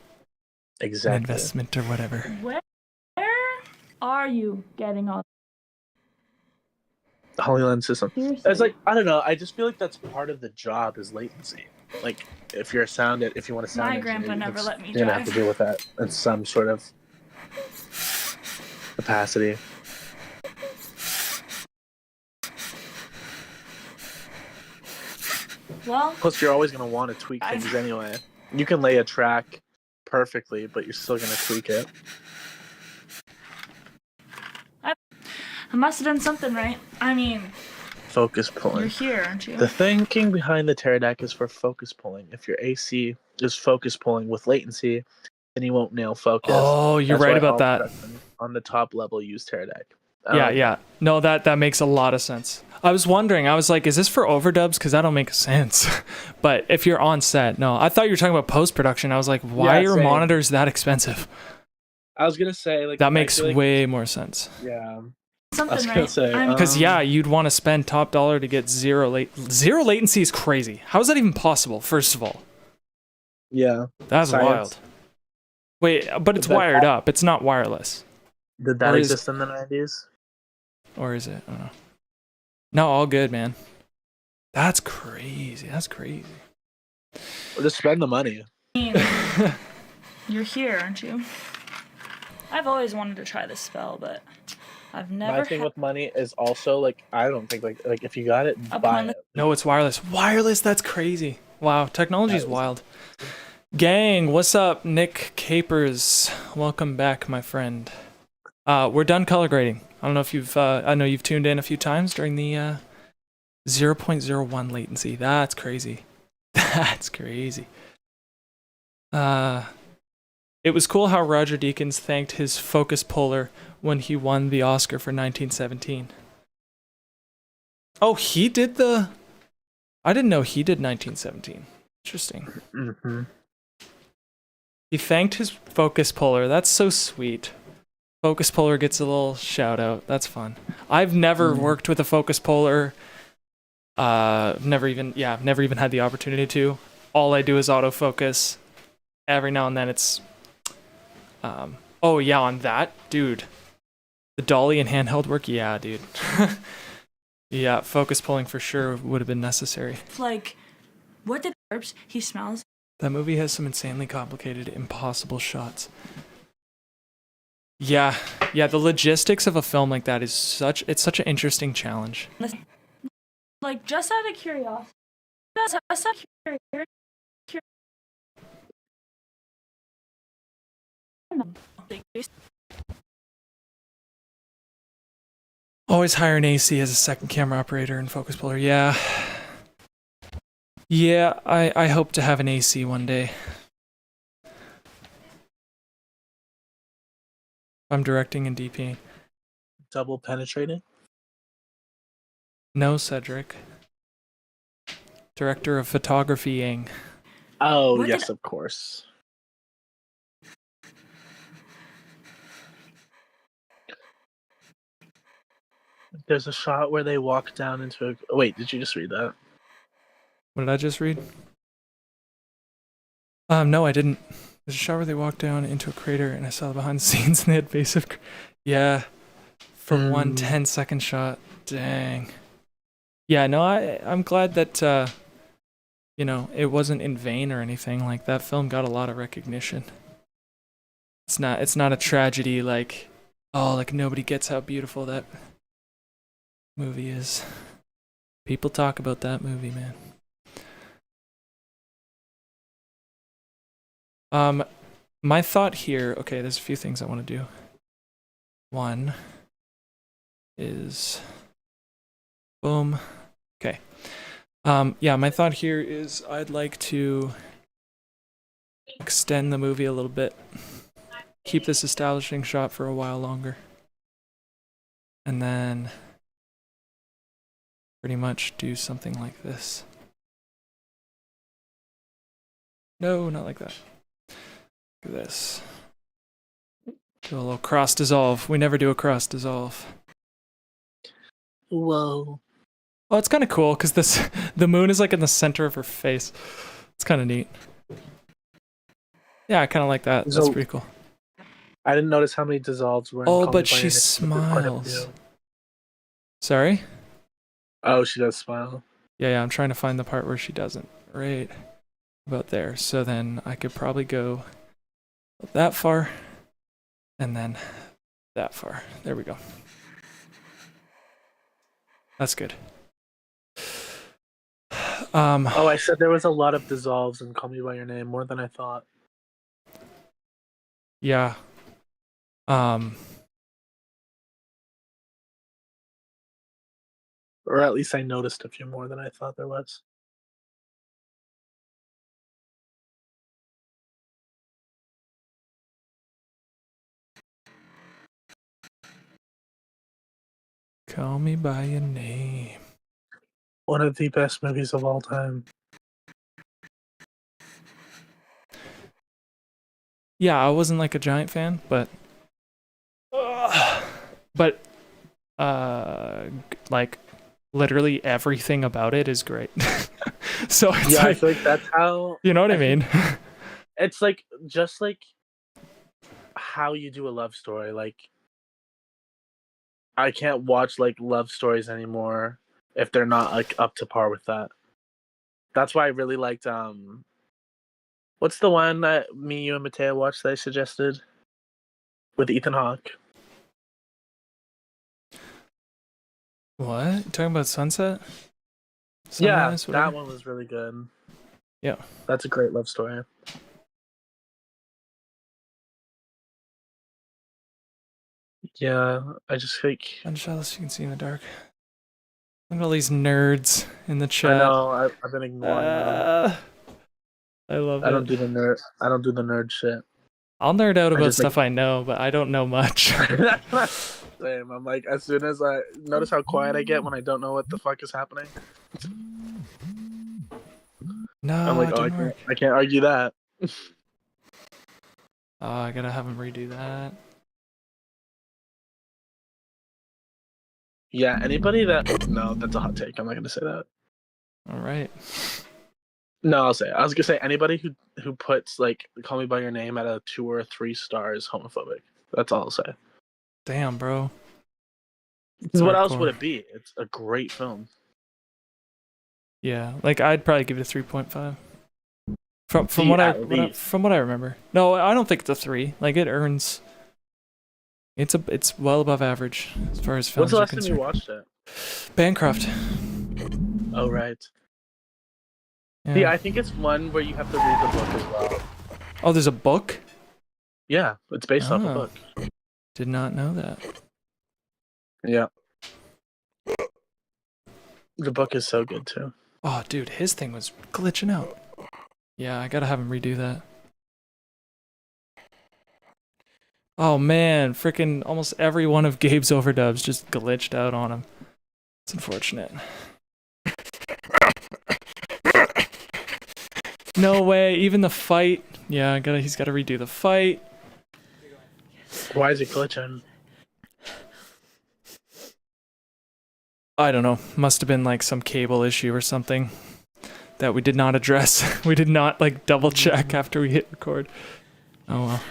exactly an investment or whatever. Where are you getting all? The Hollyland system. Seriously? It's like, I don't know. I just feel like that's part of the job is latency. Like, if you want to sound My grandpa engineer, never let me you're gonna have to drive. deal with that in some sort of capacity. Well, Plus, you're always gonna want to tweak things anyway. You can lay a track perfectly, but you're still gonna tweak it. I must have done something right. I mean, Focus you're pulling. here, aren't you? The thinking behind the pterodactyl is for focus pulling. If your AC is focus pulling with latency, then you won't nail focus. Oh, you're That's right why about all that. productions on the top level use pterodactyl. Yeah. No, that makes a lot of sense. I was wondering, I was like, is this for overdubs? Because that don't make sense. But if you're on set, no. I thought you were talking about post-production. I was like, why Yeah, are same. monitors that expensive? I was gonna say like That I makes feel like- way more sense. Yeah. I Something was gonna right. say Because you'd want to spend top dollar to get zero latency is crazy. How is that even possible? First of all, yeah. that's Science. wild. Wait, but it's That- wired up. It's not wireless, Did that Or is- exist in the 90s? or is it? I don't know. No, all good, man. That's crazy. That's crazy. Or just spend the money. You're here, aren't you? I've always wanted to try this spell, but I've never. My thing with money is also like I don't think like if you got it, buy Upon it. No, it's wireless. Wireless, that's crazy. Wow, technology's That is- wild. Gang, what's up? Nick Capers. Welcome back, my friend. We're done color grading. I don't know if you've I know you've tuned in a few times during the 0.01 latency. That's crazy. That's crazy. It was cool how Roger Deakins thanked his focus puller when he won the Oscar for 1917. Oh, he did the... I didn't know he did 1917. Interesting. Mm-hmm. He thanked his focus puller. That's so sweet. Focus puller gets a little shout out. That's fun. I've never worked with a focus puller. I've never even had the opportunity to. All I do is autofocus. Every now and then it's oh yeah, on that, dude. The dolly and handheld work, yeah, dude. Yeah, focus pulling for sure would have been necessary. Like, what did herbs he smells? That movie has some insanely complicated, impossible shots. Yeah, the logistics of a film like that is such an interesting challenge. Like, just out of curiosity. Just out of curiosity. Always hire an AC as a second camera operator and focus puller. Yeah. Yeah, I hope to have an AC one day. I'm directing and DPing. Double penetrating. No, Cedric. Director of photographying. Oh What yes, did- of course. There's a shot where they walk down into a. Oh, wait, did you just read that? What did I just read? No, I didn't. There's a shot where they walk down into a crater, and I saw the behind the scenes, and they had base of. Yeah, for one 10-second shot. Dang. Yeah, no, I'm glad that it wasn't in vain or anything. Like that film got a lot of recognition. It's not a tragedy like, oh, like nobody gets how beautiful that movie is. People talk about that movie, man. My thought here, okay, there's a few things I want to do. One is boom. Okay. Yeah, my thought here is I'd like to extend the movie a little bit. Keep this establishing shot for a while longer. And then pretty much do something like this. No, not like that. Look at this. Do a little cross dissolve. We never do a cross dissolve. Whoa. Oh, it's kind of cool because the moon is like in the center of her face. It's kind of neat. Yeah, I kind of like that. That's So- pretty cool. I didn't notice how many dissolves were in Oh, Call Me but by she Your Name, but there's quite a smiles. few. Sorry? Oh, she does smile. Yeah, I'm trying to find the part where she doesn't. Right about there. So then I could probably go that far and then that far. There we go. That's good. Oh, I said there was a lot of dissolves in Call Me by Your Name, more than I thought. Yeah. Or at least I noticed a few more than I thought there was. Call Me by Your Name. One of the best movies of all time. Yeah, I wasn't like a giant fan, but like literally everything about it is great. So it's Yeah, I like, feel like that's how. you know what I mean? It's like just like how you do a love story. Like I can't watch like love stories anymore if they're not like up to par with that. That's why I really liked what's the one that me, you, and Mateo watched that I suggested with Ethan Hawke? What? You talking about Sunset? Yeah, Sunrise, that whatever? one was really good. Yeah. That's a great love story. Yeah, I just think I'm jealous you can see in the dark. Look at all these nerds in the I chat. know I've been ignoring them. I love I it. don't do the nerd. I don't do the nerd shit. I'll nerd out I about just stuff I know, but I don't know much. Same. I'm like, as soon as I notice how quiet I get when I don't know what the fuck is happening, No, I'm like, it oh, didn't work. I can't argue that. Oh, I gotta have him redo that. Yeah, anybody that no, that's a hot take. I'm not gonna say that. All right. No, I'll say it. I was gonna say anybody who puts like Call Me by Your Name at a 2 or 3 stars homophobic. That's all I'll say. Damn, bro. Because what else hardcore. would it be? It's a great film. Yeah, like I'd probably give it a 3.5. From See, what at least. from what I remember. No, I don't think it's a 3. Like it earns. It's well above average as far as films When's the are last time you concerned. watched it? Bancroft. Oh right. Yeah. Yeah, I think it's one where you have to read the book as well. Oh, there's a book? Yeah, it's based off a Oh. book. Did not know that. Yeah. The book is so good too. Oh, dude, his thing was glitching out. Yeah, I gotta have him redo that. Oh man, freaking almost every one of Gabe's overdubs just glitched out on him. It's unfortunate. No way, even the fight. Yeah, he's gotta redo the fight. Why is it glitching? I don't know. Must have been like some cable issue or something that we did not address. We did not like double check after we hit record. Oh well.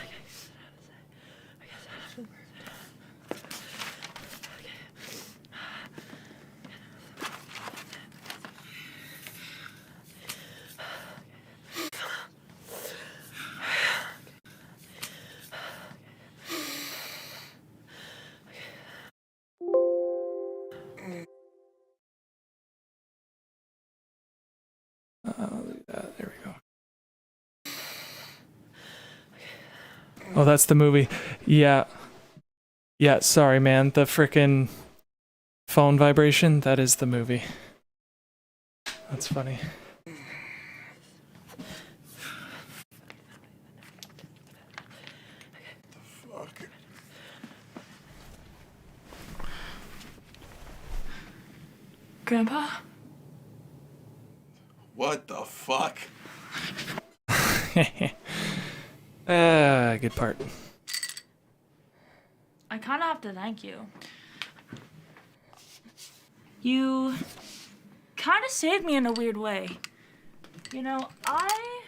There we go. Oh, that's the movie. Yeah. Yeah, sorry, man. The frickin' phone vibration, that is the movie. That's funny. Grandpa? What the fuck? Good part. I kind of have to thank you. You kind of saved me in a weird way. You know, I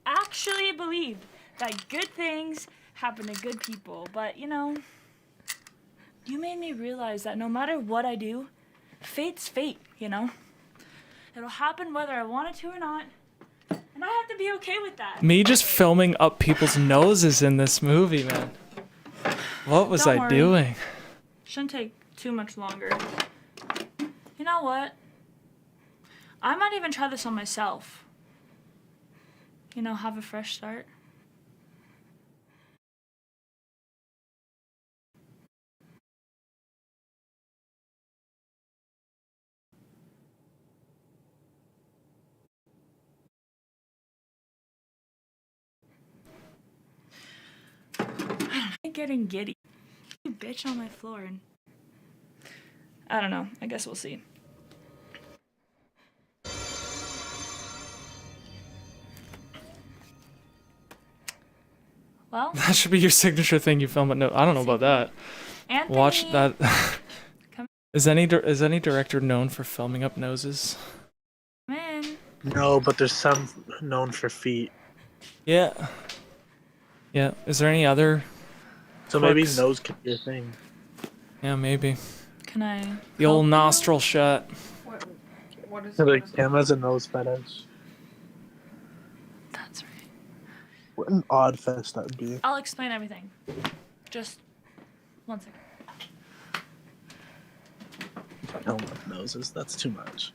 actually believed that good things happen to good people, but you know, you made me realize that no matter what I do, fate's fate, you know? It'll happen whether I want it to or not, and I have to be okay with that. Me just filming up people's noses in this movie, man. What was Don't I worry. doing? Shouldn't take too much longer. You know what? I might even try this on myself. You know, have a fresh start. I'm getting giddy. You bitch on my floor and I don't know. I guess we'll see. Well, That should be your signature thing you film at no. I don't know about that. Anthony, Watch that. Come- Is any director known for filming up noses? come in. No, but there's some known for feet. Yeah. Yeah. Is there any other? So maybe quirks? nose could be a thing. Yeah, maybe. Can I? The old help you? nostril shot. What is Like Cam has a nose fetish. That's right. What an odd fetish that would be. I'll explain everything. Just 1 second. I don't love noses. That's too much.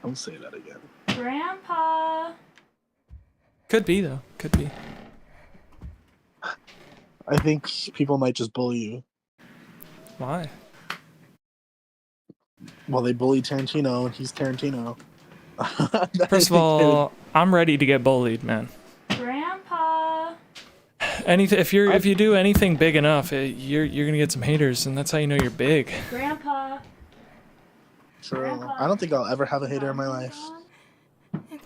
Don't say that again. Grandpa. Could be though. Could be. I think people might just bully you. Why? Well, they bully Tarantino, and he's Tarantino. First of all, I'm ready to get bullied, man. Grandpa. Anything if you do anything big enough, you're gonna get some haters, and that's how you know you're big. Grandpa. True. I don't think I'll ever have a hater in my life.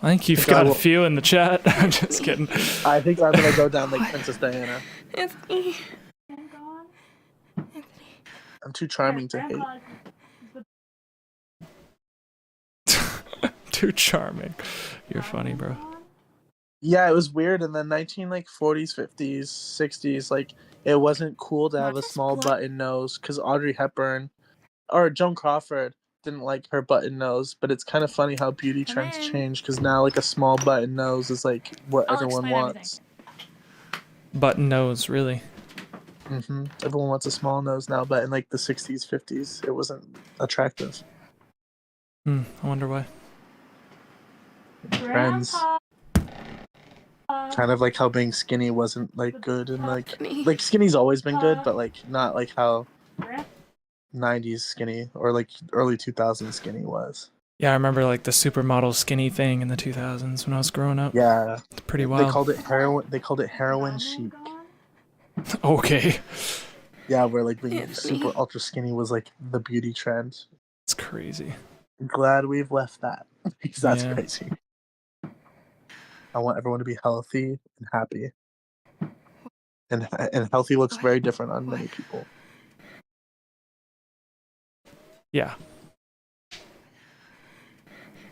I think you've I got a will- few in the chat. I'm just kidding. I think I'm gonna go down like Princess Diana. Anthony. I'm too charming to hate. Too charming. You're funny, bro. Yeah, it was weird. And then 40s, 50s, 60s, like it wasn't cool to have a small button nose because Audrey Hepburn or Joan Crawford didn't like her button nose. But it's kind of funny how beauty trends change because now like a small button nose is like what I'll everyone explain wants. Button nose, really. Everyone wants a small nose now, but in like the 60s, 50s, it wasn't attractive. I wonder why. Trends. Kind of like how being skinny wasn't like good and like skinny's always been good, but like not like how 90s skinny or like early 2000s skinny was. Yeah, I remember like the supermodel skinny thing in the 2000s when I was growing up. Yeah, It's pretty wild. they called it heroin. They called it heroin chic. Okay. Yeah, where like being super ultra skinny was like the beauty trend. It's crazy. I'm glad we've left that because that's Yeah. crazy. I want everyone to be healthy and happy. And healthy looks very different on many people. Yeah.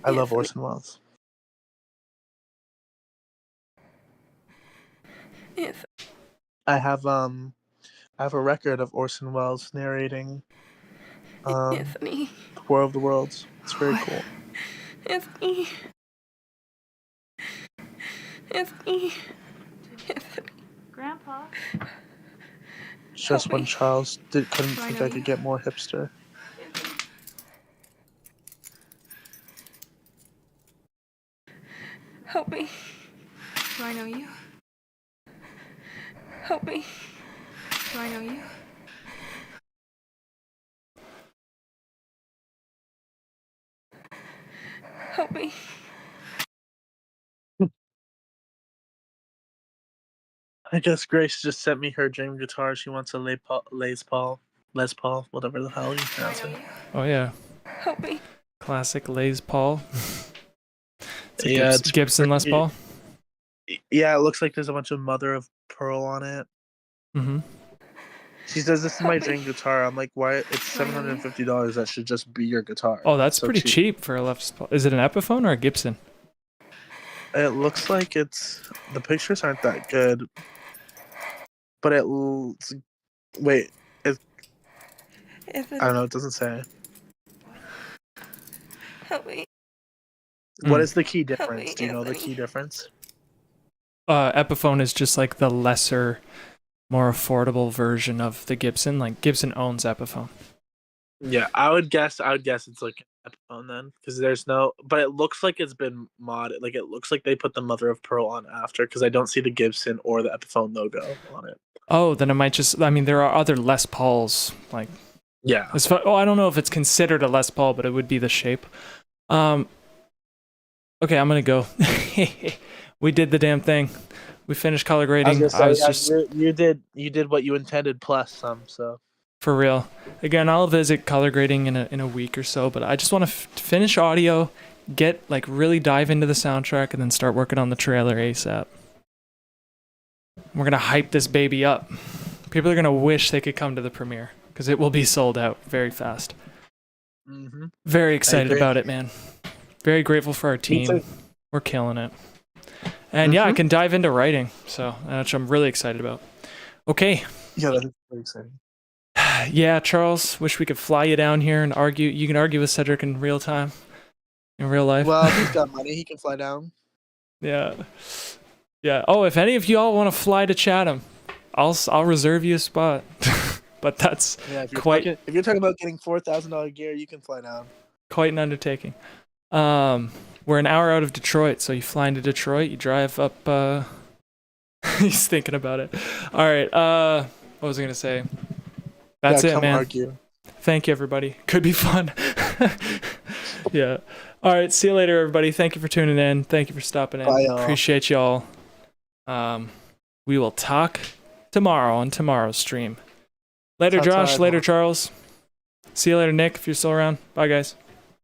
I love Orson Welles. I have a record of Orson Welles narrating Anthony. War of the Worlds. It's very cool. Anthony. Anthony. Anthony. Grandpa. Just when Charles couldn't Do I think know I could you? get more hipster. Help me. Do I know you? Help me. Do I know you? Help me. I guess Grace just sent me her dream guitar. She wants a Les Paul, whatever the hell you Do I pronounce know it. you? Oh yeah. Help me. Classic Les Paul. It's a Yeah, it's Gibson Les pretty- Paul. Yeah, it looks like there's a bunch of mother of pearl on it. Mm-hmm. She says, "This is my Help me. dream guitar." I'm like, "Why? It's Do I know you? $750. That should just be your guitar." Oh, that's So pretty cheap for a Les Paul. Is it an Epiphone or a Gibson? It looks like it's the pictures aren't that good, but wait. I Anthony. don't know. It doesn't say. Help me. What Mm. is the key me, difference? Do you know the Anthony. key difference? Epiphone is just like the lesser, more affordable version of the Gibson. Like Gibson owns Epiphone. Yeah, I would guess it's like Epiphone then, because there's no. But it looks like it's been modded. Like it looks like they put the mother of pearl on after, because I don't see the Gibson or the Epiphone logo on it. Oh, then it might just. I mean, there are other Les Pauls. Like, Yeah. I don't know if it's considered a Les Paul, but it would be the shape. Okay, I'm gonna go. We did the damn thing. We finished color grading. I was just you did what you intended plus some. So for real. Again, I'll visit color grading in a week or so, but I just want to finish audio, get like really dive into the soundtrack, and then start working on the trailer ASAP. We're gonna hype this baby up. People are gonna wish they could come to the premiere because it will be sold out very fast. Mm-hmm. Very excited about it, man. Very grateful for our team. We're killing it. And yeah, I can dive into writing, so which I'm really excited about. Okay. Yeah, that's pretty exciting. Yeah, Charles, wish we could fly you down here and argue. You can argue with Cedric in real time, in real life. well, if he's got money, he can fly down. Yeah. Yeah. Oh, if any of you all want to fly to Chatham, I'll reserve you a spot. But that's Yeah, if you're talking about getting $4,000 gear, you can fly down. quite an undertaking. We're an hour out of Detroit, so you fly into Detroit, you drive up. He's thinking about it. All right. What was I gonna say? That's it, man. Argue. Thank you, everybody. Could be fun. Yeah. All right. See you later, everybody. Thank you for tuning in. Thank you for stopping in. Bye, y'all. Appreciate y'all. We will talk tomorrow on tomorrow's stream. Later, Talk Josh. time. Later, Charles. See you later, Nick, if you're still around. Bye, guys.